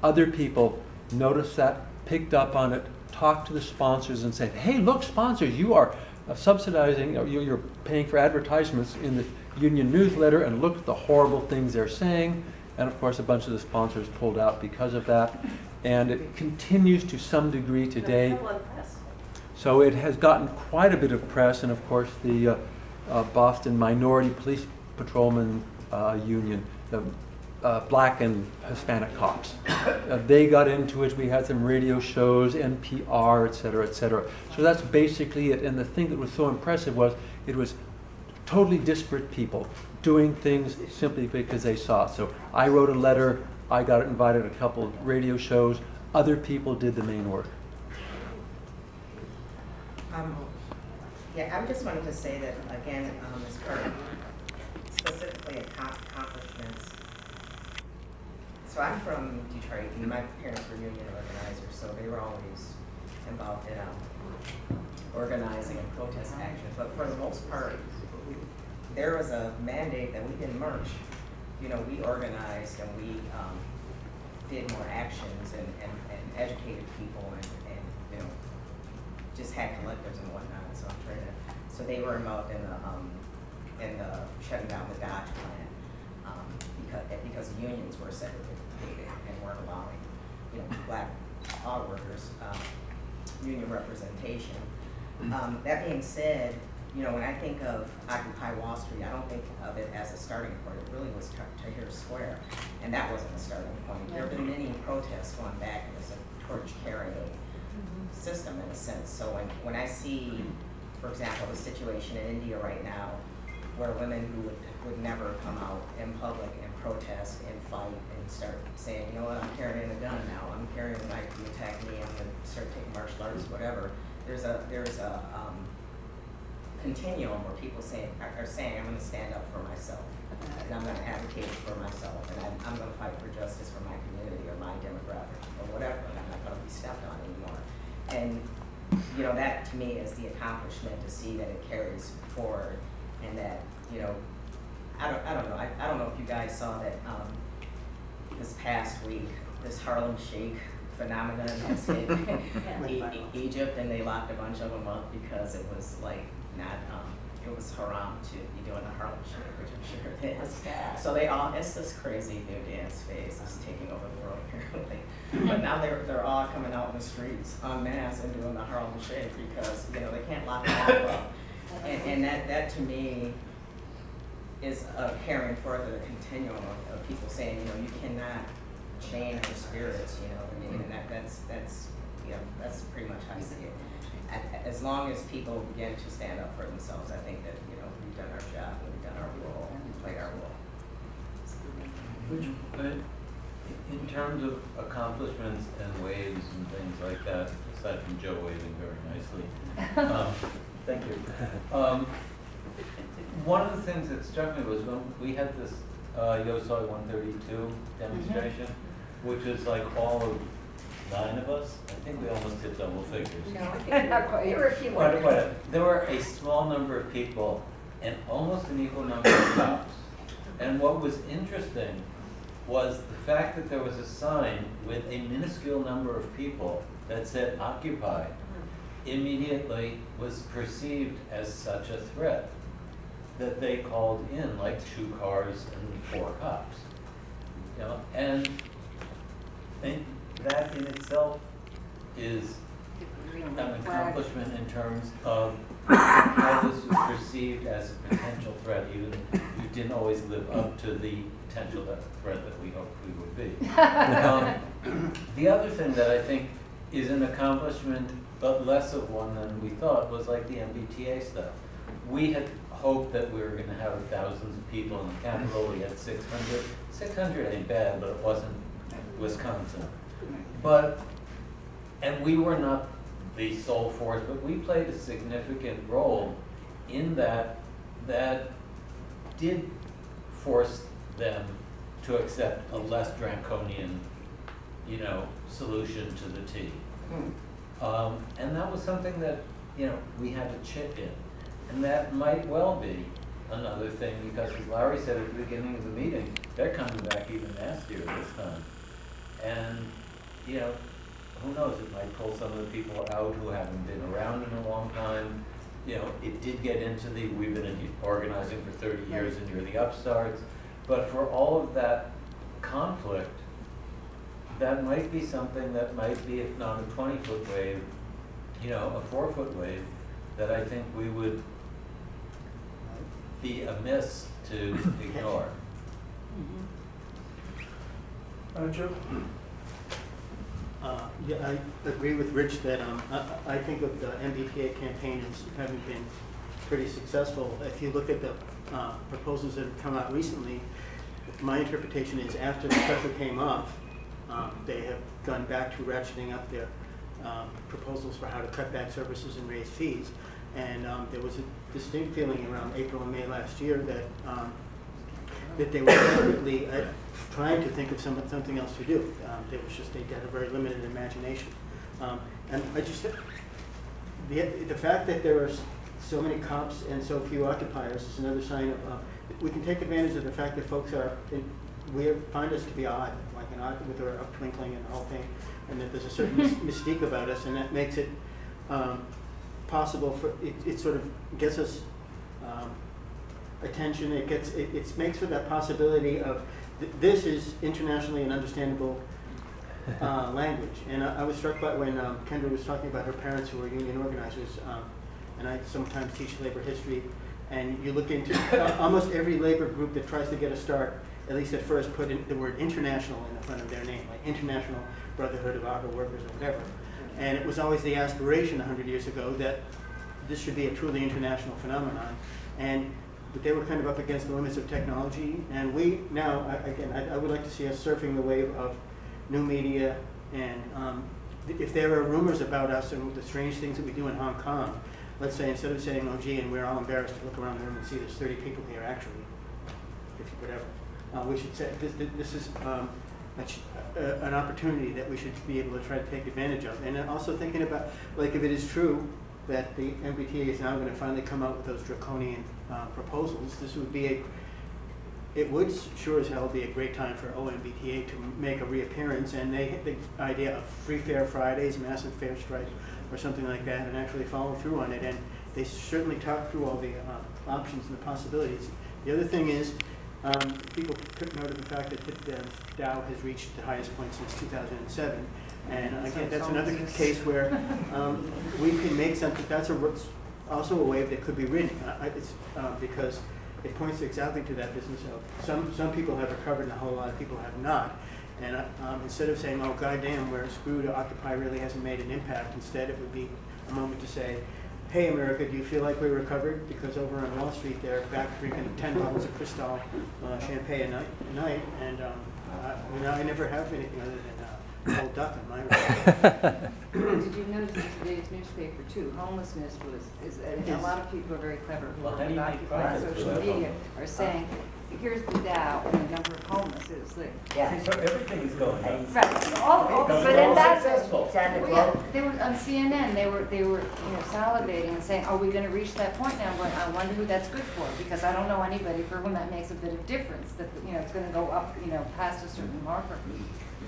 Other people noticed that, picked up on it, talked to the sponsors and said, hey, look, sponsors, you are subsidizing, you're paying for advertisements in the union newsletter, and look at the horrible things they're saying. And of course, a bunch of the sponsors pulled out because of that. And it continues to some degree today. So it has gotten quite a bit of press, and of course the Boston Minority Police Patrolmen Union, the black and Hispanic cops. They got into it. We had some radio shows, NPR, et cetera, et cetera. So that's basically it. And the thing that was so impressive was it was totally disparate people doing things simply because they saw. So I wrote a letter. I got invited to a couple of radio shows. Other people did the main work. Yeah, I just wanted to say that, again, as part of specifically accomplishments. So I'm from Detroit, and my parents were union organizers, so they were always involved in organizing and protest action. But for the most part, there was a mandate that we didn't march. You know, we organized and we did more actions and educated people and you know, just had collectors and whatnot. So I'm trying to. So they were involved in the shutting down the Dodge plant because the unions were segregated and weren't allowing, you know, black auto workers union representation. That being said, you know, when I think of Occupy Wall Street, I don't think of it as a starting point. It really was Tahrir Square, and that wasn't a starting point. There have been many protests going back, and it's a torch-carrying system in a sense. So when I see, for example, the situation in India right now, where women who would never come out in public and protest and fight and start saying, you know what, I'm carrying a gun now, I'm carrying a knife, you attack me, I'm going to start taking martial arts, whatever. There's a continuum where people are saying, I'm going to stand up for myself, and I'm going to advocate for myself, and I'm going to fight for justice for my community or my demographic or whatever, and I'm not going to be stepped on anymore. And you know, that to me is the accomplishment, to see that it carries forward, and that, you know, I don't know if you guys saw that this past week, this Harlem Shake phenomenon has hit Egypt, and they locked a bunch of them up because it was like not, it was haram to be doing a Harlem Shake, which I'm sure it is. So they all, it's this crazy new dance phase that's taking over the world apparently. But now they're all coming out in the streets en masse and doing the Harlem Shake because, you know, they can't lock them all up. And that to me is carrying further the continuum of people saying, you know, you cannot change your spirits, you know, I mean, and that's you know, that's pretty much how I see it. As long as people begin to stand up for themselves, I think that, you know, we've done our job, we've done our role, we've played our role. In terms of accomplishments and waves and things like that, aside from Joe waving very nicely, thank you. One of the things that struck me was when we had this Yosoi 132 demonstration, which is like all of 9 of us. I think we almost hit double figures. No, I think there were a few more. But there were a small number of people and almost an equal number of cops. And what was interesting was the fact that there was a sign with a minuscule number of people that said Occupy immediately was perceived as such a threat. that they called in, like 2 cars and 4 cops. You know, and that in itself is an accomplishment in terms of how this was perceived as a potential threat, even if you didn't always live up to the potential threat that we hoped we would be. The other thing that I think is an accomplishment, but less of one than we thought, was like the MBTA stuff. We had hoped that we were going to have thousands of people in the Capitol. We had 600. 600 ain't bad, but it wasn't Wisconsin. And we were not the sole force, but we played a significant role in that did force them to accept a less draconian, you know, solution to the T. And that was something that, you know, we had to chip in. And that might well be another thing, because as Larry said at the beginning of the meeting, they're coming back even nastier this time. And, you know, who knows, it might pull some of the people out who haven't been around in a long time. You know, it did get into the, we've been organizing for 30 years and you're the upstarts. But for all of that conflict, that might be something that might be, if not a 20-foot wave, you know, a 4-foot wave, that I think we would be amiss to ignore. Joe? Yeah, I agree with Rich that I think of the MBTA campaign as having been pretty successful. If you look at the proposals that have come out recently, my interpretation is after the pressure came off, they have gone back to ratcheting up their proposals for how to cut back services and raise fees. And there was a distinct feeling around April and May last year that they were desperately trying to think of something else to do. They had a very limited imagination. And I just, the fact that there are so many cops and so few occupiers is another sign of, we can take advantage of the fact that folks find us to be odd, like an odd with our up twinkling and the whole thing, and that there's a certain mystique about us, and that makes it possible for, it sort of gets us attention. It makes for that possibility of this is internationally an understandable language. And I was struck by when Kendra was talking about her parents who were union organizers, and I sometimes teach labor history, and you look into almost every labor group that tries to get a start, at least at first, put in the word international in the front of their name, like International Brotherhood of Auto Workers or whatever. And it was always the aspiration 100 years ago that this should be a truly international phenomenon. But they were kind of up against the limits of technology. And we now, again, I would like to see us surfing the wave of new media. And if there are rumors about us and the strange things that we do in Hong Kong, let's say instead of saying, oh gee, and we're all embarrassed to look around the room and see there's 30 people here actually, 50, whatever. We should say this is an opportunity that we should be able to try to take advantage of. And also thinking about, like, if it is true that the MBTA is now going to finally come out with those draconian proposals, this would be it would sure as hell be a great time for OMBTA to make a reappearance, and they hit the idea of free fare Fridays, massive fare strike, or something like that, and actually follow through on it. And they certainly talk through all the options and the possibilities. The other thing is, people took note of the fact that the Dow has reached the highest point since 2007. And again, that's another case where we can make something, that's also a wave that could be ridden. Because it points exactly to that business of some people have recovered and a whole lot of people have not. And instead of saying, oh, goddamn, we're screwed, Occupy really hasn't made an impact, instead it would be a moment to say, hey, America, do you feel like we recovered? Because over on Wall Street, they're back drinking 10 bottles of Cristal champagne a night. And I never have anything other than cold duck in my room. Did you notice in today's newspaper, too, homelessness and a lot of people are very clever who are occupying social media are saying, here's the Dow and the number of homeless is like. Yeah. So everything is going up. Right. But then that's successful. they were on CNN. They were salivating and saying, "Are we going to reach that point now?" I'm going, I wonder who that's good for, because I don't know anybody for whom that makes a bit of difference. That it's going to go up, past a certain marker.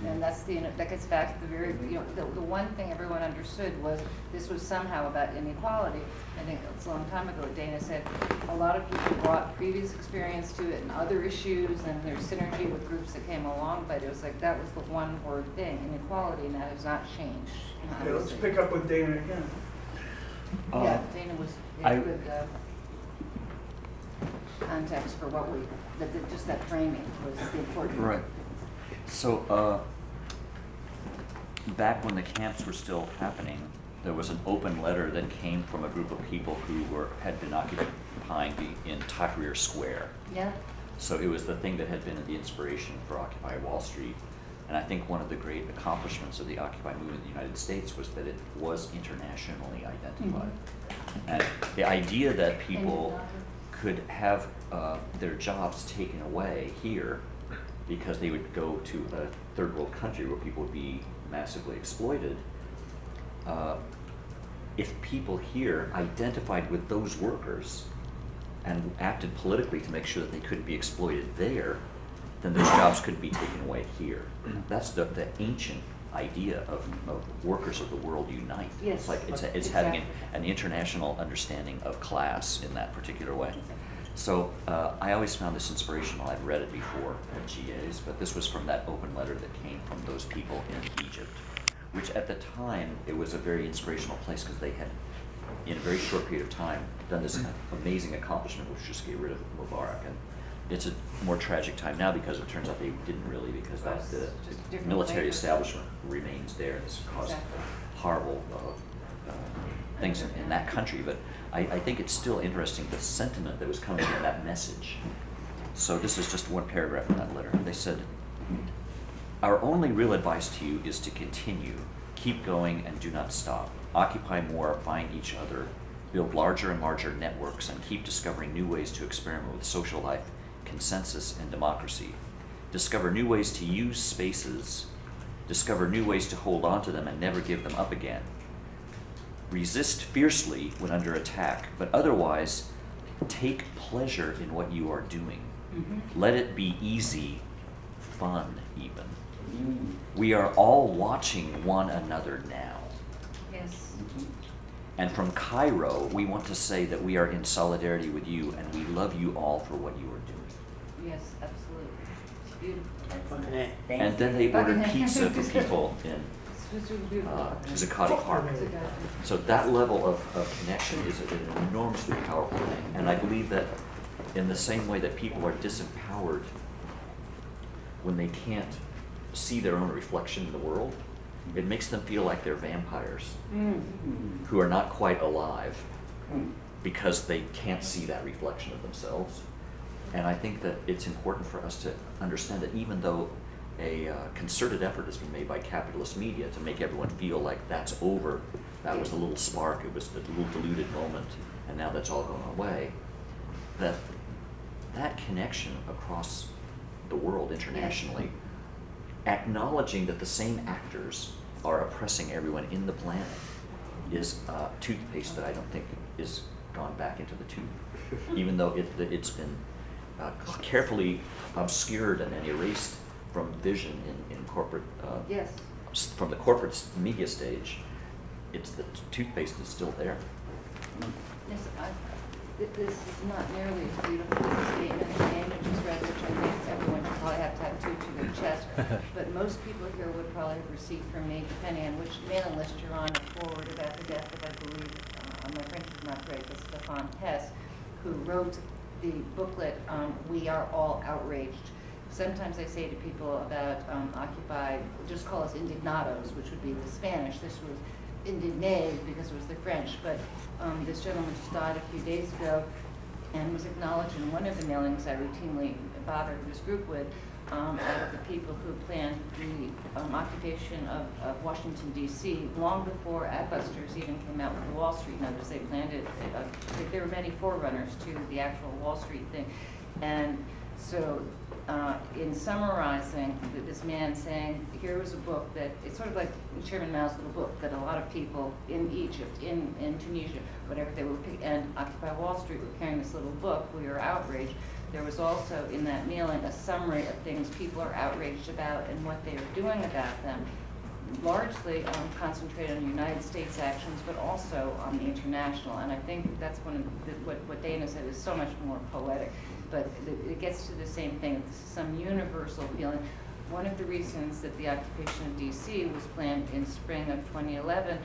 And that gets back to the very, the one thing everyone understood was this was somehow about inequality. I think it's a long time ago, Dana said, a lot of people brought previous experience to it and other issues, and there's synergy with groups that came along, but it was like that was the one word thing, inequality, and that has not changed. Okay, let's pick up with Dana again. Yeah, Dana was I- a good context for what just that framing was the important. Right. So, back when the camps were still happening, there was an open letter that came from a group of people who had been occupying in Tahrir Square. Yeah. So it was the thing that had been the inspiration for Occupy Wall Street. And I think one of the great accomplishments of the Occupy movement in the United States was that it was internationally identified. And the idea that people could have their jobs taken away here because they would go to a third world country where people would be massively exploited, if people here identified with those workers and acted politically to make sure that they couldn't be exploited there, then those jobs couldn't be taken away here. That's the ancient idea of workers of the world unite. Yes, It's like it's exactly. having an international understanding of class in that particular way. So I always found this inspirational. I've read it before at GA's, but this was from that open letter that came from those people in Egypt, which at the time, it was a very inspirational place because they had, in a very short period of time, done this amazing accomplishment, which just get rid of Mubarak. And it's a more tragic time now because it turns out they didn't really, because the military establishment remains there and has caused horrible things in that country. But I think it's still interesting, the sentiment that was coming in that message. So this is just one paragraph in that letter. They said, "Our only real advice to you is to continue, keep going and do not stop. Occupy more, find each other, build larger and larger networks, and keep discovering new ways to experiment with social life, consensus, and democracy. Discover new ways to use spaces, discover new ways to hold on to them and never give them up again. Resist fiercely when under attack, but otherwise take pleasure in what you are doing. Let it be easy, fun even. We are all watching one another now. Yes. And from Cairo, we want to say that we are in solidarity with you and we love you all for what you are doing." Yes, absolutely. It's beautiful. And then they ordered pizza for people in It's really beautiful. Zuccotti Park. So that level of connection is an enormously powerful thing. And I believe that in the same way that people are disempowered when they can't see their own reflection in the world, it makes them feel like they're vampires who are not quite alive because they can't see that reflection of themselves. And I think that it's important for us to understand that even though a concerted effort has been made by capitalist media to make everyone feel like that's over, that was a little spark, it was a little diluted moment, and now that's all gone away, that connection across the world internationally, acknowledging that the same actors are oppressing everyone in the planet, is toothpaste that I don't think is gone back into the tube, even though it's been carefully obscured and then erased from vision in corporate, from the corporate media stage. It's the toothpaste is still there. Yes, this is not nearly as beautiful as the statement Dana just read, which I think everyone should probably have tattooed to their chest. But most people here would probably have received from me, depending on which mailing list you're on, a forward about the death of, I believe, my French is not great, but Stefan Hess, who wrote the booklet, We Are All Outraged. Sometimes I say to people about Occupy, just call us indignados, which would be the Spanish. This was indigné because it was the French, but this gentleman just died a few days ago and was acknowledged in one of the mailings I routinely bother this group with, out of the people who planned the occupation of Washington, D.C. long before Adbusters even came out with the Wall Street numbers. They planned it. There were many forerunners to the actual Wall Street thing. And so in summarizing, this man saying, here was a book that, it's sort of like Chairman Mao's little book that a lot of people in Egypt, in Tunisia, whatever they were, and Occupy Wall Street were carrying this little book, We Are Outraged. there was also in that mailing a summary of things people are outraged about and what they are doing about them, largely concentrated on United States actions, but also on the international. And I think that's one of what Dana said is so much more poetic, but it gets to the same thing. This is some universal feeling. One of the reasons that the occupation of DC was planned in spring of 2011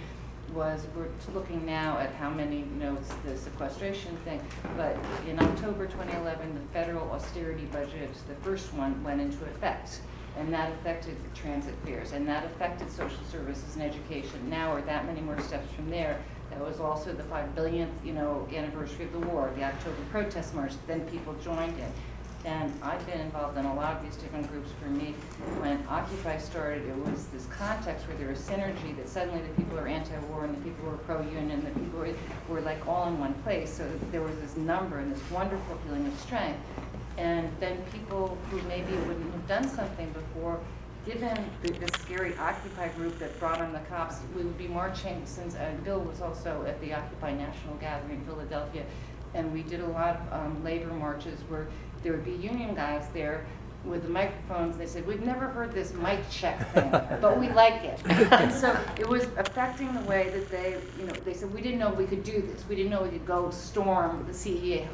was we're looking now at how many, you know, it's the sequestration thing, but in October 2011, the federal austerity budget, the first one, went into effect. And that affected transit fares, and that affected social services and education. Now we're that many more steps from there. That was also the 5 billionth, you know, anniversary of the war, the October protest march. Then people joined in. And I've been involved in a lot of these different groups. For me, when Occupy started, it was this context where there was synergy, that suddenly the people who are anti-war and the people who are pro-union and the people who were like all in one place. So there was this number and this wonderful feeling of strength. And then people who maybe wouldn't have done something before, given the scary Occupy group that brought on the cops, we would be marching since, Bill was also at the Occupy National Gathering in Philadelphia, and we did a lot of labor marches where there would be union guys there with the microphones. They said, we've never heard this mic check thing, but we like it. And so it was affecting the way that they, you know, they said, we didn't know we could do this. We didn't know we could go storm the CEO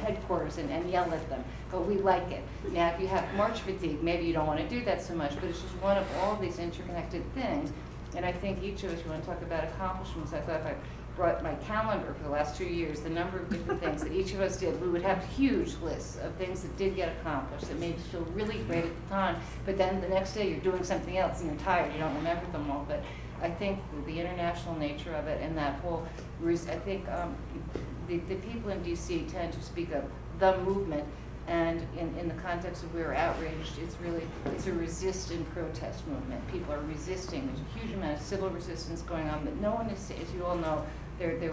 headquarters and yell at them, but we like it. Now, if you have march fatigue, maybe you don't want to do that so much, but it's just one of all these interconnected things. And I think each of us, we want to talk about accomplishments. I thought if I brought my calendar for the last 2 years, the number of different things that each of us did, we would have huge lists of things that did get accomplished that made us feel really great at the time, but then the next day you're doing something else and you're tired, you don't remember them all. But I think the international nature of it and that whole, I think the people in DC tend to speak of the movement, and in the context of we're outraged, it's a resist and protest movement. People are resisting. There's a huge amount of civil resistance going on, but no one is, as you all know, there have been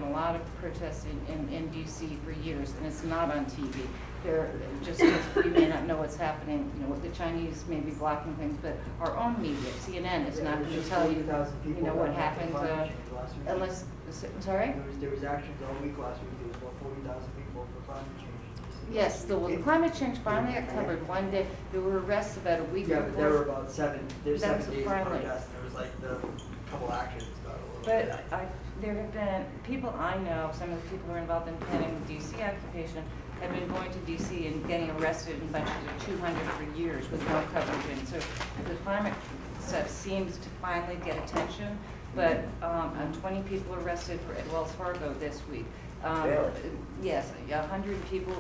a lot of protests in DC for years, and it's not on TV. They're just, you may not know what's happening, you know, with the Chinese may be blocking things, but our own media, CNN, is not going to tell you, you know, what happened, unless, sorry? There was actions all week last week. There was about 40,000 people for climate change. Yes, the climate change finally got covered one day. There were arrests about a week before. Yeah, but there were about 7 days of finally. protests, and there was like the couple actions about a little bit. But there have been people I know, some of the people who are involved in planning the DC occupation, have been going to DC and getting arrested in bunches of 200 for years with no coverage. And so the climate stuff seems to finally get attention, but 20 people arrested at Wells Fargo this week. Really? Yes, 100 people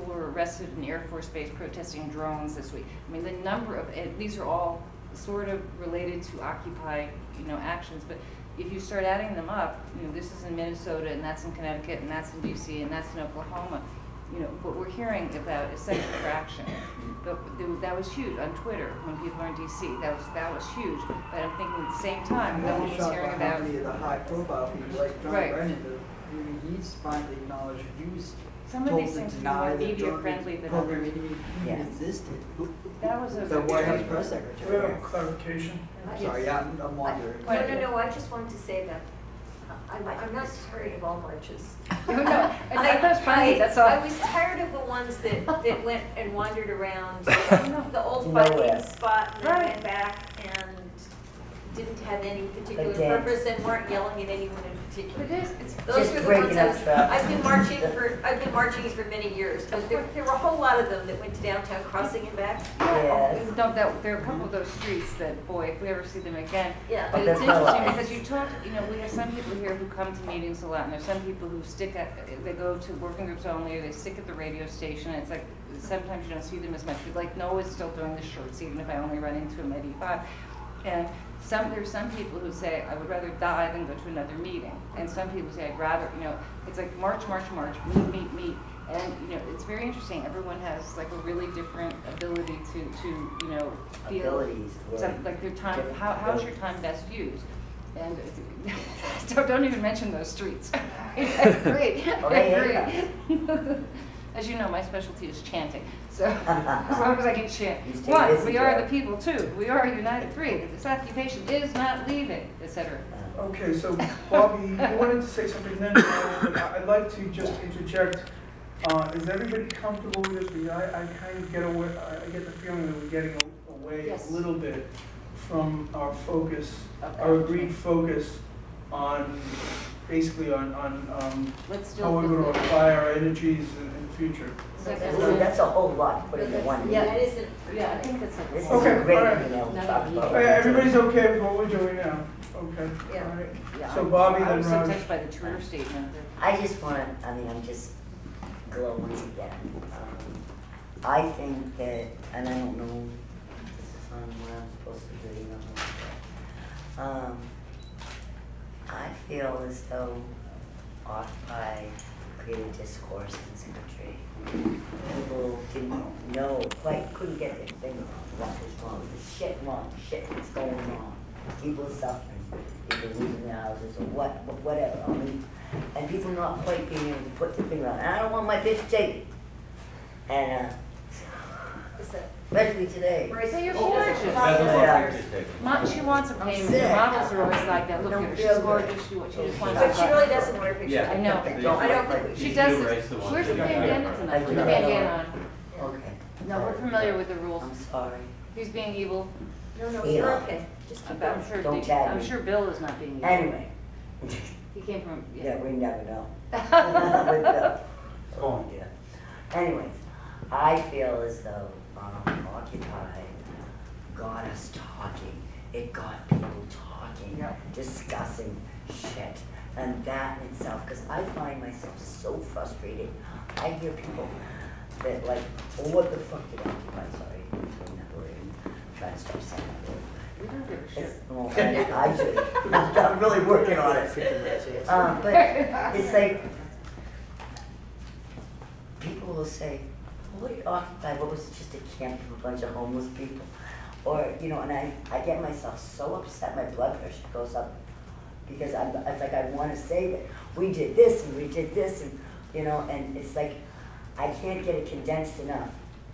were arrested in Air Force Base protesting drones this week. I mean, the number of, these are all sort of related to Occupy, you know, actions, but if you start adding them up, you know, this is in Minnesota, and that's in Connecticut, and that's in DC, and that's in Oklahoma, you know, what we're hearing about is such a fraction. But that was huge on Twitter when people are in DC. That was huge. But I'm thinking at the same time, no one was hearing about the high-profile people like John Right. Brennan. He's finally acknowledged he was some of these things are more media friendly than program others. even existed. That was The White House press Do we secretary. have a clarification? Sorry, yeah, I'm wondering. No, I just wanted to say that I'm not tired of all marches. No, I thought it was funny, that's all. I was tired of the ones that went and wandered around the old fighting spot and then went back and didn't have any particular purpose and weren't yelling at anyone in particular. Those were the ones I've been marching for many years, but there were a whole lot of them that went to downtown Crossing and back. Yes. No, there are a couple of those streets that, boy, if we ever see them again. Yeah. But it's interesting because you talk, you know, we have some people here who come to meetings a lot, and there's some people who they go to working groups only, or they stick at the radio station, and it's like, sometimes you don't see them as much. Like Noah's still doing the shorts, even if I only run into him at E5. And there's some people who say, I would rather die than go to another meeting. And some people say, I'd rather, you know, it's like march, meet. And, you know, it's very interesting. Everyone has like a really different ability to you know, feel like their time, how's your time best used? And don't even mention those streets. I agree. As you know, my specialty is chanting. So as long as I can chant. One, we are the people. Two, we are united. Three, that this occupation is not leaving, etc. Okay, so Bobby, you wanted to say something then. I'd like to just interject Is everybody comfortable with this? Because I kind of get away, I get the feeling that we're getting away Yes. a little bit from our focus, Okay. our agreed focus on, basically on Let's how we're still. going to apply our energies in the future. That's a whole lot to put into one Yeah, meeting. that isn't. Yeah, I think that's This is a. Okay, a great, all right. you know, Not talk even- about. Everybody's okay with what we're doing now? Okay, Yeah. all right. Yeah, So Bobby, I then was so Raj. touched by the Truer statement. I just want to, I mean, I'm just glowing again. I think that, and I don't know if this is on what I'm supposed to do, you know. I feel as though Occupy created discourse in this country. People didn't know, quite couldn't get their finger on what was wrong. The shit was going on. People suffering, people losing their houses, or whatever. I mean, and people not quite being able to put their finger on it. I don't want my bitch taken. And Is that? especially today. So you're Oh, gorgeous. Yeah. She wants a payment. sick. Models are always like that. Look at her, she's feel gorgeous. good. She just wants. But she really doesn't want her picture. Yeah. I know. I don't think we She should. does. erase the ones Where's the that you got. bandana tonight? I Put do the not. bandana on. Okay. No, we're familiar with the rules. I'm sorry. He's being evil. No, no, Yeah. you're okay. Just keep I'm going. sure. Don't tag I'm me. sure Bill is not being evil. Anyway. He came from. Yeah, we never know. With Go on. Yeah. Anyways, I feel as though Occupy got us talking. It got people talking, discussing shit. And that in itself, because I find myself so frustrated. I hear people that like, well, what the fuck did Occupy, sorry, I'm saying that word, I'm trying to stop saying that word. We don't give a shit. It's, well, I do. I'm really working on it. But it's like, people will say, well, what did Occupy, what was it, just a camp of a bunch of homeless people? Or, you know, and I get myself so upset, my blood pressure goes up, because it's like I want to say that we did this and we did this, and, you know, and it's like, I can't get it condensed enough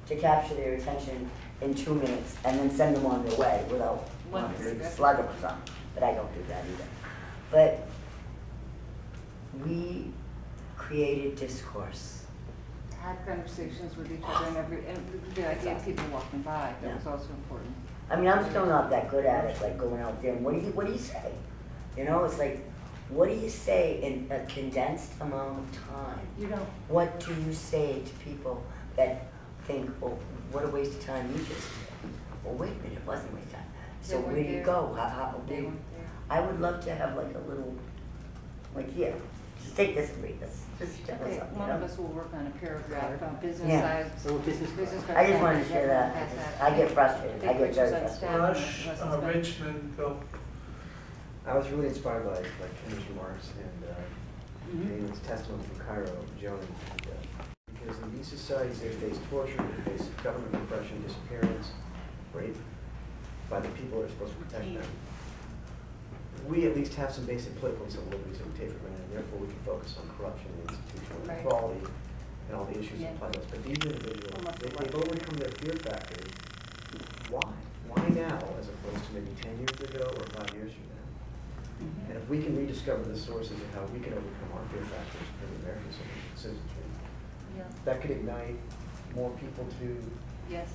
to capture their attention in 2 minutes and then send them on their way without wanting to slug them or something. But I don't do that either. But we created discourse. Had conversations with each other and the idea of people walking by, that was also important. I mean, I'm still not that good at it, like going out there and what do you say? You know, it's like, what do you say in a condensed amount of time? You don't. What do you say to people that think, well, what a waste of time you just did? Well, wait a minute, it wasn't a waste of time. So They where weren't do you there. go? How They weren't there. I would love to have like a little, like, here, just take this and read this. Just tell us Okay, something, one you of know? us will work on a paragraph on business Yeah. sides. Little business card. I just wanted to share that. I get frustrated. I get very frustrated. Rush, Rich, then Bill. I was really inspired by Kendra's remarks and David's testimony from Cairo, Joan, and, because in these societies they face torture, they face government repression, disappearance, rape by the people that are supposed to protect them. We at least have some basic political and civil liberties that we take for granted, and therefore we can focus on corruption and institutional Right. inequality and all the issues Yeah. that apply to us. But these individuals, Almost they've like- overcome their fear factors. Why? Why now as opposed to maybe 10 years ago or 5 years from now? And if we can rediscover the sources of how we can overcome our fear factors for the American citizenry, Yeah. that could ignite more people Yes.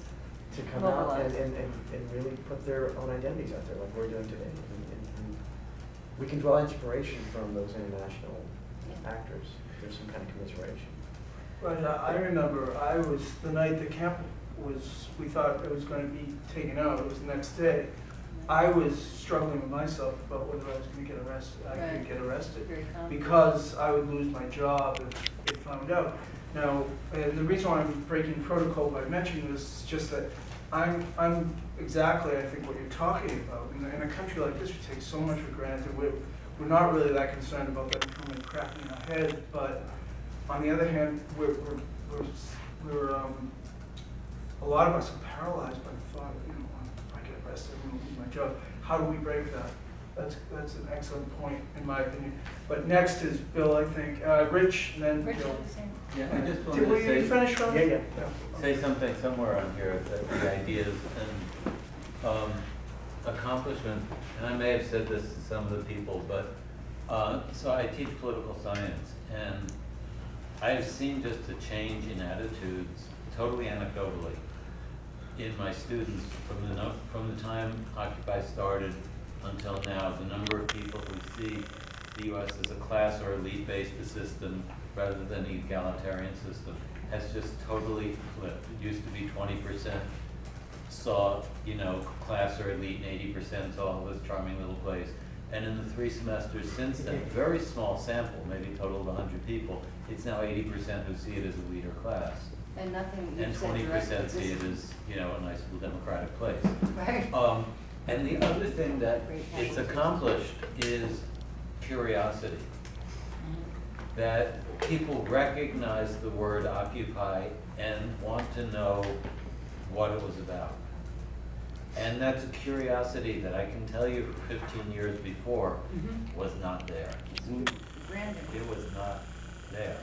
to come out Mobilize. and really put their own identities out there like we're doing today. And we can draw inspiration from those international actors. There's some kind of commiseration. Right, I remember, the night the camp we thought it was going to be taken out, it was the next day. I was struggling with myself about whether I was going to get arrested. I could get arrested Very confident. because I would lose my job if found out. Now, the reason why I'm breaking protocol by mentioning this is just that I'm exactly, I think, what you're talking about. In a country like this, we take so much for granted. We're not really that concerned about them coming and cracking our heads, but on the other hand, we're a lot of us are paralyzed by the thought of, you know, if I get arrested, I'm going to lose my job. How do we break that? That's an excellent point, in my opinion. But next is Bill, I think. Rich, and then Rich, Bill. Yeah, I just Did wanted to we say. finish, Ron? Yeah. Say something somewhere on here that the ideas and accomplishment, and I may have said this to some of the people, but so I teach political science, and I have seen just a change in attitudes, totally anecdotally, in my students from the time Occupy started until now. The number of people who see the U.S. as a class or elite-based system rather than an egalitarian system has just totally flipped. It used to be 20% saw, you know, class or elite, and 80% saw this charming little place. And in the 3 semesters since then, very small sample, maybe a total of 100 people, it's now 80% who see it as a leader class. And nothing And you've said 20% directly see it as, you know, a nice little democratic place. Right. And the other thing that it's accomplished is curiosity. That people recognize the word occupy and want to know what it was about. And that's a curiosity that I can tell you 15 years before was not there. It was not there.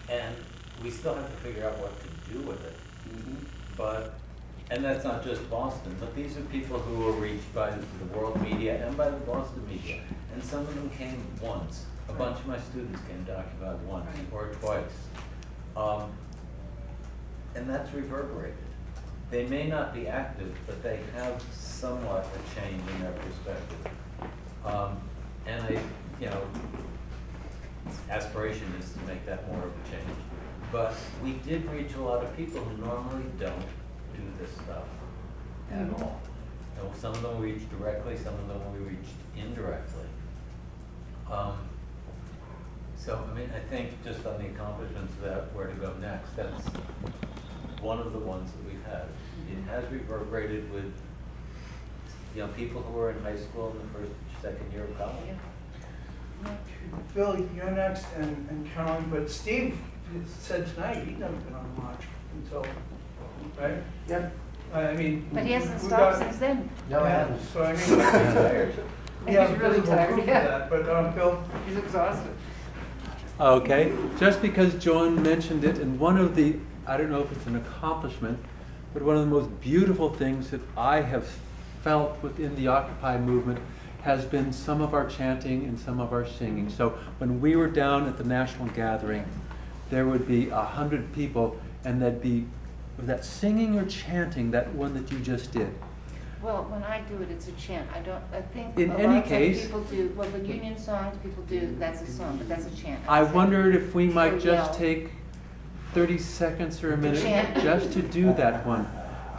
And we still have to figure out what to do with it. But, and that's not just Boston, but these are people who were reached by the world media and by the Boston media. And some of them came once. A bunch of my students came to Occupy once or twice. And that's reverberated. They may not be active, but they have somewhat a change in their perspective. And I, you know, aspiration is to make that more of a change. But we did reach a lot of people who normally don't do this stuff at all. And some of them we reached directly, some of them we reached indirectly. So, I mean, I think just on the accomplishments of that, where to go next, that's one of the ones that we've had. It has reverberated with, you know, people who are in high school in the first, second year of college. Bill, you're next, and Carolyn, but Steve said tonight he'd never been on a march until, right? Yeah. I mean. But he hasn't we stopped got- since then. No, I haven't. So I mean. Tired. Yeah, He's really visible tired, proof of yeah. that, but Bill. He's exhausted. Okay, just because Joan mentioned it, and one of the, I don't know if it's an accomplishment, but one of the most beautiful things that I have felt within the Occupy movement has been some of our chanting and some of our singing. So when we were down at the national gathering, there would be 100 people, and there'd be, was that singing or chanting, that one that you just did? Well, when I do it, it's a chant. I think In a any lot of times case- people do, well, the union songs people do, that's a song, but that's a chant. I wondered if we might People just yell. take 30 seconds or a minute chant. just to do that one.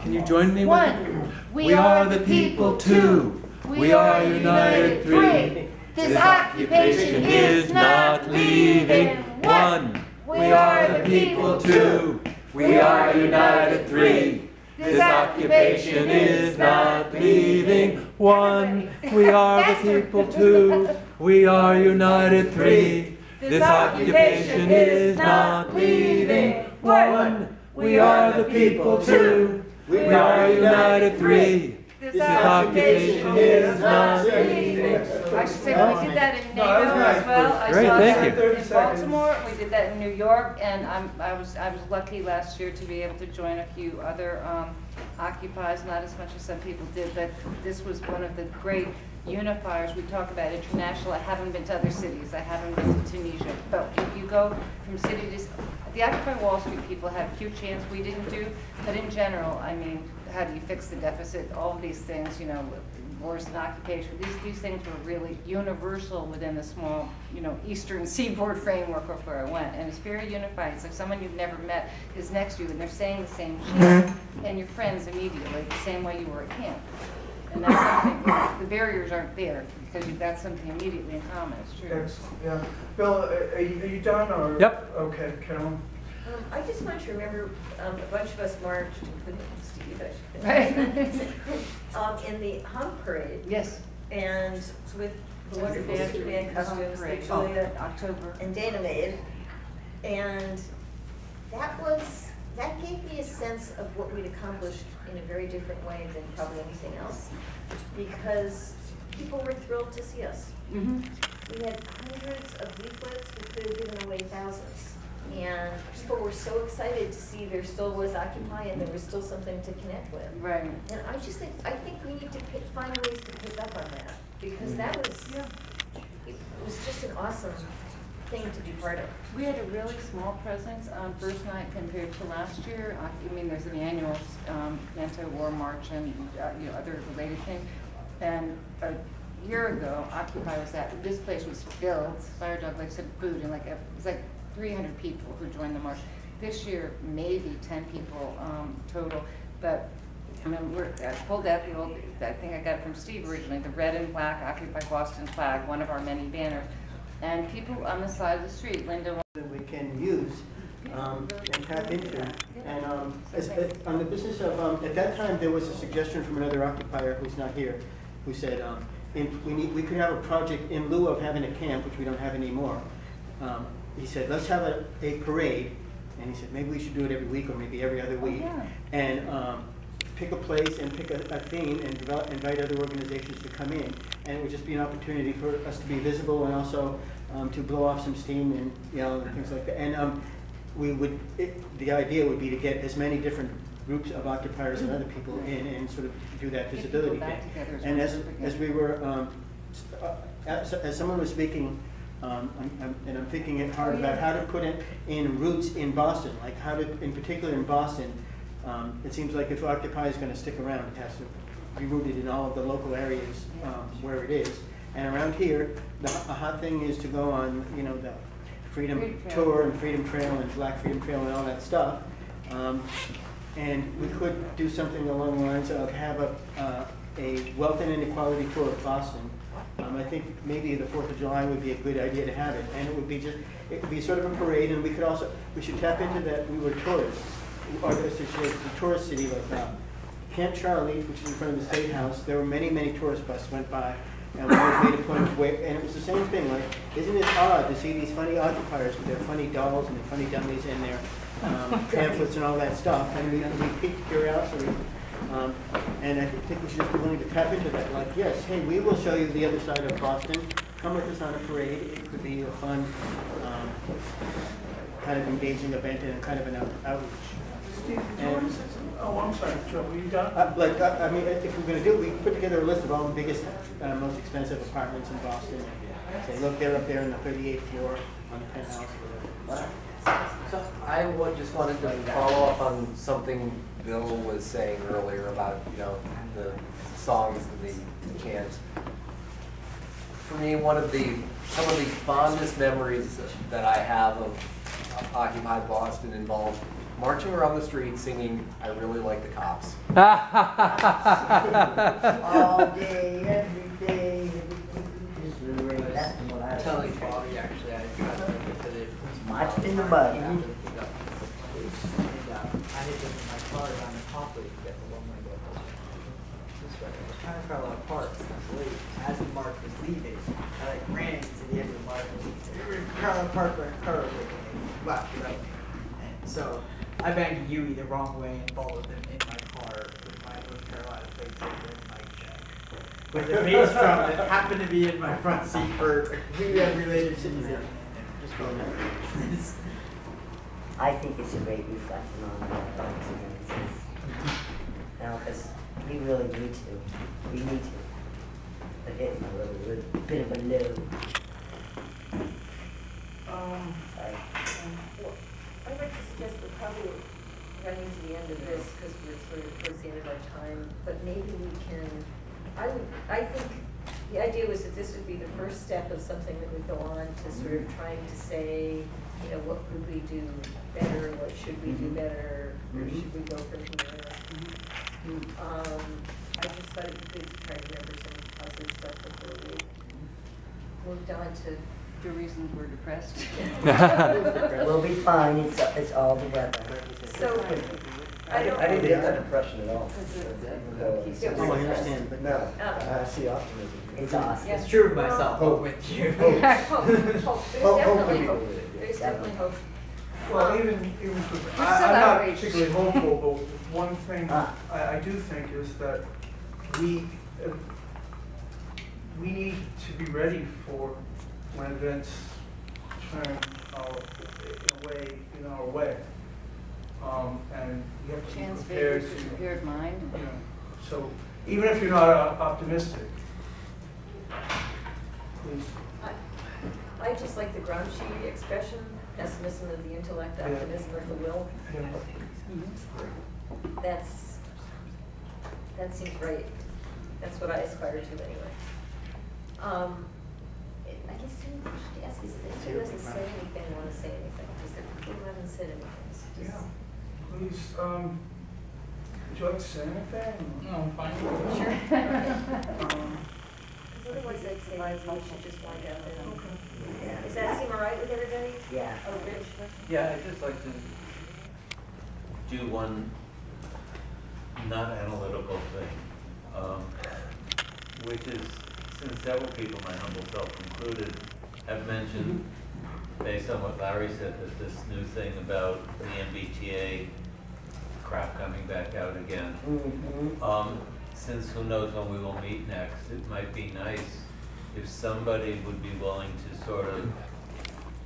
Can you join me with it? One, We are the people. Two, we are united. Three, this occupation is not leaving. One, we are the people. Two, we are united. Three, this occupation is not leaving. One, we are the people. Two, we are united. Three, this occupation is not leaving. One, we are the people. Two, we are united. Three, this occupation is not leaving. I should say, we did that in No, that was NATO nice, as well. but- I Great, saw thank that you. 30 in seconds. Baltimore, we did that in New York, and I was lucky last year to be able to join a few other occupies, not as much as some people did, but this was one of the great unifiers. We talk about international. I haven't been to other cities. I haven't been to Tunisia. But if you go from city to the Occupy Wall Street people had a few chants we didn't do, but in general, I mean, how do you fix the deficit? All of these things, you know, wars and occupation. These things were really universal within the small, you know, Eastern Seaboard framework of where I went, and it's very unified. It's like someone you've never met is next to you, and they're saying the same chant, and you're friends immediately, the same way you were at camp. And that's something, the barriers aren't there because you've got something immediately in common. It's true. Excellent, yeah. Bill, are you done, or? Yep. Okay, Carolyn. I just want to remember, a bunch of us marched, including Steve, Right. in the Hum Parade. Yes. And with the wonderful Superman costumes that Julia October. and Dana made. And that gave me a sense of what we'd accomplished in a very different way than probably anything else. Because people were thrilled to see us. Mm-hmm. We had hundreds of leaflets, we could have given away thousands. And people were so excited to see there still was Occupy and there was still something to connect with. Right. And I think we need to find ways to pick up on that, because that was, it was just an awesome thing to be part of. We had a really small presence on first night compared to last year. I mean, there's an annual anti-war march and you know, other related things. And a year ago, Occupy was at, this place was filled, Fire Dog Lake said food, and like, it was like 300 people who joined the march. This year, maybe 10 people total, but I mean, I pulled out the old, I think I got it from Steve originally, the red and black Occupy Boston flag, one of our many banners. And people on the side of the street, Linda. That we can use and tap into. And on the business of, at that time, there was a suggestion from another occupier who's not here, who said we could have a project in lieu of having a camp, which we don't have anymore. He said, let's have a parade. And he said, maybe we should do it every week or maybe every other week. Yeah. And pick a place and pick a theme and invite other organizations to come in. And it would just be an opportunity for us to be visible and also to blow off some steam and, you know, and things like that. And the idea would be to get as many different groups of occupiers and other people in and sort of do that visibility thing. And as we were, as someone was speaking, and I'm thinking it hard about how to put it in roots in Boston, like how to, in particular in Boston, it seems like if Occupy is going to stick around, it has to be rooted in all of the local areas where it is. And around here, a hot thing is to go on, you know, the Freedom Tour and Freedom Trail and Black Freedom Trail and all that stuff. And we could do something along the lines of have a wealth and inequality tour of Boston. I think maybe the 4th of July would be a good idea to have it, and it would be sort of a parade, and we should tap into that. We were tourists, or it's a tourist city like Camp Charlie, which is in front of the State House. There were many tourist buses went by, and we always made a point of and it was the same thing. Like, isn't it odd to see these funny occupiers with their funny dolls and their funny dummies and their pamphlets and all that stuff? And we piqued curiosity. And I think we should just be willing to tap into that. Like, yes, hey, we will show you the other side of Boston. Come with us on a parade. It could be a fun, kind of engaging event and kind of an outreach. Steve, oh, I'm sorry, Joe, were you done? I mean, if we're going to do it, we put together a list of all the biggest, most expensive apartments in Boston. Say, look, they're up there on the 38th floor on the penthouse. So I just wanted to follow up on something Bill was saying earlier about, you know, the songs and the chants. For me, some of the fondest memories that I have of Occupy Boston involved marching around the street singing "I Really Like the Cops." All day, every day. That's what I was Telling Bobby, actually, I it. marched in the mud. I had been in my car around the Poplar to get the one way to go this way. I was trying to parallel park, and I was late. As the mark was leaving, I ran to the end of the mark. Parallel park where a car was and left, right? And so I banged Yui the wrong way and followed them in my car with my North Carolina plate taker and mic check. With a bass drum that happened to be in my front seat for a completely unrelated reason. Just going over. I think it's a great reflection on our experiences. Now, because we really need to. We need to. But hitting a little bit of a no. Sorry. Well, I'd like to suggest we're probably running to the end of this because we're sort of towards the end of our time, but maybe we can, I think the idea was that this would be the first step of something that would go on to sort of trying to say, you know, what could we do better, what should we do better, where should we go from here? I just thought it'd be good to try to remember some positive stuff before we moved on to The reasons we're depressed. We'll be fine. It's all the weather. So, I didn't get that impression at all. Oh, I understand, but no. I see optimism. It's awesome. It's true of myself, but with you. hope. There's definitely hope. There's definitely hope. Well, even for, still I'm not outraged. particularly hopeful, but one thing I do think is that we need to be ready for when events turn in our way. And you have to be Chance prepared favors to, the prepared mind. you know, so even if you're not optimistic, please. I just like the Gramsci expression, pessimism of the intellect, Yeah. optimism of the will. Yeah. That seems right. That's what I aspire to anyway. I guess you should ask, who doesn't say anything, want to say anything? Because people haven't said anything. So just- Yeah. Please, would you like to say anything? No, I'm fine. Sure. Um, Otherwise, I'd say we should just wind up there. Yeah. Does that seem all right with everybody? Yeah. Oh, Rich? Yeah, I'd just like to do one not analytical thing, which is, since several people, my humble self included, have mentioned, based on what Larry said, that this new thing about the MBTA crap coming back out again. Since who knows when we will meet next, it might be nice if somebody would be willing to sort of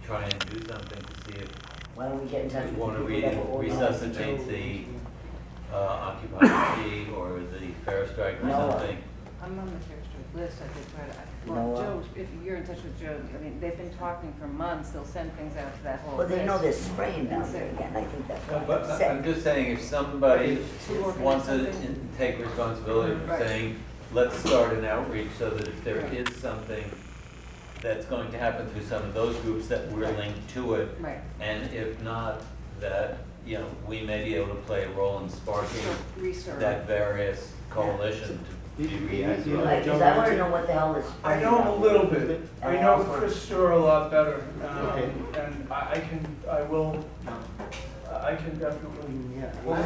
try and do something to see if Why don't we get in touch we with want to the people that were organizing? resuscitate the occupancy or the fare strike or Noah. something. I'm on the fair strike list, I could try to, Noah. well, Joe, if you're in touch with Joe, I mean, they've been talking for months, they'll send things out to that whole Well, they know list. they're spraying down there again, I think that's No, what but I'm I'm saying. just saying, if somebody To wants to organize take responsibility for Right. saying, let's start an outreach so that if there is something that's going to happen through some of those groups, that we're linked to it. Right. And if not, that, you know, we may be able to play a role in sparking Research. that various coalition to be reactive. Like, 'cause I wanna know what the hell is. I know a little bit. I know Chris Storer a lot better, Okay. and I can definitely.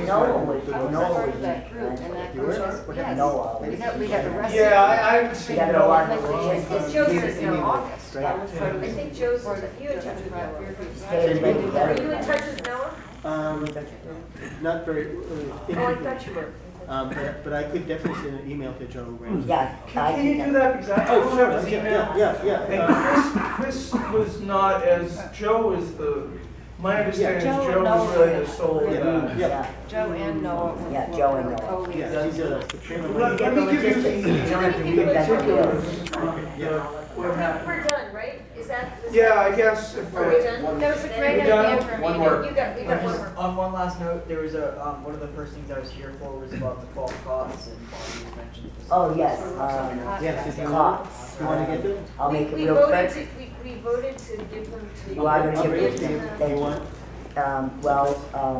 Noah would, I was Noah part would of that be. group, and that You were? person, yes, Noah. we got arrested. Yeah, I haven't seen. got a Noah lot in a of long It's time. Joe's In is now. August, I was part of I the. think Joe's, part of you in touch with Noah? Stay late Are together. you in touch with Noah? Not very, Oh, I thought you were. but I could definitely send an email to Joe Graham. Yeah. Can you do that, because I don't have his email? Yeah. And Chris was not as, Joe is my understanding is Joe Joe and was Noah. really the soul of Yeah. that. Yeah, Joe and Noah. Yeah, Joe and Noah. Co-leads. Yeah, he's the chairman. Let me give you the. Jonathan, you get that to What happened? We're done, right? Is that? Yeah, I guess if. Are we done? That was a great We done? idea for me. One more. We got one more. On one last note, there was a, one of the first things I was here for was about the false costs, and Bonnie was mentioned. Oh, yes, Yes, if you want, cots. you want to get them? I'll make it We real voted quick. to, we voted to give them to. You are gonna I'll give bring it it to to you. them? You Thank you. want?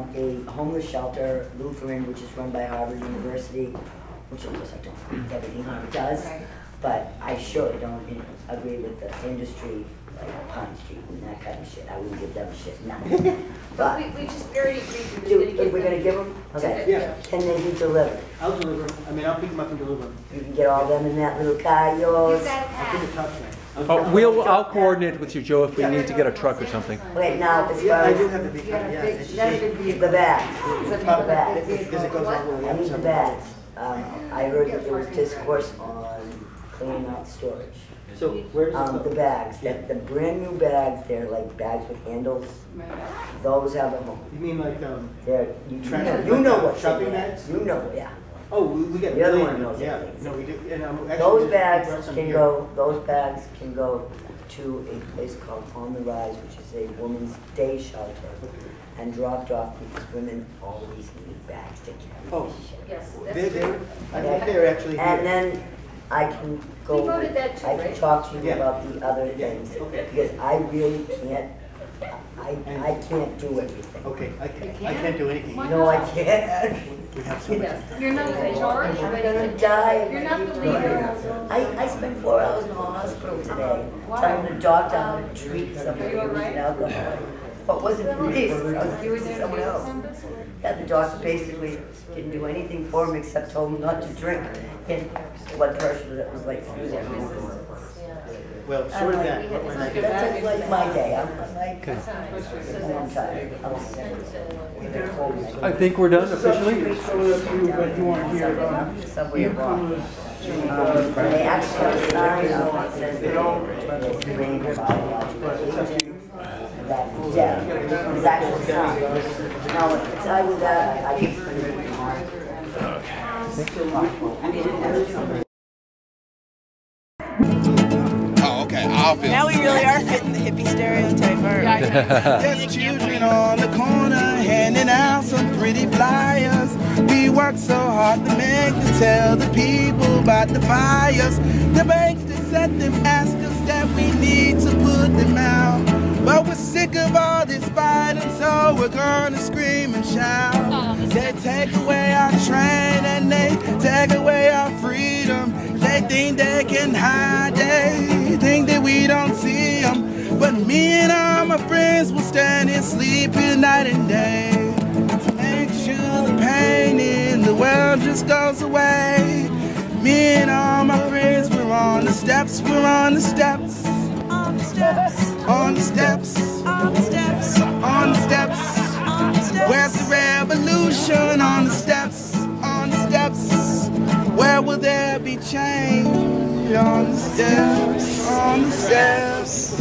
A homeless shelter, Lutheran, which is run by Harvard University, which of course I don't think everything Harvard does, Right. but I surely don't agree with the industry, like Pine Street and that kind of shit. I wouldn't give them shit, nothing. But we just already agreed we were gonna give them. We're gonna give them? Okay. Yeah. Can they be delivered? I'll deliver them. I mean, I'll pick them up and deliver them. You can get all them in that little car, yours? I think it's top tonight. I'll coordinate with you, Joe, if we need to get a truck or something. Wait, now, as Yeah, far I do as have the big, You got a yeah. big, it's you got a just- big vehicle. the bags, Is it the not a bags. big Because it goes all the way I up. need the somewhere. bags. I heard that there was discourse on cleaning out storage. So where does it The go? bags, the brand new bags, they're like bags with handles, those have a home. You mean like, They're, you Trash- you know what's in shopping there. bags? You know, yeah. oh, we got. The other million one of knows them. Yeah, everything. no, we do, and actually. Those we brought bags some can here. go, those bags can go to a place called On the Rise, which is a woman's day shelter, and dropped off because women always need bags to carry Oh. shit. Yes, They're, that's they're, true. I think they're actually And here. then I can go, We voted that too, I can right? talk to you Yeah. about the other things, Okay. because I really can't, I can't do everything. Okay, I can't do anything. No, I can't. We have so much. Yes. You're not in charge, I'm gonna die. you're not the leader. I spent 4 hours in the hospital today, telling the doctor how to treat somebody who was an alcoholic. But it wasn't for me, I was You were doing there someone to do else. something? Yeah, the doctor basically didn't do anything for him except told him not to drink. And blood pressure that was like through the roof. Well, so did that. But when I get That's like my day, I'm like, Okay. I'm tired. I'm sick. I think we're done This is up to officially. you, so if you, but you want to hear, Subway you walk. could, They actually have a sign up that says they that don't, it's range of biological agent. That, yeah, it's actually sign. Now, it's either that, I can. Oh, okay. Now we really are fitting the hippie stereotype, aren't we? There's children on the corner handing out some pretty flyers. We work so hard to make to tell the people about the fires. The banks that set them ask us that we need to put them out. But we're sick of all this fighting, so we're gonna scream and shout. They take away our train and they take away our freedom. They think they can hide, they think that we don't see them. But me and all my friends will stand here sleeping night and day to make sure the pain in the world just goes away. Me and all my friends, we're on the steps, we're on the steps. On the steps. On the steps. On the steps. On the steps. On the steps. Where's the revolution? On the steps. On the steps. Where will there be change? On the steps. On the steps.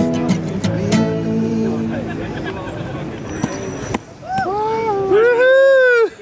Woohoo!